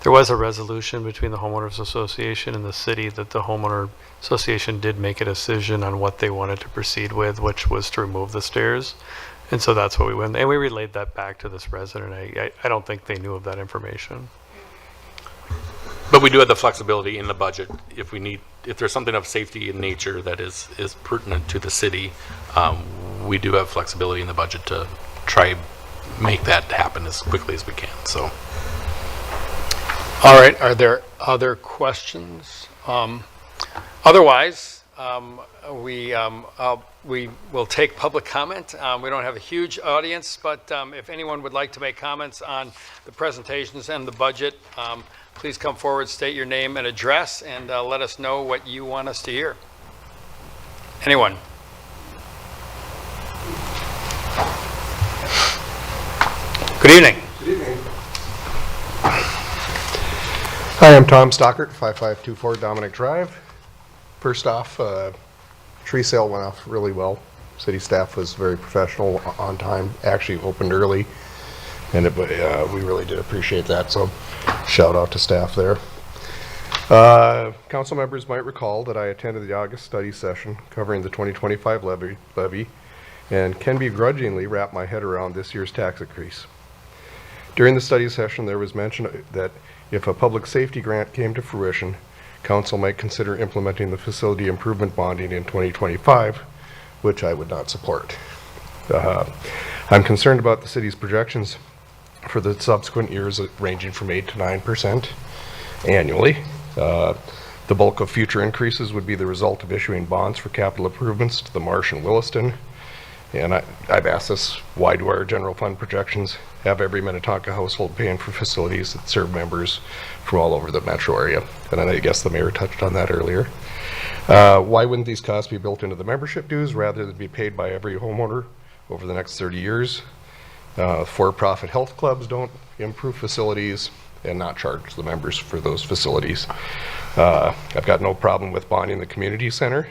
There was a resolution between the homeowners association and the city that the homeowner association did make a decision on what they wanted to proceed with, which was to remove the stairs. And so that's what we went, and we relayed that back to this resident. I don't think they knew of that information. But we do have the flexibility in the budget if there's something of safety in nature that is pertinent to the city. We do have flexibility in the budget to try make that happen as quickly as we can. So, all right, are there other questions? Otherwise, we will take public comment. We don't have a huge audience, but if anyone would like to make comments on the presentations and the budget, please come forward, state your name and address, and let us know what you want us to hear. Anyone? Good evening. Hi, I'm Tom Stockert, 5524 Dominic Drive. First off, tree sale went off really well. City staff was very professional, on time, actually opened early, and we really did appreciate that, so shout out to staff there. Council members might recall that I attended the August study session covering the 2025 levy and can begrudgingly wrap my head around this year's tax increase. During the study session, there was mention that if a public safety grant came to fruition, council might consider implementing the facility improvement bonding in 2025, which I would not support. I'm concerned about the city's projections for the subsequent years ranging from 8 to 9% annually. The bulk of future increases would be the result of issuing bonds for capital improvements to the Marsh and Williston. And I've asked this, why do our general fund projections have every Minnetonka household paying for facilities that serve members from all over the metro area? And I guess the mayor touched on that earlier. Why wouldn't these costs be built into the membership dues rather than be paid by every homeowner over the next 30 years? For-profit health clubs don't improve facilities and not charge the members for those facilities. I've got no problem with bonding the community center,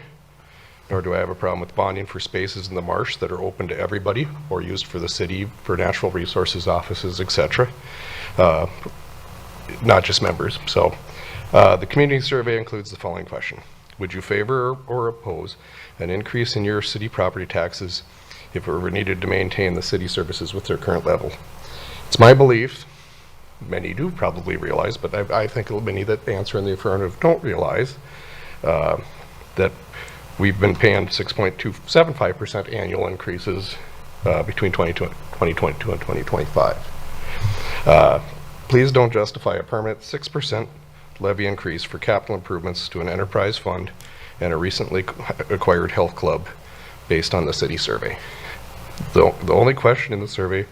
nor do I have a problem with bonding for spaces in the marsh that are open to everybody or used for the city, for natural resources offices, etc. Not just members. So the community survey includes the following question. Would you favor or oppose an increase in your city property taxes if it were needed to maintain the city services with their current level? It's my belief, many do probably realize, but I think many that answer in the affirmative don't realize that we've been paying 6.275% annual increases between 2022 and 2025. Please don't justify a permanent 6% levy increase for capital improvements to an enterprise fund and a recently acquired health club based on the city survey. The only question in the survey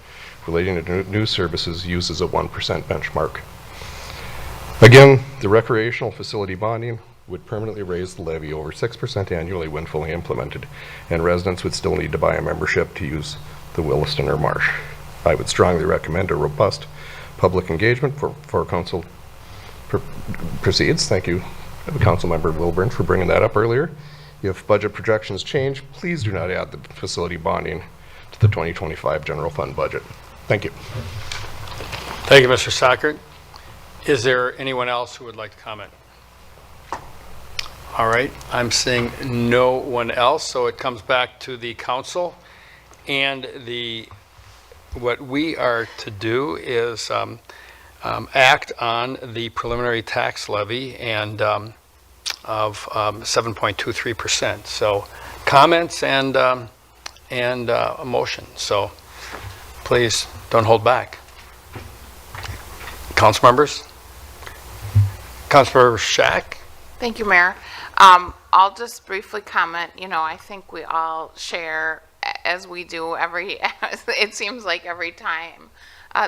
relating to new services uses a 1% benchmark. Again, the recreational facility bonding would permanently raise the levy over 6% annually when fully implemented, and residents would still need to buy a membership to use the Williston or Marsh. I would strongly recommend a robust public engagement for council proceeds. Thank you, Council Member Wilburn, for bringing that up earlier. If budget projections change, please do not add the facility bonding to the 2025 general fund budget. Thank you. Thank you, Mr. Stockert. Is there anyone else who would like to comment? All right, I'm seeing no one else, so it comes back to the council. And what we are to do is act on the preliminary tax levy and of 7.23%. So comments and a motion. So please don't hold back. Council members? Councilmember Shack? Thank you, Mayor. I'll just briefly comment. You know, I think we all share, as we do it seems like every time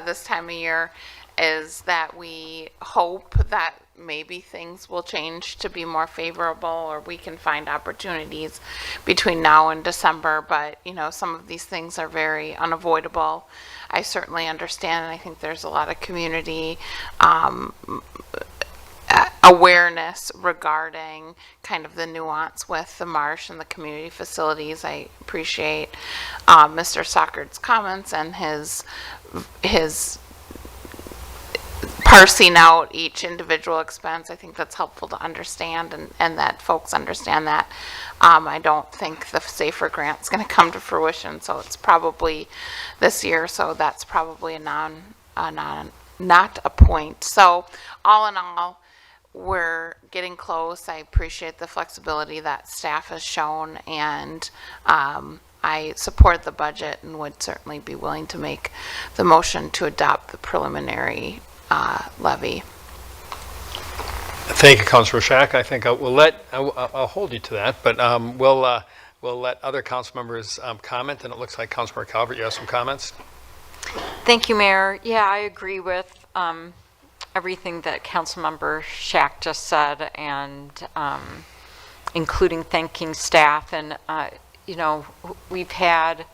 this time of year, is that we hope that maybe things will change to be more favorable, or we can find opportunities between now and December. But, you know, some of these things are very unavoidable. I certainly understand, and I think there's a lot of community awareness regarding kind of the nuance with the marsh and the community facilities. I appreciate Mr. Stockert's comments and his parsing out each individual expense. I think that's helpful to understand, and that folks understand that. I don't think the SAFER grant's going to come to fruition, so it's probably this year, so that's probably not a point. So all in all, we're getting close. I appreciate the flexibility that staff has shown, and I support the budget and would certainly be willing to make the motion to adopt the preliminary levy. Thank you, Councilor Shack. I think I'll hold you to that, but we'll let other council members comment, and it looks like Councilmember Calvert, you have some comments? Thank you, Mayor. Yeah, I agree with everything that Councilmember Shack just said, and including thanking staff. And, you know, we've had,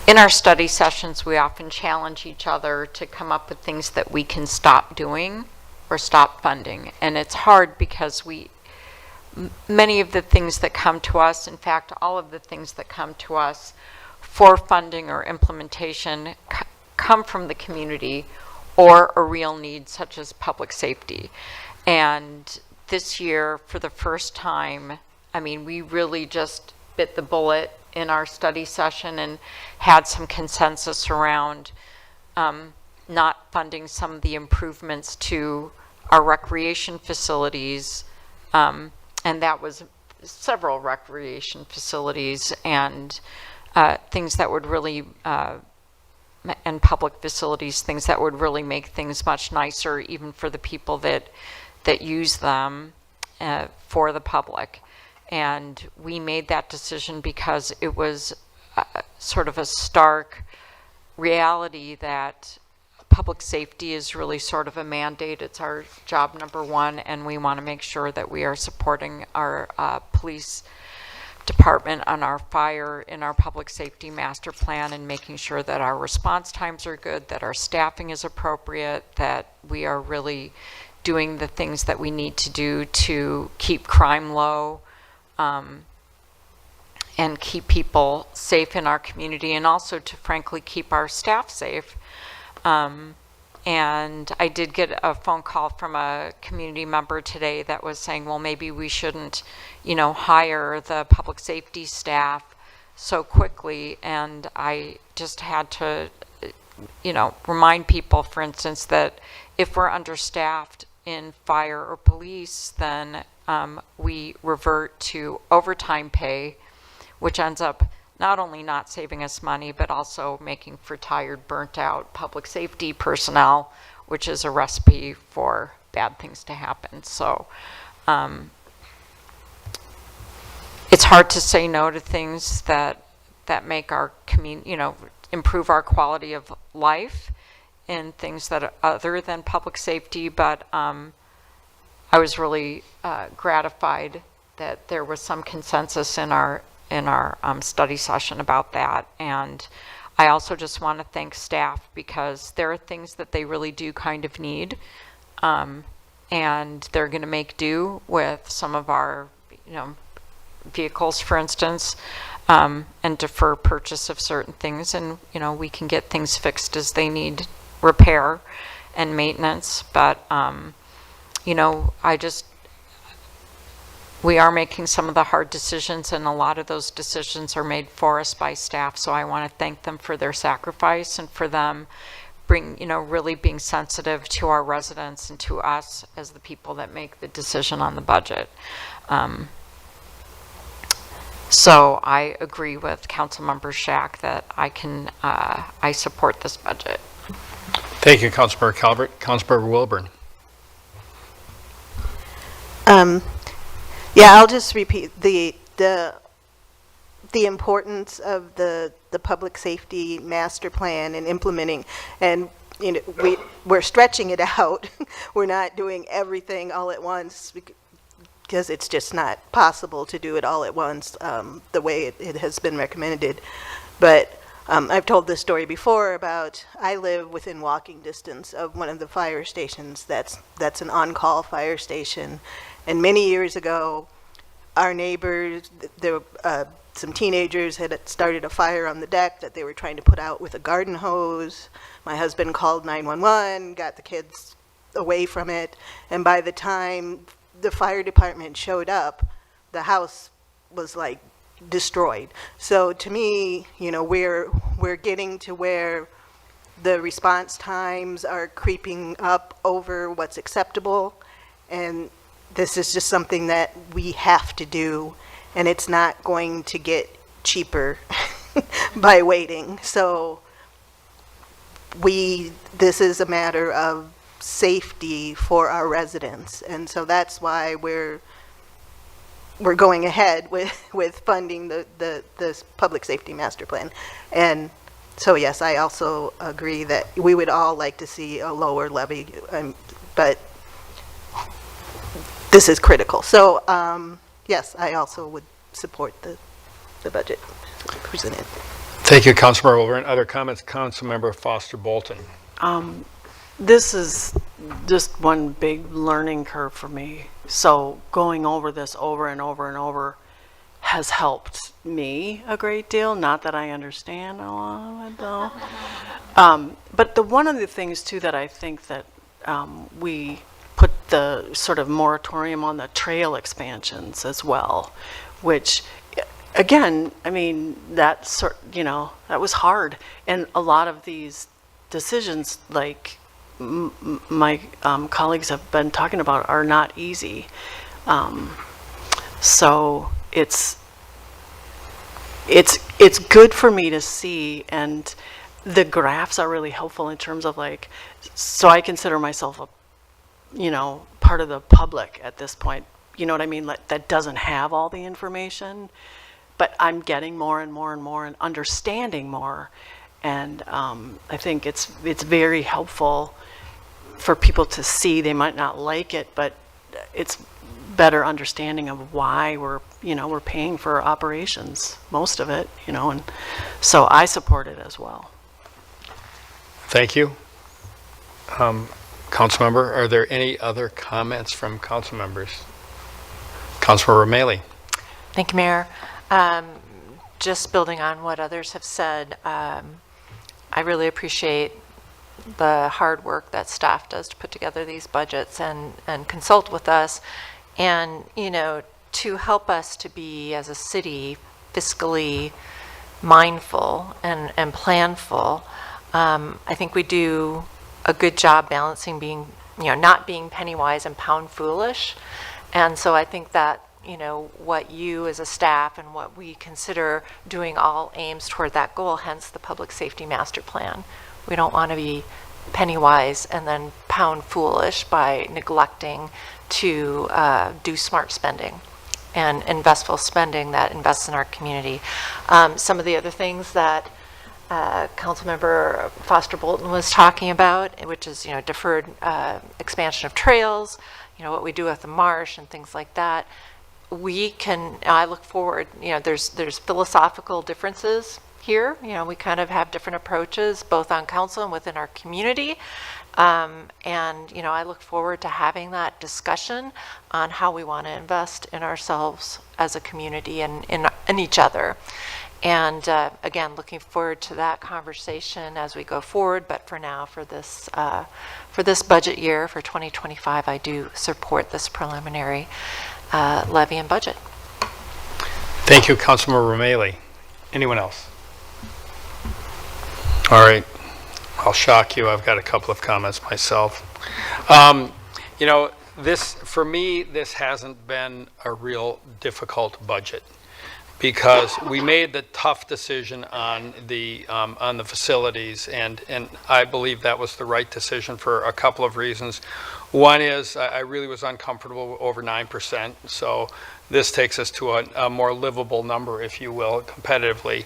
in our study sessions, we often challenge each other to come up with things that we can stop doing or stop funding. And it's hard because many of the things that come to us, in fact, all of the things that come to us for funding or implementation come from the community or a real need such as public safety. And this year, for the first time, I mean, we really just bit the bullet in our study session and had some consensus around not funding some of the improvements to our recreation facilities, and that was several recreation facilities and things that would really, and public facilities, things that would really make things much nicer even for the people that use them for the public. And we made that decision because it was sort of a stark reality that public safety is really sort of a mandate. It's our job number one, and we want to make sure that we are supporting our police department on our fire in our public safety master plan, and making sure that our response times are good, that our staffing is appropriate, that we are really doing the things that we need to do to keep crime low, and keep people safe in our community, and also to frankly keep our staff safe. And I did get a phone call from a community member today that was saying, well, maybe we shouldn't, you know, hire the public safety staff so quickly. And I just had to, you know, remind people, for instance, that if we're understaffed in fire or police, then we revert to overtime pay, which ends up not only not saving us money, but also making for tired, burnt out public safety personnel, which is a recipe for bad things to happen. So it's hard to say no to things that make our community, you know, improve our quality of life in things that are other than public safety. But I was really gratified that there was some consensus in our study session about that. And I also just want to thank staff, because there are things that they really do kind of need, and they're going to make do with some of our, you know, vehicles, for instance, and defer purchase of certain things, and, you know, we can get things fixed as they need repair and maintenance. But you know, we are making some of the hard decisions, and a lot of those decisions are made for us by staff. So I want to thank them for their sacrifice, and for them really being sensitive to our residents and to us as the people that make the decision on the budget. So I agree with Councilmember Shack that I support this budget. Thank you, Councilmember Calvert. Councilmember Wilburn. Yeah, I'll just repeat the importance of the public safety master plan and implementing, and you know, we're stretching it out. We're not doing everything all at once because it's just not possible to do it all at once the way it has been recommended. But I've told this story before about, I live within walking distance of one of the fire stations that's an on-call fire station. And many years ago, our neighbors, some teenagers had started a fire on the deck that they were trying to put out with a garden hose. My husband called 911, got the kids away from it, and by the time the fire department showed up, the house was like destroyed. So to me, you know, we're getting to where the response times are creeping up over what's acceptable, and this is just something that we have to do, and it's not going to get cheaper by waiting. So this is a matter of safety for our residents, and so that's why we're going ahead with funding this public safety master plan. And So yes, I also agree that we would all like to see a lower levy, but this is critical. So yes, I also would support the budget presented. Thank you, Councilmember Wilburn. Other comments? Councilmember Foster Bolton. This is just one big learning curve for me. So going over this over and over and over has helped me a great deal. Not that I understand a lot of it though. But one of the things too that I think that we put the sort of moratorium on the trail expansions as well, which again, I mean, that was hard. And a lot of these decisions, like my colleagues have been talking about, are not easy. So it's good for me to see, and the graphs are really helpful in terms of like, so I consider myself a, part of the public at this point, you know what I mean? Like, that doesn't have all the information, but I'm getting more and more and more and understanding more. And I think it's very helpful for people to see. They might not like it, but it's better understanding of why we're paying for operations, most of it, and so I support it as well. Thank you. Councilmember, are there any other comments from council members? Councilmember O'Malley. Thank you, Mayor. Just building on what others have said, I really appreciate the hard work that staff does to put together these budgets and consult with us, and to help us to be, as a city, fiscally mindful and planful. I think we do a good job balancing being, not being penny wise and pound foolish. And so I think that, what you as a staff and what we consider doing all aims toward that goal, hence the public safety master plan. We don't want to be penny wise and then pound foolish by neglecting to do smart spending and investful spending that invests in our community. Some of the other things that Councilmember Foster Bolton was talking about, which is deferred expansion of trails, what we do with the marsh and things like that. I look forward, there's philosophical differences here. We kind of have different approaches both on council and within our community. And I look forward to having that discussion on how we want to invest in ourselves as a community and in each other. And again, looking forward to that conversation as we go forward. But for now, for this budget year for 2025, I do support this preliminary levy and budget. Thank you, Councilmember O'Malley. Anyone else? All right. I'll shock you. I've got a couple of comments myself. For me, this hasn't been a real difficult budget, because we made the tough decision on the facilities, and I believe that was the right decision for a couple of reasons. One is I really was uncomfortable with over 9%, so this takes us to a more livable number, if you will, competitively.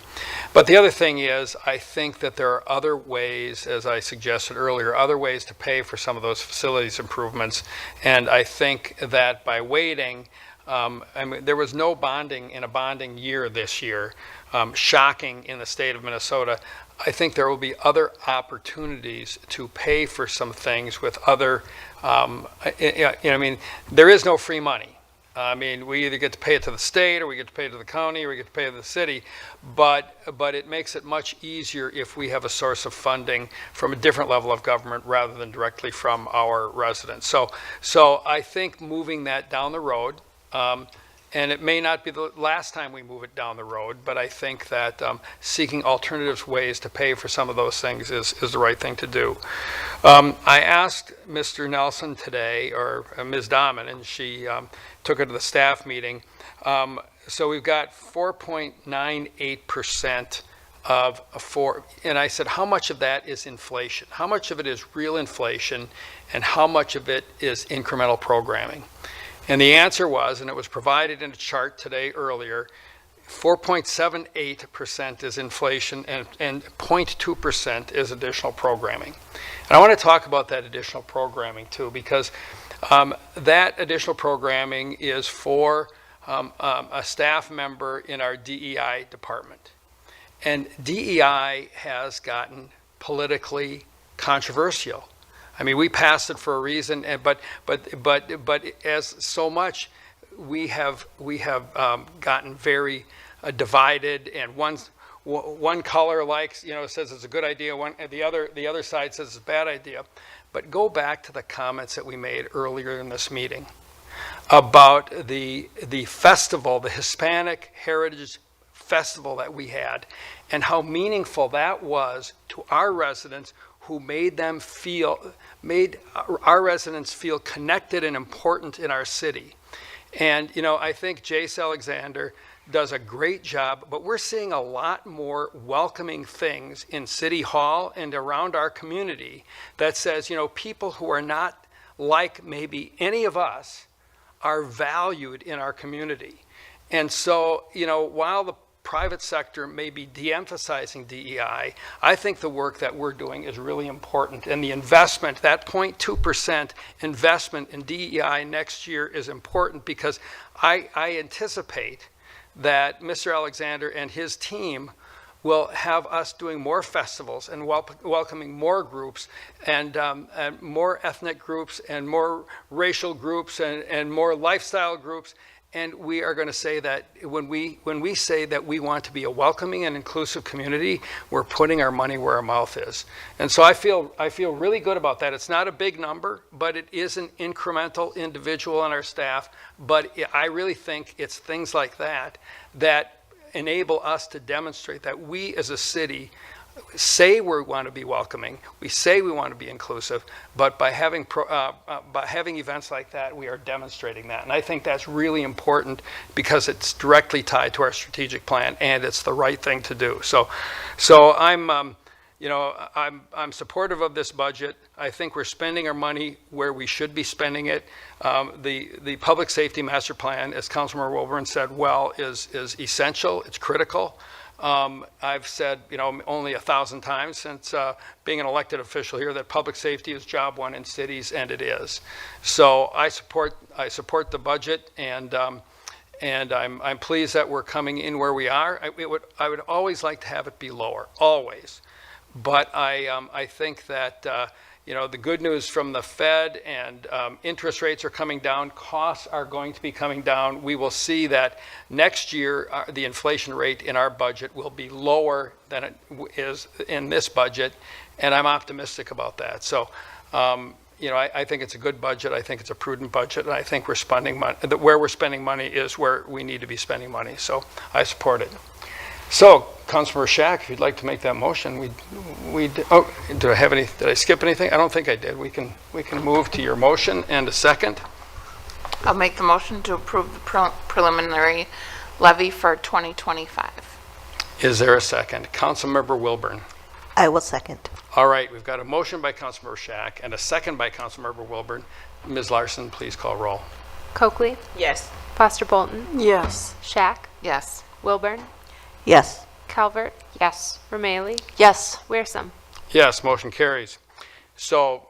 But the other thing is, I think that there are other ways, as I suggested earlier, other ways to pay for some of those facilities improvements, and I think that by waiting, there was no bonding in a bonding year this year, shocking in the state of Minnesota. I think there will be other opportunities to pay for some things with other, there is no free money. We either get to pay it to the state, or we get to pay it to the county, or we get to pay it to the city, but it makes it much easier if we have a source of funding from a different level of government rather than directly from our residents. So I think moving that down the road, and it may not be the last time we move it down the road, but I think that seeking alternative ways to pay for some of those things is the right thing to do. I asked Mr. Nelson today, or Ms. Dahman, and she took it to the staff meeting. So we've got 4.98% and I said, how much of that is inflation? How much of it is real inflation, and how much of it is incremental programming? And the answer was, and it was provided in a chart today earlier, 4.78% is inflation, and 0.2% is additional programming. And I want to talk about that additional programming too, because that additional programming is for a staff member in our DEI department. And DEI has gotten politically controversial. I mean, we passed it for a reason, but as so much, we have gotten very divided, and one color likes, says it's a good idea, the other side says it's a bad idea. But go back to the comments that we made earlier in this meeting about the festival, the Hispanic Heritage Festival that we had, and how meaningful that was to our residents, who made our residents feel connected and important in our city. And I think Jace Alexander does a great job, but we're seeing a lot more welcoming things in City Hall and around our community that says, people who are not like maybe any of us are valued in our community. And so, while the private sector may be de-emphasizing DEI, I think the work that we're doing is really important. And the investment, that 0.2% investment in DEI next year is important, because I anticipate that Mr. Alexander and his team will have us doing more festivals and welcoming more groups, and more ethnic groups and more racial groups and more lifestyle groups. And we are going to say that when we say that we want to be a welcoming and inclusive community, we're putting our money where our mouth is. And so I feel really good about that. It's not a big number, but it is an incremental individual on our staff. But I really think it's things like that that enable us to demonstrate that we as a city say we want to be welcoming, we say we want to be inclusive, but by having events like that, we are demonstrating that. And I think that's really important, because it's directly tied to our strategic plan, and it's the right thing to do. So I'm supportive of this budget. I think we're spending our money where we should be spending it. The public safety master plan, as Councilmember Wilburn said well, is essential. It's critical. I've said, only 1,000 times since being an elected official here, that public safety is job one in cities, and it is. So I support the budget, and I'm pleased that we're coming in where we are. I would always like to have it be lower, always. But I think that the good news from the Fed, and interest rates are coming down, costs are going to be coming down. We will see that next year the inflation rate in our budget will be lower than it is in this budget, and I'm optimistic about that. So, I think it's a good budget. I think it's a prudent budget, and I think we're spending money. Where we're spending money is where we need to be spending money. So I support it. So, Councilmember Shack, if you'd like to make that motion, did I skip anything? I don't think I did. We can move to your motion and a second. I'll make the motion to approve the preliminary levy for 2025. Is there a second? Councilmember Wilburn. I will second. All right, we've got a motion by Councilmember Shack and a second by Councilmember Wilburn. Ms. Larson, please call roll. Coakley, Yes. Foster Bolton, Yes. Shack, Yes. Wilburn, Yes. Calvert, Yes. Romaili, Yes. Wearsum. Yes, motion carries. So,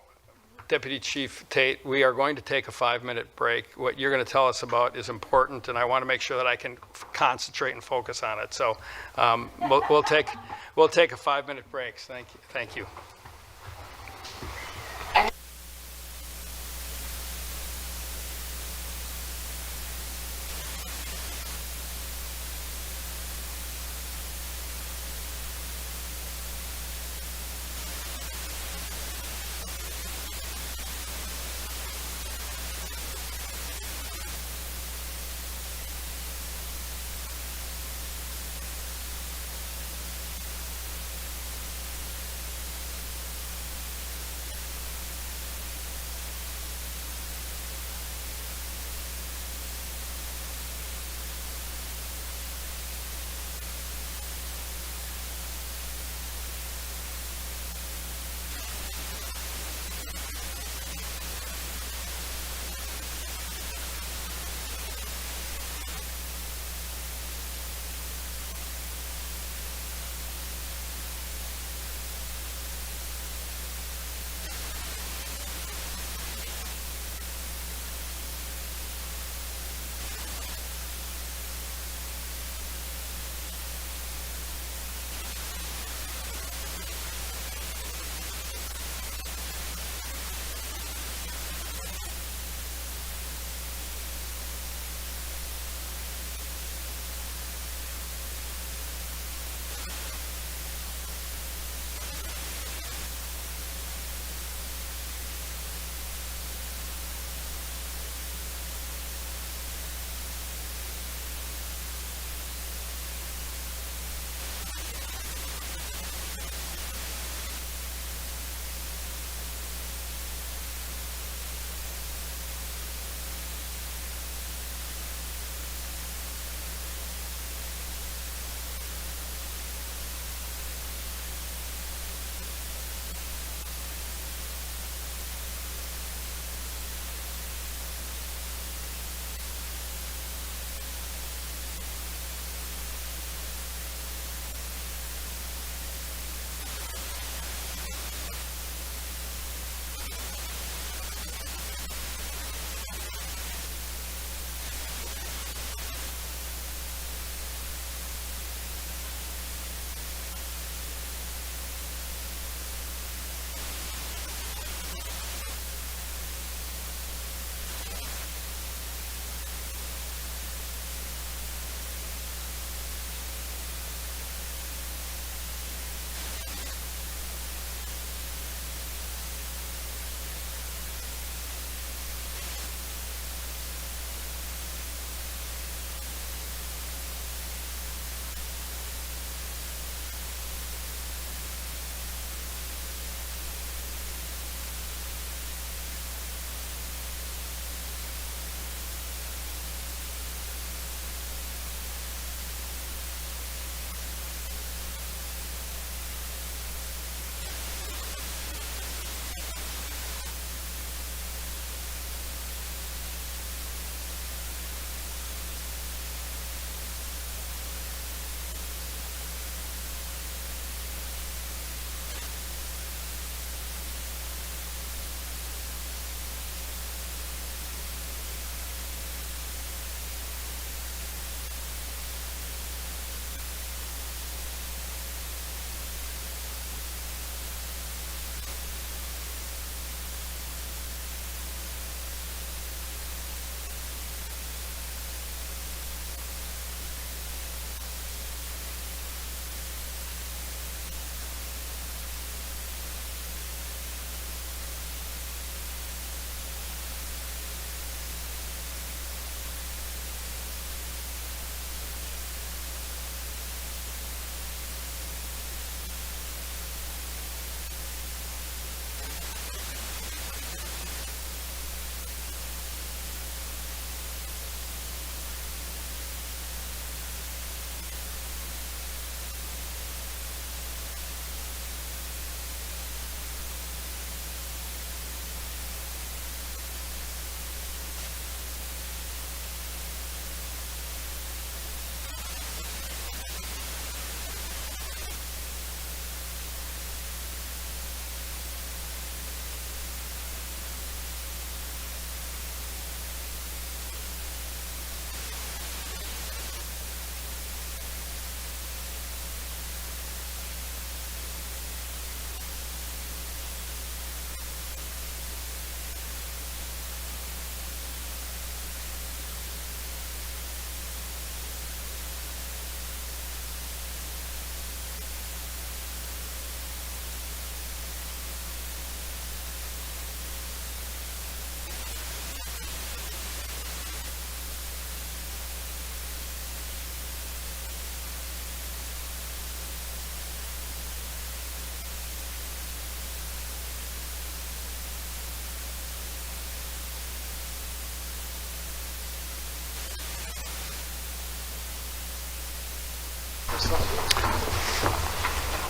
Deputy Chief Tate, we are going to take a 5-minute break. What you're going to tell us about is important, and I want to make sure that I can concentrate and focus on it. So, we'll take a 5-minute break. Thank you.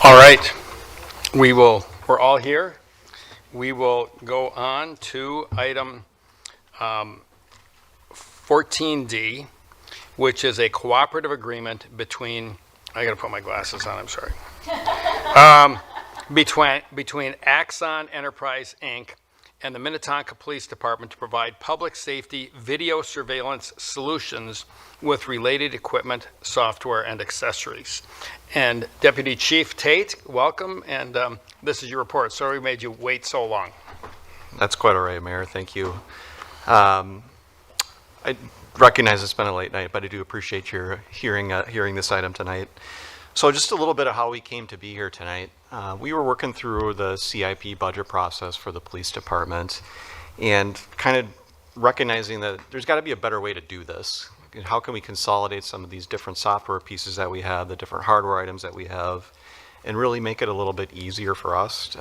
All right, we're all here. We will go on to item 14D, which is a cooperative agreement between, I gotta put my glasses on, I'm sorry. Between Axon Enterprise, Inc. and the Minnetonka Police Department to provide public safety video surveillance solutions with related equipment, software, and accessories. And Deputy Chief Tate, welcome, and this is your report. Sorry we made you wait so long. That's quite all right, Mayor. Thank you. I recognize it's been a late night, but I do appreciate your hearing this item tonight. So just a little bit of how we came to be here tonight. We were working through the CIP budget process for the police department and kind of recognizing that there's got to be a better way to do this. How can we consolidate some of these different software pieces that we have, the different hardware items that we have, and really make it a little bit easier for us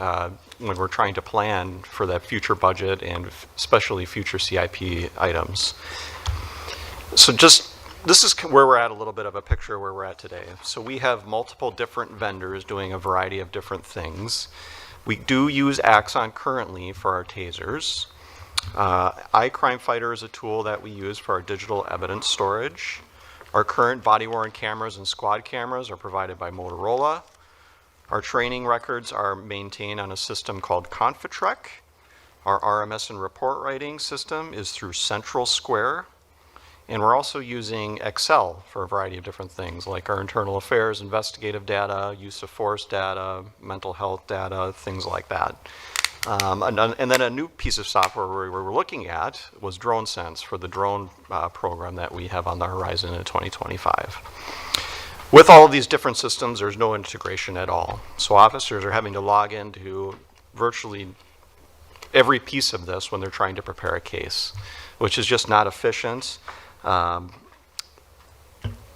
when we're trying to plan for that future budget and especially future CIP items. So this is where we're at, a little bit of a picture where we're at today. So we have multiple different vendors doing a variety of different things. We do use Axon currently for our tasers. iCrime Fighter is a tool that we use for our digital evidence storage. Our current body-worn cameras and squad cameras are provided by Motorola. Our training records are maintained on a system called Confitrec. Our RMS and report writing system is through Central Square. And we're also using Excel for a variety of different things, like our internal affairs, investigative data, use of force data, mental health data, things like that. And then a new piece of software we were looking at was DroneSense for the drone program that we have on the horizon in 2025. With all of these different systems, there's no integration at all. So officers are having to log into virtually every piece of this when they're trying to prepare a case, which is just not efficient.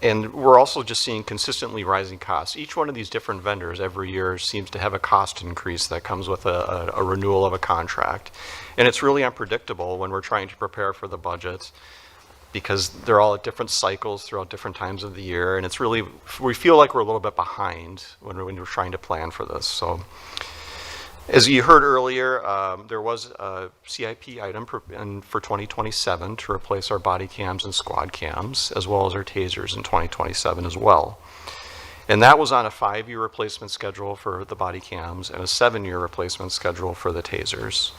And we're also just seeing consistently rising costs. Each one of these different vendors every year seems to have a cost increase that comes with a renewal of a contract. And it's really unpredictable when we're trying to prepare for the budget because they're all at different cycles throughout different times of the year. And it's really, we feel like we're a little bit behind when we're trying to plan for this. So as you heard earlier, there was a CIP item for 2027 to replace our body cams and squad cams, as well as our tasers in 2027 as well. And that was on a 5-year replacement schedule for the body cams and a 7-year replacement schedule for the tasers.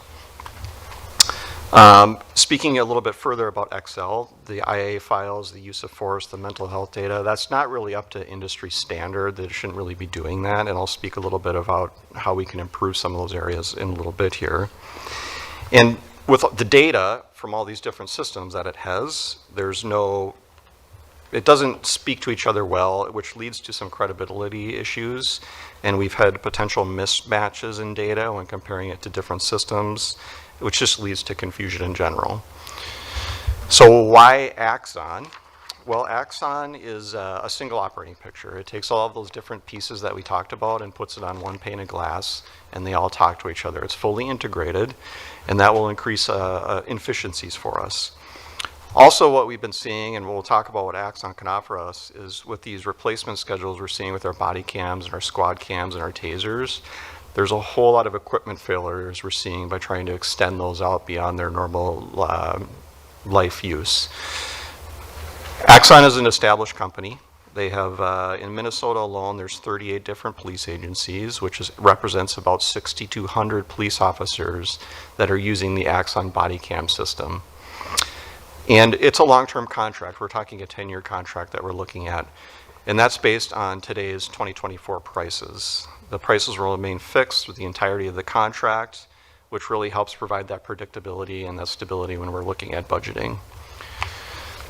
Speaking a little bit further about Excel, the IA files, the use of force, the mental health data, that's not really up to industry standard. They shouldn't really be doing that. And I'll speak a little bit about how we can improve some of those areas in a little bit here. And with the data from all these different systems that it has, it doesn't speak to each other well, which leads to some credibility issues. And we've had potential mismatches in data when comparing it to different systems, which just leads to confusion in general. So why Axon? Well, Axon is a single operating picture. It takes all of those different pieces that we talked about and puts it on one pane of glass, and they all talk to each other. It's fully integrated, and that will increase efficiencies for us. Also, what we've been seeing, and we'll talk about what Axon can offer us, is with these replacement schedules we're seeing with our body cams and our squad cams and our tasers, there's a whole lot of equipment failures we're seeing by trying to extend those out beyond their normal life use. Axon is an established company. They have, in Minnesota alone, there's 38 different police agencies, which represents about 6,200 police officers that are using the Axon body cam system. And it's a long-term contract. We're talking a 10-year contract that we're looking at. And that's based on today's 2024 prices. The prices will remain fixed with the entirety of the contract, which really helps provide that predictability and that stability when we're looking at budgeting.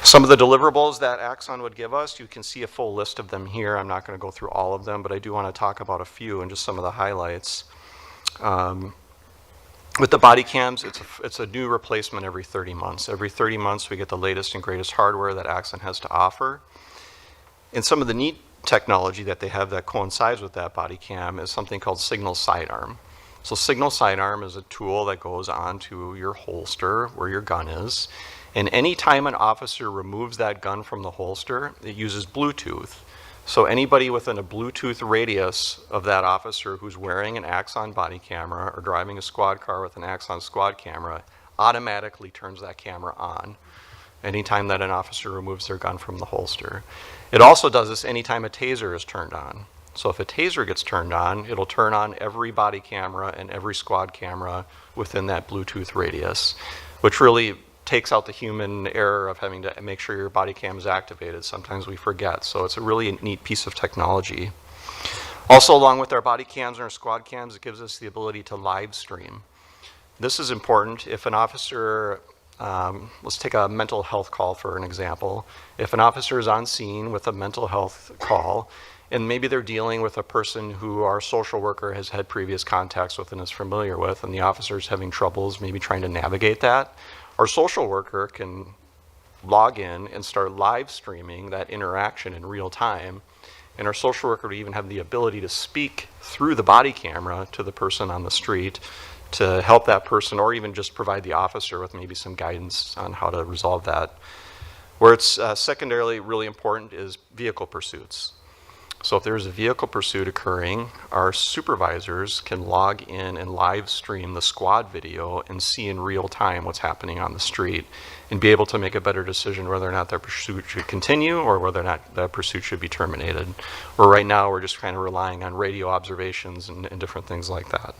Some of the deliverables that Axon would give us, you can see a full list of them here. I'm not going to go through all of them, but I do want to talk about a few and just some of the highlights. With the body cams, it's a new replacement every 30 months. Every 30 months, we get the latest and greatest hardware that Axon has to offer. And some of the neat technology that they have that coincides with that body cam is something called Signal Sidearm. So Signal Sidearm is a tool that goes onto your holster where your gun is. And anytime an officer removes that gun from the holster, it uses Bluetooth. So anybody within a Bluetooth radius of that officer who's wearing an Axon body camera or driving a squad car with an Axon squad camera automatically turns that camera on anytime that an officer removes their gun from the holster. It also does this anytime a taser is turned on. So if a taser gets turned on, it'll turn on every body camera and every squad camera within that Bluetooth radius, which really takes out the human error of having to make sure your body cam is activated. Sometimes we forget. So it's a really neat piece of technology. Also, along with our body cams and our squad cams, it gives us the ability to live stream. This is important. If an officer, let's take a mental health call for an example. If an officer is on scene with a mental health call, and maybe they're dealing with a person who our social worker has had previous contacts with and is familiar with, and the officer is having troubles maybe trying to navigate that, our social worker can log in and start live streaming that interaction in real time. And our social worker would even have the ability to speak through the body camera to the person on the street to help that person, or even just provide the officer with maybe some guidance on how to resolve that. Where it's secondarily really important is vehicle pursuits. So if there's a vehicle pursuit occurring, our supervisors can log in and live stream the squad video and see in real time what's happening on the street and be able to make a better decision whether or not that pursuit should continue or whether or not that pursuit should be terminated. Where right now we're just kind of relying on radio observations and different things like that.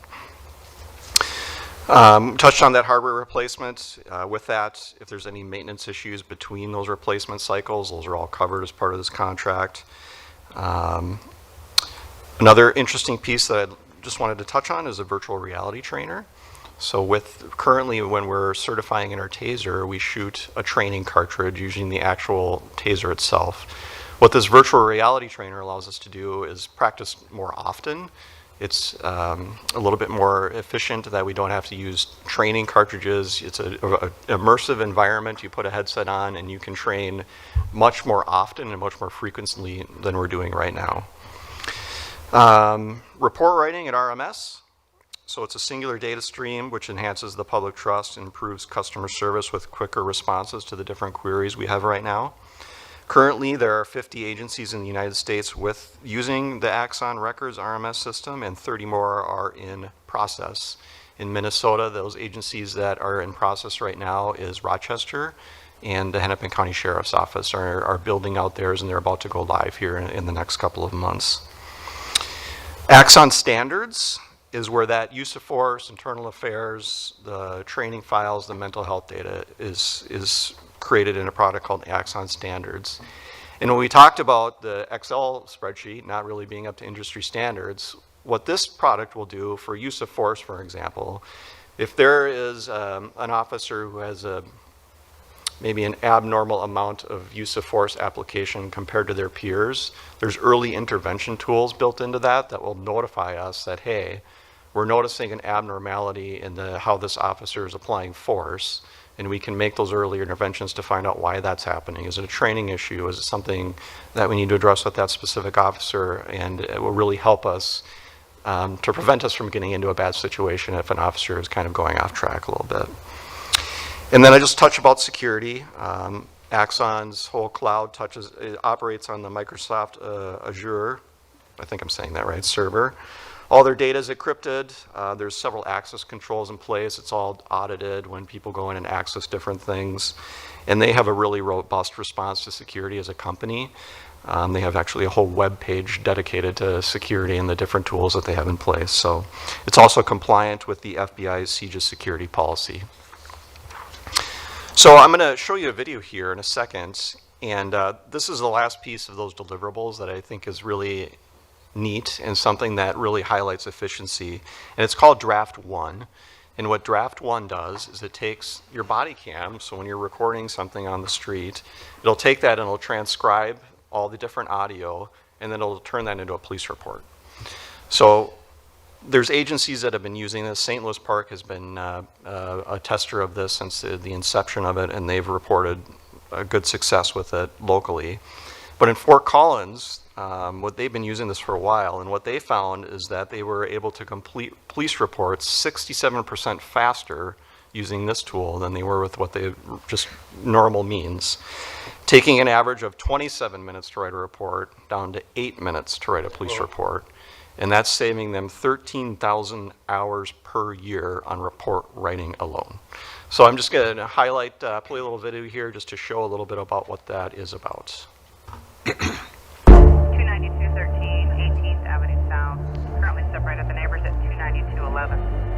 Touched on that hardware replacement. With that, if there's any maintenance issues between those replacement cycles, those are all covered as part of this contract. Another interesting piece that I just wanted to touch on is a virtual reality trainer. So currently when we're certifying in our TASER, we shoot a training cartridge using the actual TASER itself. What this virtual reality trainer allows us to do is practice more often. It's a little bit more efficient that we don't have to use training cartridges. It's an immersive environment. You put a headset on and you can train much more often and much more frequently than we're doing right now. Report writing at RMS. So it's a singular data stream which enhances the public trust and improves customer service with quicker responses to the different queries we have right now. Currently, there are 50 agencies in the United States using the Axon Records RMS system, and 30 more are in process. In Minnesota, those agencies that are in process right now is Rochester and the Hennepin County Sheriff's Office are building out theirs, and they're about to go live here in the next couple of months. Axon Standards is where that use of force, internal affairs, the training files, the mental health data is created in a product called Axon Standards. And when we talked about the Excel spreadsheet not really being up to industry standards, what this product will do for use of force, for example, if there is an officer who has maybe an abnormal amount of use of force application compared to their peers, there's early intervention tools built into that will notify us that, hey, we're noticing an abnormality in how this officer is applying force, and we can make those early interventions to find out why that's happening. Is it a training issue? Is it something that we need to address with that specific officer? And it will really help us to prevent us from getting into a bad situation if an officer is kind of going off track a little bit. And then I just touch about security. Axon's whole cloud operates on the Microsoft Azure, I think I'm saying that right, server. All their data is encrypted. There's several access controls in place. It's all audited when people go in and access different things. And they have a really robust response to security as a company. They have actually a whole web page dedicated to security and the different tools that they have in place. So it's also compliant with the FBI's CJIS security policy. So I'm going to show you a video here in a second. And this is the last piece of those deliverables that I think is really neat and something that really highlights efficiency. And it's called Draft One. And what Draft One does is it takes your body cam, so when you're recording something on the street, it'll take that and it'll transcribe all the different audio, and then it'll turn that into a police report. So there's agencies that have been using this. St. Louis Park has been a tester of this since the inception of it, and they've reported a good success with it locally. But in Fort Collins, what they've been using this for a while, and what they found is that they were able to complete police reports 67% faster using this tool than they were with what they just normal means, taking an average of 27 minutes to write a report down to 8 minutes to write a police report. And that's saving them 13,000 hours per year on report writing alone. So I'm just going to highlight, play a little video here just to show a little bit about what that is about. 29213 18th Avenue South. Currently separated the neighbors at 29211.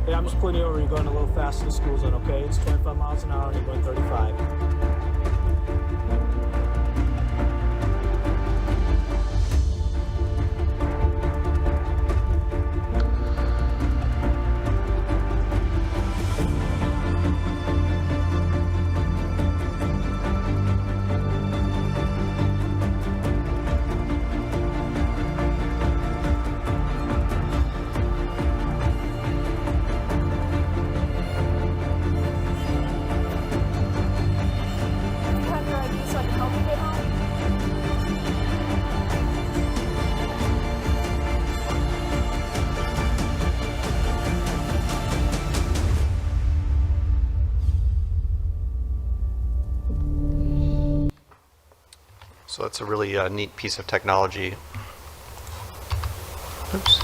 Hey, I'm just pulling you over. You're going a little fast in the school zone, okay? It's 25 miles an hour and you're going 35. So it's a really neat piece of technology. Oops.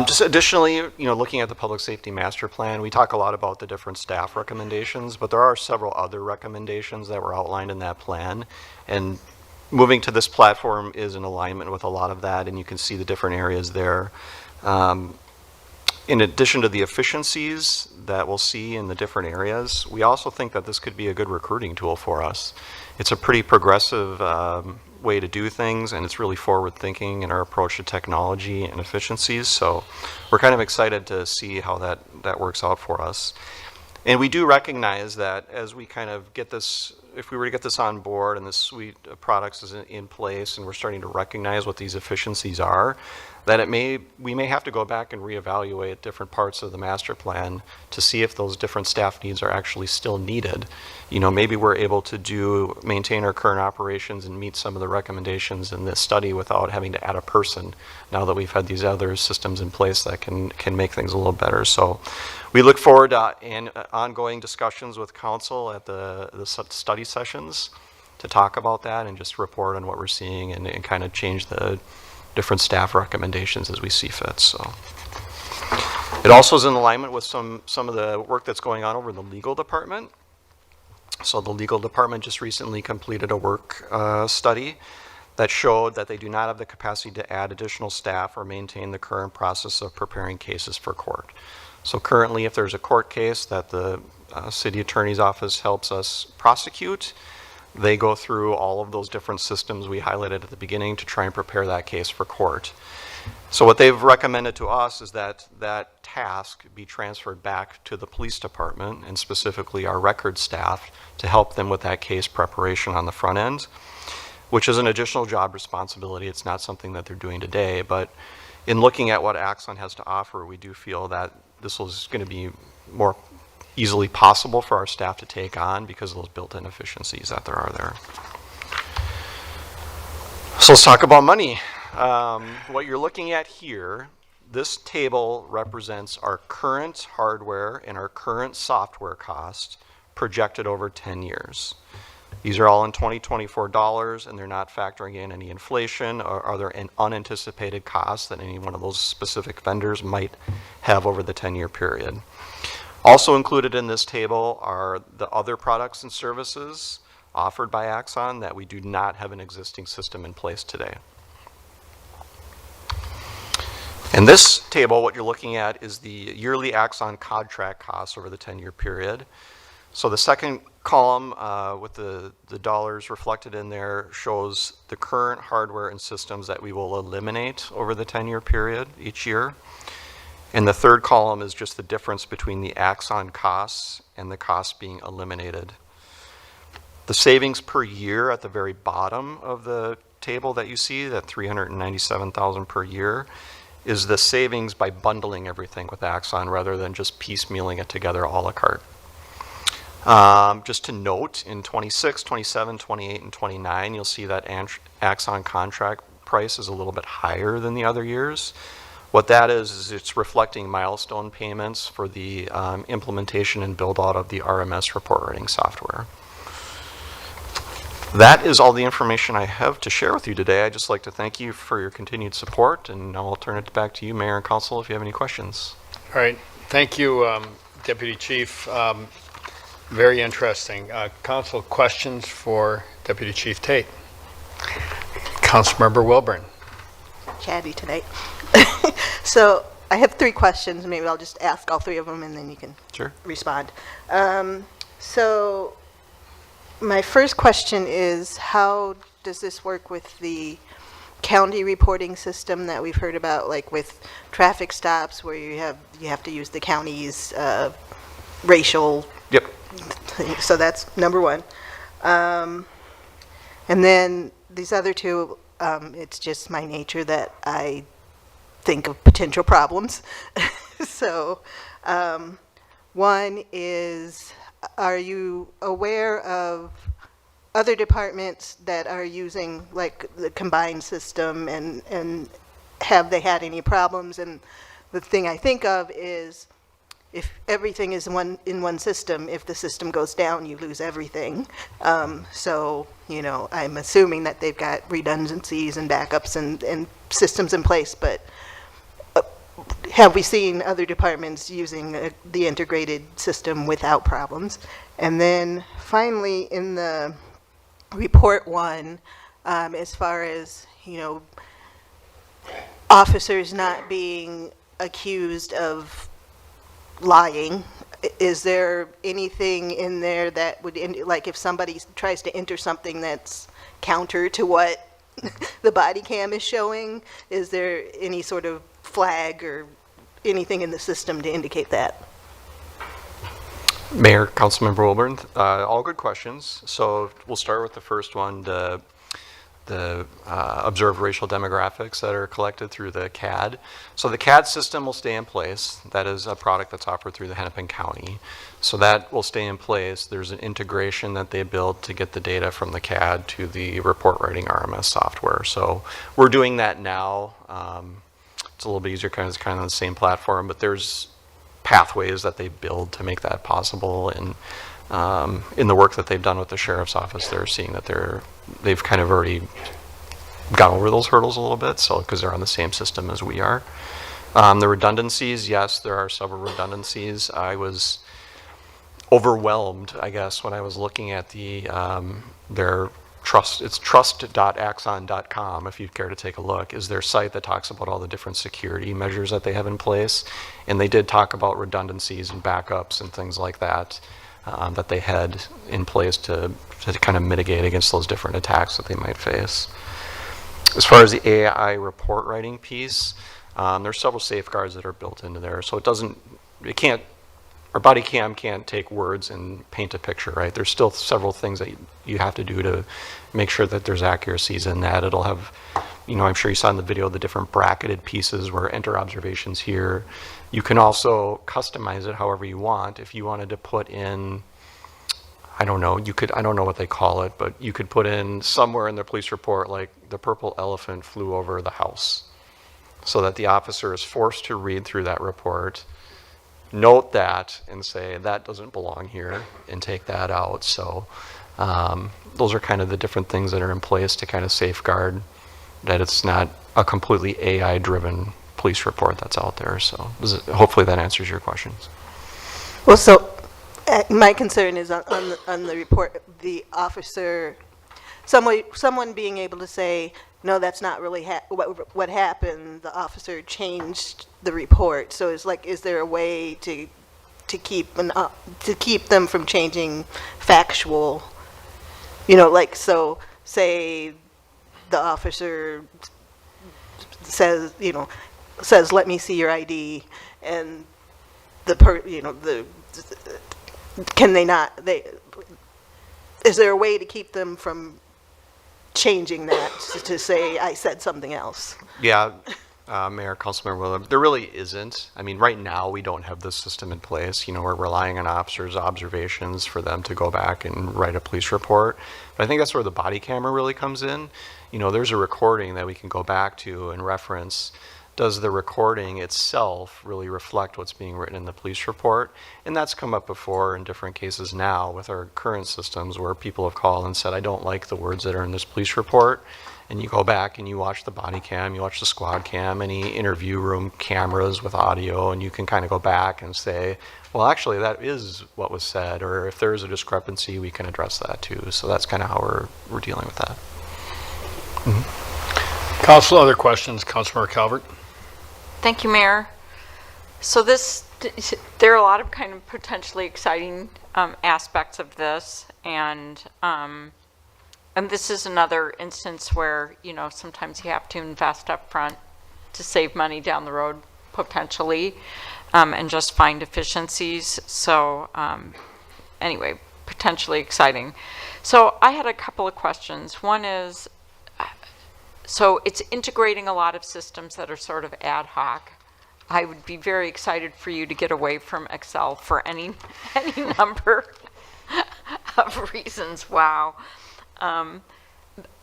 Just additionally, looking at the Public Safety Master Plan, we talk a lot about the different staff recommendations, but there are several other recommendations that were outlined in that plan. And moving to this platform is in alignment with a lot of that, and you can see the different areas there. In addition to the efficiencies that we'll see in the different areas, we also think that this could be a good recruiting tool for us. It's a pretty progressive way to do things, and it's really forward-thinking in our approach to technology and efficiencies. So we're kind of excited to see how that works out for us. And we do recognize that as we kind of get this, if we were to get this on board and this suite of products is in place and we're starting to recognize what these efficiencies are, that we may have to go back and reevaluate different parts of the master plan to see if those different staff needs are actually still needed. Maybe we're able to maintain our current operations and meet some of the recommendations in this study without having to add a person now that we've had these other systems in place that can make things a little better. So we look forward to ongoing discussions with council at the study sessions to talk about that and just report on what we're seeing and kind of change the different staff recommendations as we see fit. So it also is in alignment with some of the work that's going on over in the legal department. So the legal department just recently completed a work study that showed that they do not have the capacity to add additional staff or maintain the current process of preparing cases for court. So currently, if there's a court case that the city attorney's office helps us prosecute, they go through all of those different systems we highlighted at the beginning to try and prepare that case for court. So what they've recommended to us is that that task be transferred back to the police department and specifically our record staff to help them with that case preparation on the front end, which is an additional job responsibility. It's not something that they're doing today, but in looking at what Axon has to offer, we do feel that this is going to be more easily possible for our staff to take on because of those built-in efficiencies that there are there. So let's talk about money. What you're looking at here, this table represents our current hardware and our current software cost projected over 10 years. These are all in 2024 dollars, and they're not factoring in any inflation or other unanticipated costs that any one of those specific vendors might have over the 10-year period. Also included in this table are the other products and services offered by Axon that we do not have an existing system in place today. In this table, what you're looking at is the yearly Axon contract costs over the 10-year period. So the second column with the dollars reflected in there shows the current hardware and systems that we will eliminate over the 10-year period each year. And the third column is just the difference between the Axon costs and the costs being eliminated. The savings per year at the very bottom of the table that you see, that $397,000 per year, is the savings by bundling everything with Axon rather than just piecemealing it together a la carte. Just to note, in 26, 27, 28, and 29, you'll see that Axon contract price is a little bit higher than the other years. What that is it's reflecting milestone payments for the implementation and build out of the RMS report writing software. That is all the information I have to share with you today. I'd just like to thank you for your continued support, and now I'll turn it back to you, Mayor and Council, if you have any questions. All right. Thank you, Deputy Chief. Very interesting. Council questions for Deputy Chief Tate. Councilmember Wilburn. Chatty tonight. So I have 3 questions. Maybe I'll just ask all 3 of them and then you can respond. So my first question is, how does this work with the county reporting system that we've heard about, like with traffic stops where you have to use the county's racial? Yep. So that's number 1. And then these other 2, it's just my nature that I think of potential problems. So one is, are you aware of other departments that are using like the combined system, and have they had any problems? And the thing I think of is, if everything is in one system, if the system goes down, you lose everything. So, you know, I'm assuming that they've got redundancies and backups and systems in place, but have we seen other departments using the integrated system without problems? And then finally, in the report 1, as far as, you know, officers not being accused of lying, is there anything in there that would, like if somebody tries to enter something that's counter to what the body cam is showing, is there any sort of flag or anything in the system to indicate that? Mayor, Councilmember Wilburn, all good questions. So we'll start with the first one, the observed racial demographics that are collected through the CAD. So the CAD system will stay in place. That is a product that's offered through the Hennepin County. So that will stay in place. There's an integration that they build to get the data from the CAD to the report writing RMS software. So we're doing that now. It's a little bit easier because it's kind of on the same platform, but there's pathways that they build to make that possible. And in the work that they've done with the sheriff's office, they're seeing that they've kind of already gone over those hurdles a little bit, so because they're on the same system as we are. The redundancies, yes, there are several redundancies. I was overwhelmed, I guess, when I was looking at their it's trust.axon.com, if you'd care to take a look, is their site that talks about all the different security measures that they have in place. And they did talk about redundancies and backups and things like that, that they had in place to kind of mitigate against those different attacks that they might face. As far as the AI report writing piece, there's several safeguards that are built into there. So our body cam can't take words and paint a picture, right? There's still several things that you have to do to make sure that there's accuracies in that. It'll have, you know, I'm sure you saw in the video the different bracketed pieces where enter observations here. You can also customize it however you want. If you wanted to put in, I don't know, I don't know what they call it, but you could put in somewhere in the police report, like the purple elephant flew over the house, so that the officer is forced to read through that report, note that and say that doesn't belong here and take that out. So those are kind of the different things that are in place to kind of safeguard that it's not a completely AI driven police report that's out there. So hopefully that answers your questions. Well, so my concern is on the report, the officer, someone being able to say, no, that's not really what happened. The officer changed the report. So it's like, is there a way to keep them from changing factual? You know, like, so say the officer says, let me see your ID, and can they not? Is there a way to keep them from changing that to say I said something else? Yeah, Mayor, Councilmember Willem, there really isn't. I mean, right now, we don't have this system in place. You know, we're relying on officers' observations for them to go back and write a police report. But I think that's where the body camera really comes in. You know, there's a recording that we can go back to and reference. Does the recording itself really reflect what's being written in the police report? And that's come up before in different cases now with our current systems where people have called and said, I don't like the words that are in this police report. And you go back and you watch the body cam, you watch the squad cam, any interview room cameras with audio, and you can kind of go back and say, well, actually, that is what was said, or if there is a discrepancy, we can address that too. So that's kind of how we're dealing with that. Council, other questions? Councilmember Calvert? Thank you, Mayor. So there are a lot of kind of potentially exciting aspects of this, and this is another instance where, you know, sometimes you have to invest up front to save money down the road, potentially, and just find efficiencies. So anyway, potentially exciting. So I had a couple of questions. One is, so it's integrating a lot of systems that are sort of ad hoc. I would be very excited for you to get away from Excel for any number of reasons. Wow. One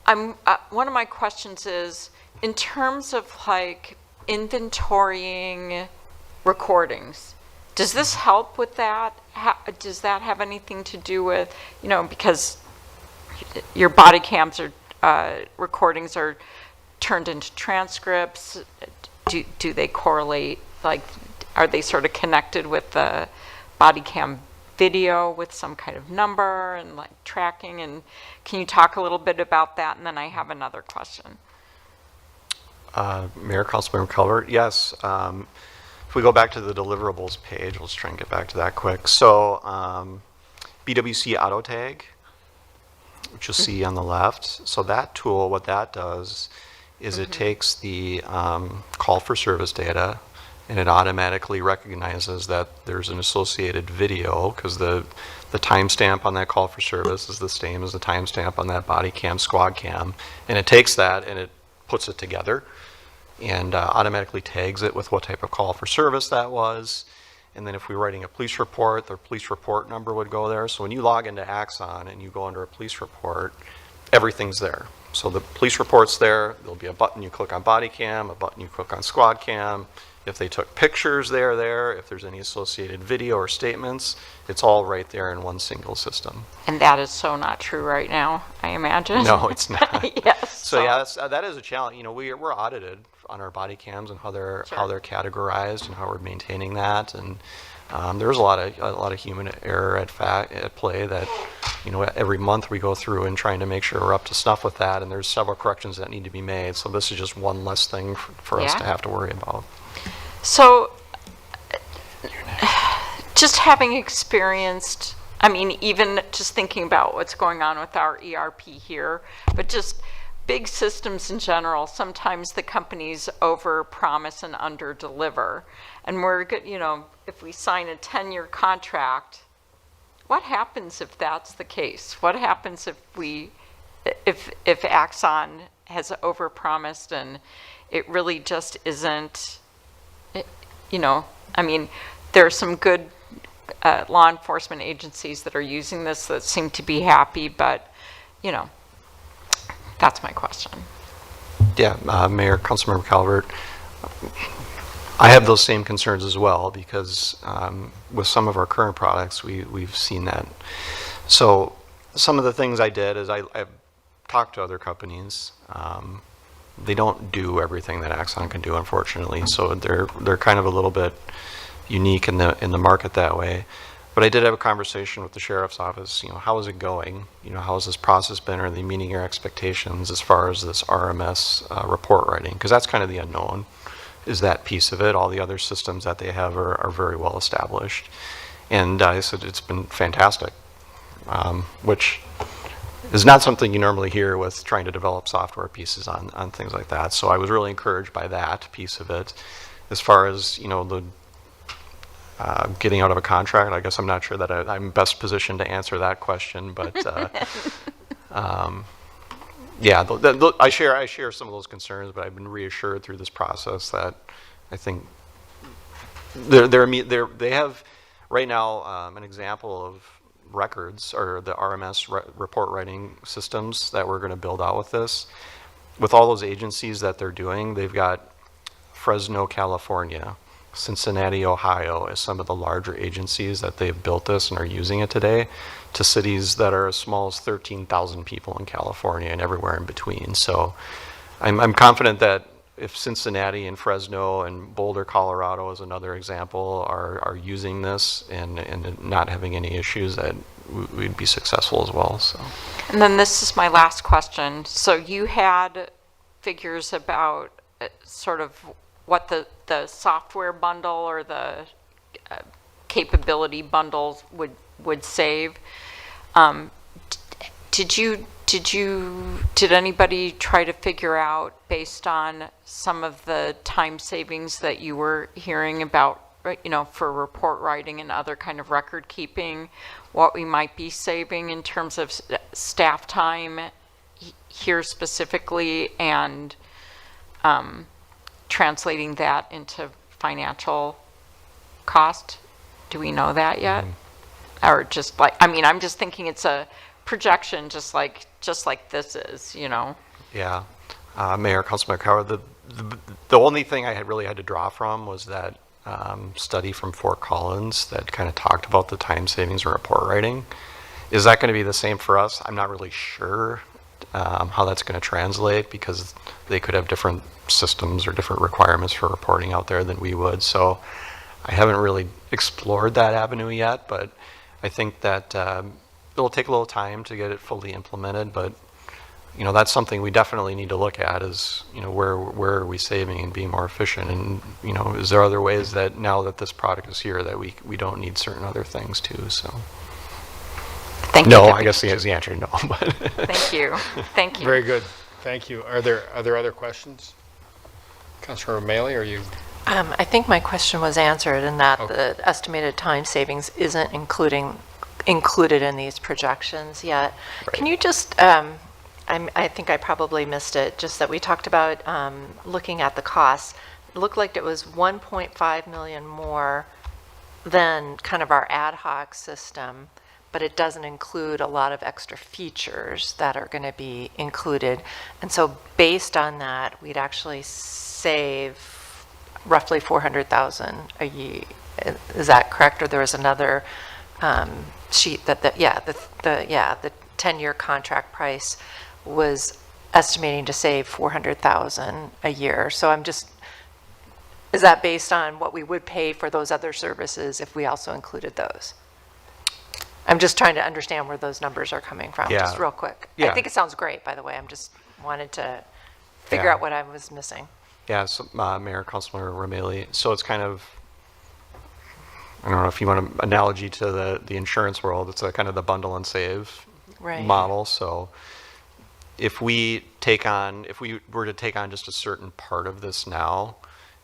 of my questions is, in terms of like inventorying recordings, does this help with that? Does that have anything to do with, you know, because your body cams are recordings are turned into transcripts? Do they correlate? Like, are they sort of connected with the body cam video with some kind of number and like tracking? And can you talk a little bit about that? And then I have another question. Mayor, Councilmember Calvert, yes. If we go back to the deliverables page, let's try and get back to that quick. So BWC Auto Tag, which you'll see on the left. So that tool, what that does is it takes the call for service data and it automatically recognizes that there's an associated video, because the timestamp on that call for service is the same as the timestamp on that body cam, squad cam. And it takes that and it puts it together and automatically tags it with what type of call for service that was. And then if we're writing a police report, the police report number would go there. So when you log into Axon and you go under a police report, everything's there. So the police report's there. There'll be a button you click on body cam, a button you click on squad cam. If they took pictures, they're there. If there's any associated video or statements, it's all right there in one single system. And that is so not true right now, I imagine. No, it's not. Yes. So yeah, that is a challenge. You know, we're audited on our body cams and how they're categorized and how we're maintaining that. And there's a lot of human error at play that, you know, every month we go through and trying to make sure we're up to snuff with that. And there's several corrections that need to be made. So this is just one less thing for us to have to worry about. So just having experienced, I mean, even just thinking about what's going on with our ERP here, but just big systems in general, sometimes the companies over-promise and under-deliver. And we're good, you know, if we sign a 10-year contract, what happens if that's the case? What happens if Axon has over-promised and it really just isn't, you know, I mean, there are some good law enforcement agencies that are using this that seem to be happy, but, you know, that's my question. Yeah, Mayor, Councilmember Calvert, I have those same concerns as well, because with some of our current products, we've seen that. So some of the things I did is I've talked to other companies. They don't do everything that Axon can do, unfortunately. So they're kind of a little bit unique in the market that way. But I did have a conversation with the sheriff's office. You know, how is it going? You know, how has this process been? Are they meeting your expectations as far as this RMS report writing? Because that's kind of the unknown, is that piece of it. All the other systems that they have are very well established. And I said it's been fantastic, which is not something you normally hear with trying to develop software pieces on things like that. So I was really encouraged by that piece of it. As far as, you know, the getting out of a contract, I guess I'm not sure that I'm best positioned to answer that question, but Yeah, I share some of those concerns, but I've been reassured through this process that I think they have right now an example of records or the RMS report writing systems that we're going to build out with this. With all those agencies that they're doing, they've got Fresno, California, Cincinnati, Ohio as some of the larger agencies that they've built this and are using it today, to cities that are as small as 13,000 people in California and everywhere in between. So I'm confident that if Cincinnati and Fresno and Boulder, Colorado is another example, are using this and not having any issues, that we'd be successful as well. So. And then this is my last question. So you had figures about sort of what the software bundle or the capability bundles would save. Did anybody try to figure out, based on some of the time savings that you were hearing about, for report writing and other kind of record keeping, what we might be saving in terms of staff time here specifically, and translating that into financial cost? Do we know that yet? Or just like, I'm just thinking it's a projection, just like this is, Yeah, Mayor, Councilmember Coward, the only thing I really had to draw from was that study from Fort Collins that kind of talked about the time savings and report writing. Is that going to be the same for us? I'm not really sure how that's going to translate, because they could have different systems or different requirements for reporting out there than we would. So I haven't really explored that avenue yet, but I think that it'll take a little time to get it fully implemented, but that's something we definitely need to look at, is where are we saving and being more efficient, and is there other ways that now that this product is here that we don't need certain other things too. So thank you. No, I guess the answer is no. But thank you. Thank you. Very good. Thank you. Are there other questions? Councilor O'Malley, are you? I think my question was answered in that the estimated time savings isn't included in these projections yet. Right. Can you just, I think I probably missed it, just that we talked about looking at the costs. It looked like it was 1.5 million more than kind of our ad hoc system, but it doesn't include a lot of extra features that are going to be included. And so based on that, we'd actually save roughly 400,000 a year. Is that correct? Or there was another sheet that the 10-year contract price was estimating to save 400,000 a year. So is that based on what we would pay for those other services if we also included those? I'm just trying to understand where those numbers are coming from, just real quick. Yeah. I think it sounds great, by the way. I'm just wanted to figure out what I was missing. Yeah, so, Mayor, Councilmember O'Malley. So it's kind of, I don't know if you want an analogy to the insurance world. It's a kind of the bundle and save model. So if we were to take on just a certain part of this now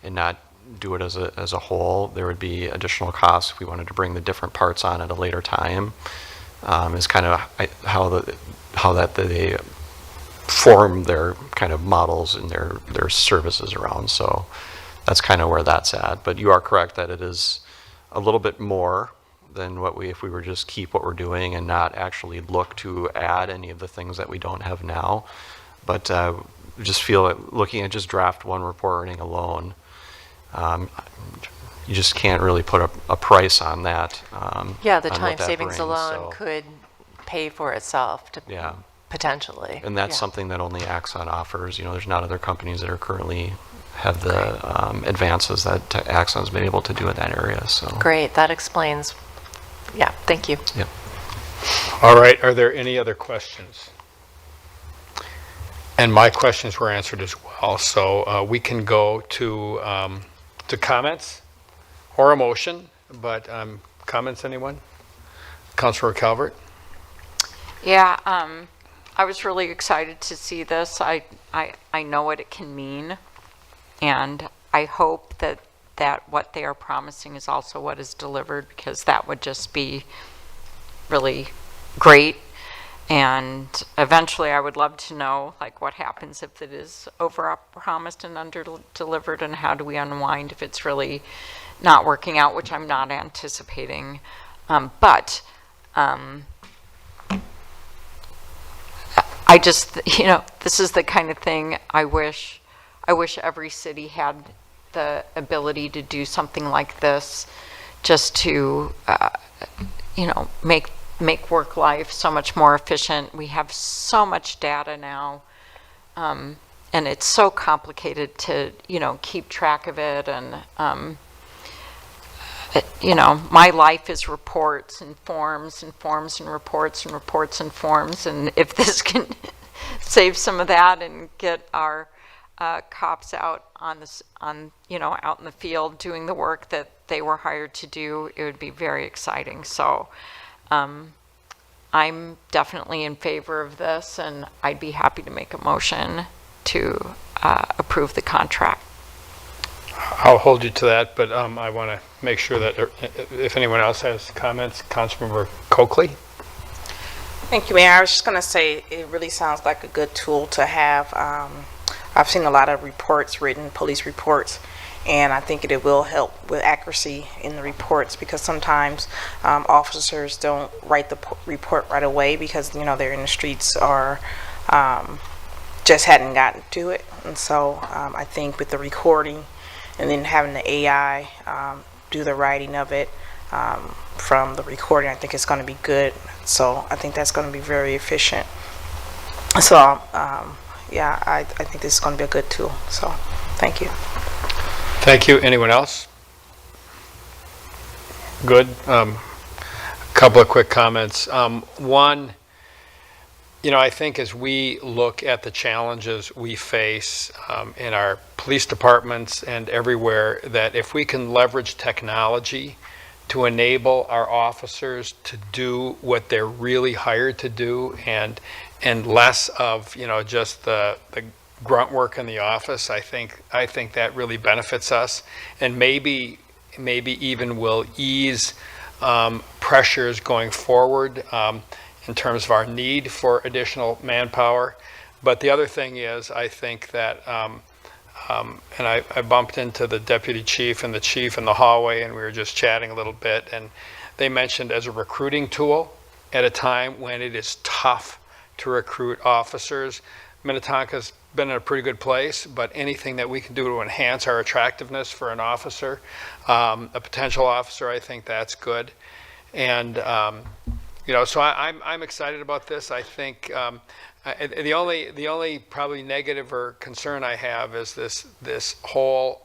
and not do it as a whole, there would be additional costs if we wanted to bring the different parts on at a later time. Is kind of how they form their kind of models and their services around. So that's kind of where that's at. But you are correct that it is a little bit more than if we were just keep what we're doing and not actually look to add any of the things that we don't have now. But just feel that looking at just draft one report writing alone, you just can't really put a price on that. The time savings alone could pay for itself. Potentially. And that's something that only Axon offers. There's not other companies that are currently have the advances that Axon's been able to do in that area. So great, that explains. Yeah, thank you. Yep. All right, are there any other questions? And my questions were answered as well. So we can go to comments or a motion, but comments, anyone? Councilor Calvert? Yeah, I was really excited to see this. I know what it can mean, and I hope that what they are promising is also what is delivered, because that would just be really great. And eventually, I would love to know, like, what happens if it is over-promised and under-delivered, and how do we unwind if it's really not working out, which I'm not anticipating. But I just, this is the kind of thing I wish every city had the ability to do something like this, just to, make work life so much more efficient. We have so much data now, and it's so complicated to, keep track of it. And, my life is reports and forms and forms and reports and reports and forms. And if this can save some of that and get our cops out out in the field doing the work that they were hired to do, it would be very exciting. So I'm definitely in favor of this, and I'd be happy to make a motion to approve the contract. I'll hold you to that, but I want to make sure that if anyone else has comments, Councilmember Coakley. Thank you, Mayor. I was just going to say it really sounds like a good tool to have. I've seen a lot of reports written, police reports, and I think it will help with accuracy in the reports, because sometimes officers don't write the report right away because they're in the streets or just hadn't gotten to it. And so I think with the recording and then having the AI do the writing of it from the recording, I think it's going to be good. So I think that's going to be very efficient. So yeah, I think this is going to be a good tool. So thank you. Thank you. Anyone else? Good. A couple of quick comments. One, I think as we look at the challenges we face in our police departments and everywhere, that if we can leverage technology to enable our officers to do what they're really hired to do, and less of just the grunt work in the office, I think that really benefits us, and maybe even will ease pressures going forward in terms of our need for additional manpower. But the other thing is, I think that, and I bumped into the deputy chief and the chief in the hallway, and we were just chatting a little bit, and they mentioned as a recruiting tool at a time when it is tough to recruit officers. Minnetonka's been in a pretty good place, but anything that we can do to enhance our attractiveness for an officer, a potential officer, I think that's good. And so I'm excited about this. I think the only probably negative or concern I have is this whole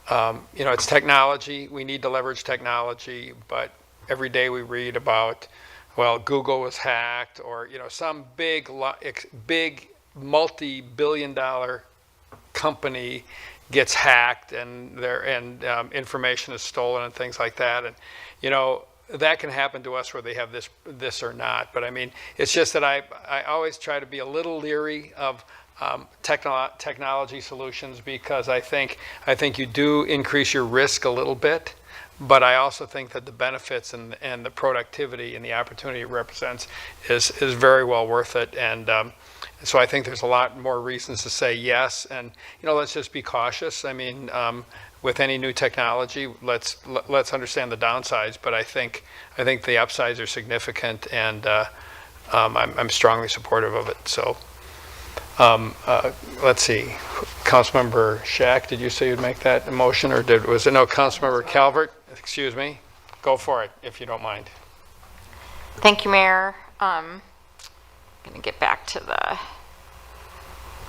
it's technology. We need to leverage technology, but every day we read about, well, Google was hacked, or some big multi-billion-dollar company gets hacked, and information is stolen and things like that. And that can happen to us, whether they have this or not. But I mean, it's just that I always try to be a little leery of technology solutions, because I think you do increase your risk a little bit. But I also think that the benefits and the productivity and the opportunity it represents is very well worth it. And so I think there's a lot more reasons to say yes. And let's just be cautious. I mean, with any new technology, let's understand the downsides. But I think the upsides are significant, and I'm strongly supportive of it. So let's see, Councilmember Shack, did you say you'd make that motion, or was it no? Councilmember Calvert. Excuse me. Go for it, if you don't mind. Thank you, Mayor. I'm going to get back to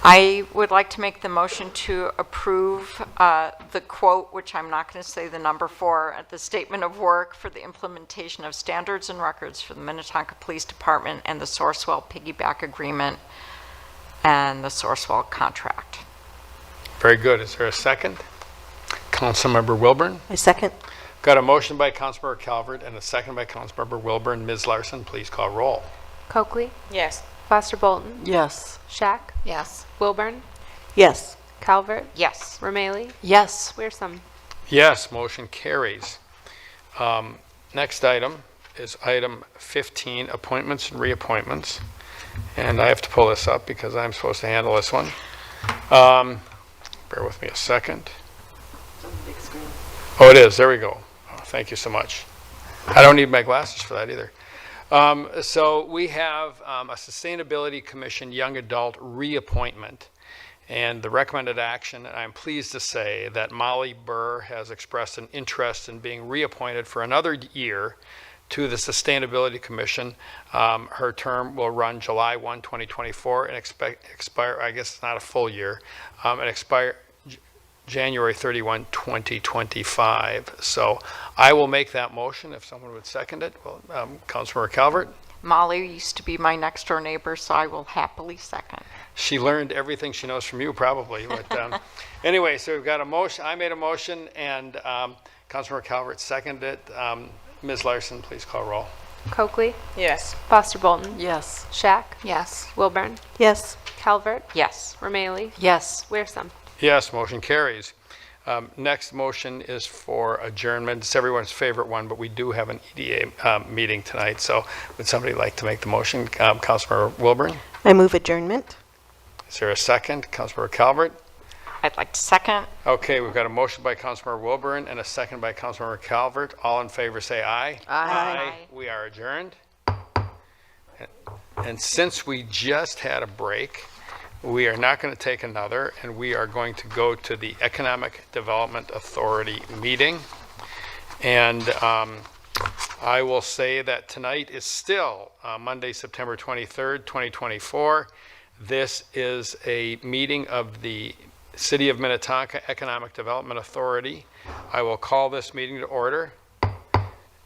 I would like to make the motion to approve the quote, which I'm not going to say the number for, at the statement of work for the implementation of standards and records for the Minnetonka Police Department and the Sourcewell piggyback agreement and the Sourcewell contract. Very good. Is there a second? Councilmember Wilburn. I second. Got a motion by Councilmember Calvert and a second by Councilmember Wilburn. Ms. Larson, please call roll. Coakley, Yes. Foster Bolton, Yes. Shack, Yes. Wilburn, Yes. Calvert, Yes. Romalee, Yes. Wearsome. Yes, motion carries. Next item is item 15, appointments and reappointments. And I have to pull this up because I'm supposed to handle this one. Bear with me a second. Oh, it is. There we go. Oh, thank you so much. I don't need my glasses for that either. So we have a Sustainability Commission Young Adult reappointment. And the recommended action, I'm pleased to say that Molly Burr has expressed an interest in being reappointed for another year to the Sustainability Commission. Her term will run July 1, 2024 and expire, I guess it's not a full year, and expire January 31, 2025. So I will make that motion if someone would second it. Well, Councilmember Calvert. Molly used to be my next door neighbor, so I will happily second. She learned everything she knows from you, probably. But anyway, so we've got a motion. I made a motion, and Councilmember Calvert seconded it. Ms. Larson, please call roll. Coakley. Yes. Foster Bolton. Yes. Shack. Yes. Wilburn. Yes. Calvert. Yes. Romaili. Yes. Wearsome. Yes, motion carries. Next motion is for adjournment. It's everyone's favorite one, but we do have an EDA meeting tonight. So would somebody like to make the motion? Councilmember Wilburn? I move adjournment. Is there a second? Councilmember Calvert? I'd like to second. Okay, we've got a motion by Councilmember Wilburn and a second by Councilmember Calvert. All in favor say aye. Aye. We are adjourned. And since we just had a break, we are not going to take another, and we are going to go to the Economic Development Authority meeting. And I will say that tonight is still Monday, September 23rd, 2024. This is a meeting of the City of Minnetonka Economic Development Authority. I will call this meeting to order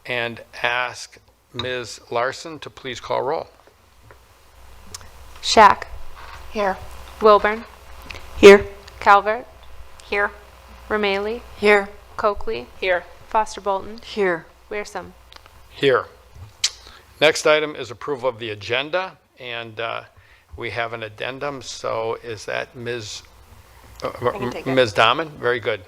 and ask Ms. Larson to please call roll. Shack. Here. Wilburn. Here. Calvert. Here. Romaili. Here. Coakley. Here. Foster Bolton. Here. Wearsome. Here. Next item is approval of the agenda, and we have an addendum. So is that Ms. can take it. Ms. Dahman? Very good.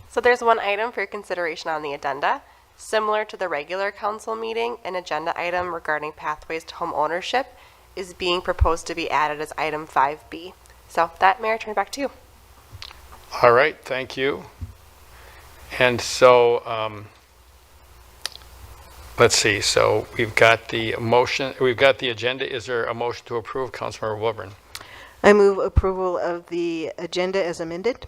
So there's one item for your consideration on the agenda. Similar to the regular council meeting, an agenda item regarding pathways to home ownership is being proposed to be added as item 5B. So that, Mayor, turn it back to you. All right, thank you. And so let's see. So we've got the motion, we've got the agenda. Is there a motion to approve? Councilmember Wilburn. I move approval of the agenda as amended.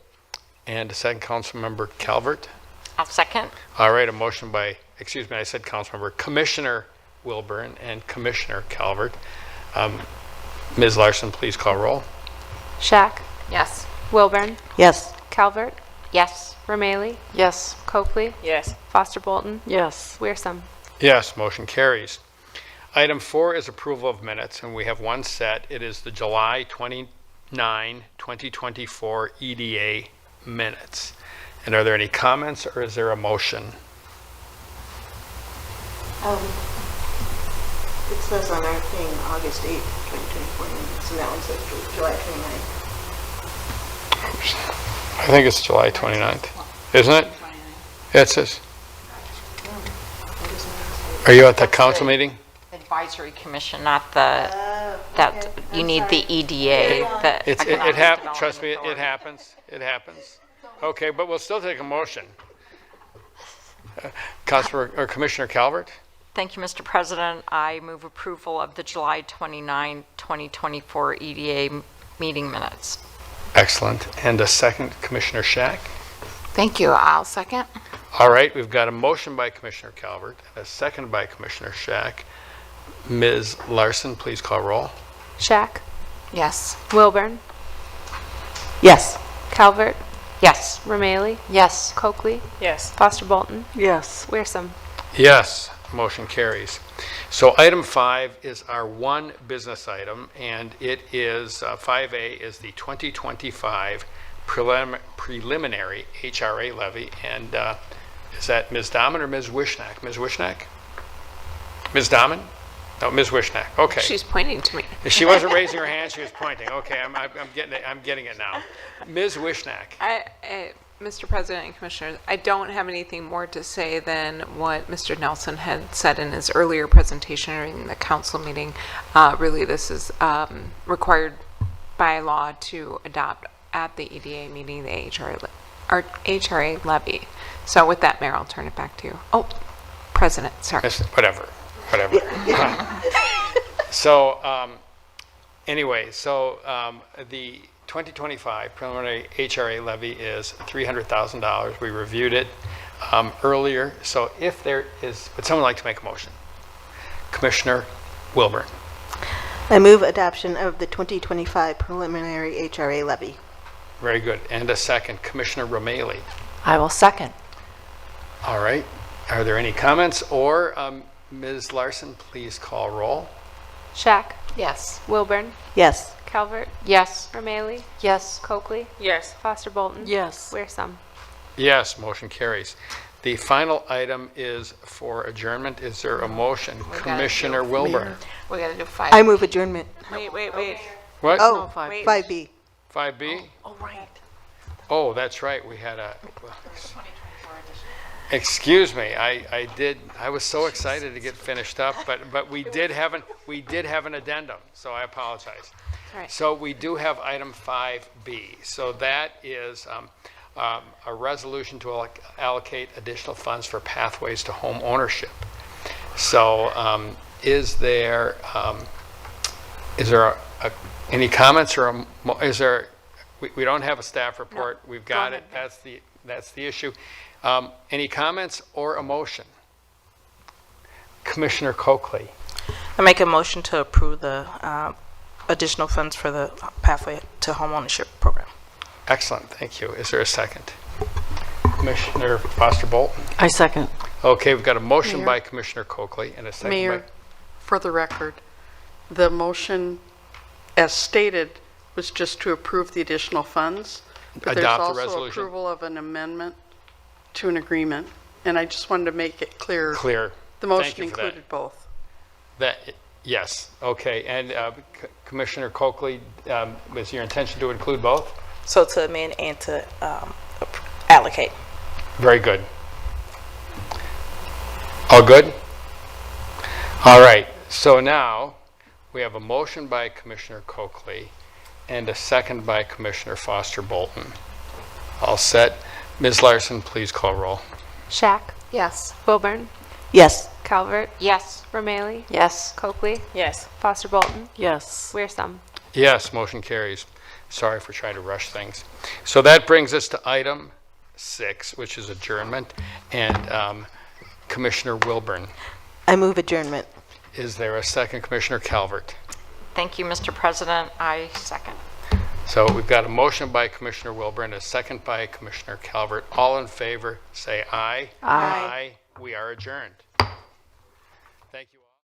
And a second, Councilmember Calvert. I'll second. All right, a motion by, excuse me, I said Councilmember, Commissioner Wilburn and Commissioner Calvert. Ms. Larson, please call roll. Shack. Yes. Wilburn. Yes. Calvert. Yes. Romaili. Yes. Coakley. Yes. Foster Bolton. Yes. Wearsome. Yes, motion carries. Item 4 is approval of minutes, and we have one set. It is the July 29, 2024 EDA minutes. And are there any comments, or is there a motion? It says on our thing August 8th, 2024 minutes, and that one says July 29th. I think it's July 29th, isn't it? Yeah, it says. Are you at the council meeting? Advisory Commission, not the, that, you need the EDA. The It Economic happens, trust me, Development it happens, it happens. Okay, but we'll still take a motion. Councilor, or Commissioner Calvert? Thank you, Mr. President. I move approval of the July 29, 2024 EDA meeting minutes. Excellent. And a second, Commissioner Shack? Thank you. I'll second. All right, we've got a motion by Commissioner Calvert and a second by Commissioner Shack. Ms. Larson, please call roll. Shack. Yes. Wilburn. Yes. Calvert. Yes. Romaili. Yes. Coakley. Yes. Foster Bolton. Yes. Wearsome. Yes, motion carries. So item 5 is our one business item, and it is, 5A is the 2025 preliminary HRA levy. And is that Ms. Dahman or Ms. Wishnack? Ms. Wishnack? Ms. Dahman? No, Ms. Wishnack. Okay. She's pointing to me. She wasn't raising her hand, she was pointing. Okay, I'm getting it now. Ms. Wishnack. Mr. President and Commissioners, I don't have anything more to say than what Mr. Nelson had said in his earlier presentation during the council meeting. Really, this is required by law to adopt at the EDA meeting the HRA levy. So with that, Mayor, I'll turn it back to you. Oh, President, sorry. Whatever. So, anyway, the 2025 preliminary HRA levy is $300,000. We reviewed it earlier. So if there is, would someone like to make a motion? Commissioner Wilburn. I move adoption of the 2025 preliminary HRA levy. Very good. And a second, Commissioner Romali. I will second. All right. Are there any comments? Or Ms. Larson, please call roll. Shack, Yes. Wilburn, Yes. Calvert, Yes. Romali, Yes. Coakley, Yes. Foster Bolton. Yes. Wearsum. Yes, motion carries. The final item is for adjournment. Is there a motion? Commissioner Wilburn. We gotta do 5. I move adjournment. Wait. What? Oh, Wait. 5B. 5B? Oh, right. Oh, that's right. We had a. Excuse me. I was so excited to get finished up, but we did have an addendum, so I apologize. Right. So we do have item 5B. So that is a resolution to allocate additional funds for pathways to home ownership. So is there any comments or is there? We don't have a staff report. No. We've got Go it. ahead. That's the issue. Any comments or a motion? Commissioner Coakley. I make a motion to approve the additional funds for the Pathway to Homeownership program. Excellent. Thank you. Is there a second? Commissioner Foster Bolton. I second. Okay, we've got a motion Mayor. by Commissioner Coakley and a second Mayor, by. for the record, the motion as stated was just to approve the additional funds. But there's Adopt the also resolution. approval of an amendment to an agreement. And I just wanted to make it clear. Clear. The Thank motion you for that. included both. Yes. Okay. And Commissioner Coakley, is your intention to include both? So to amend and to allocate. Very good. All good? All right. So now we have a motion by Commissioner Coakley and a second by Commissioner Foster Bolton. All set. Ms. Larson, please call roll. Shack, Yes. Wilburn, Yes. Calvert, Yes. Romali, Yes. Coakley, Yes. Foster Bolton, Yes. Wearsum. Yes, motion carries. Sorry for trying to rush things. So that brings us to item 6, which is adjournment. And Commissioner Wilburn, I move adjournment. is there a second? Commissioner Calvert. Thank you, Mr. President. I second. So we've got a motion by Commissioner Wilburn, a second by Commissioner Calvert. All in favor, say aye. Aye. We are adjourned. Thank you all.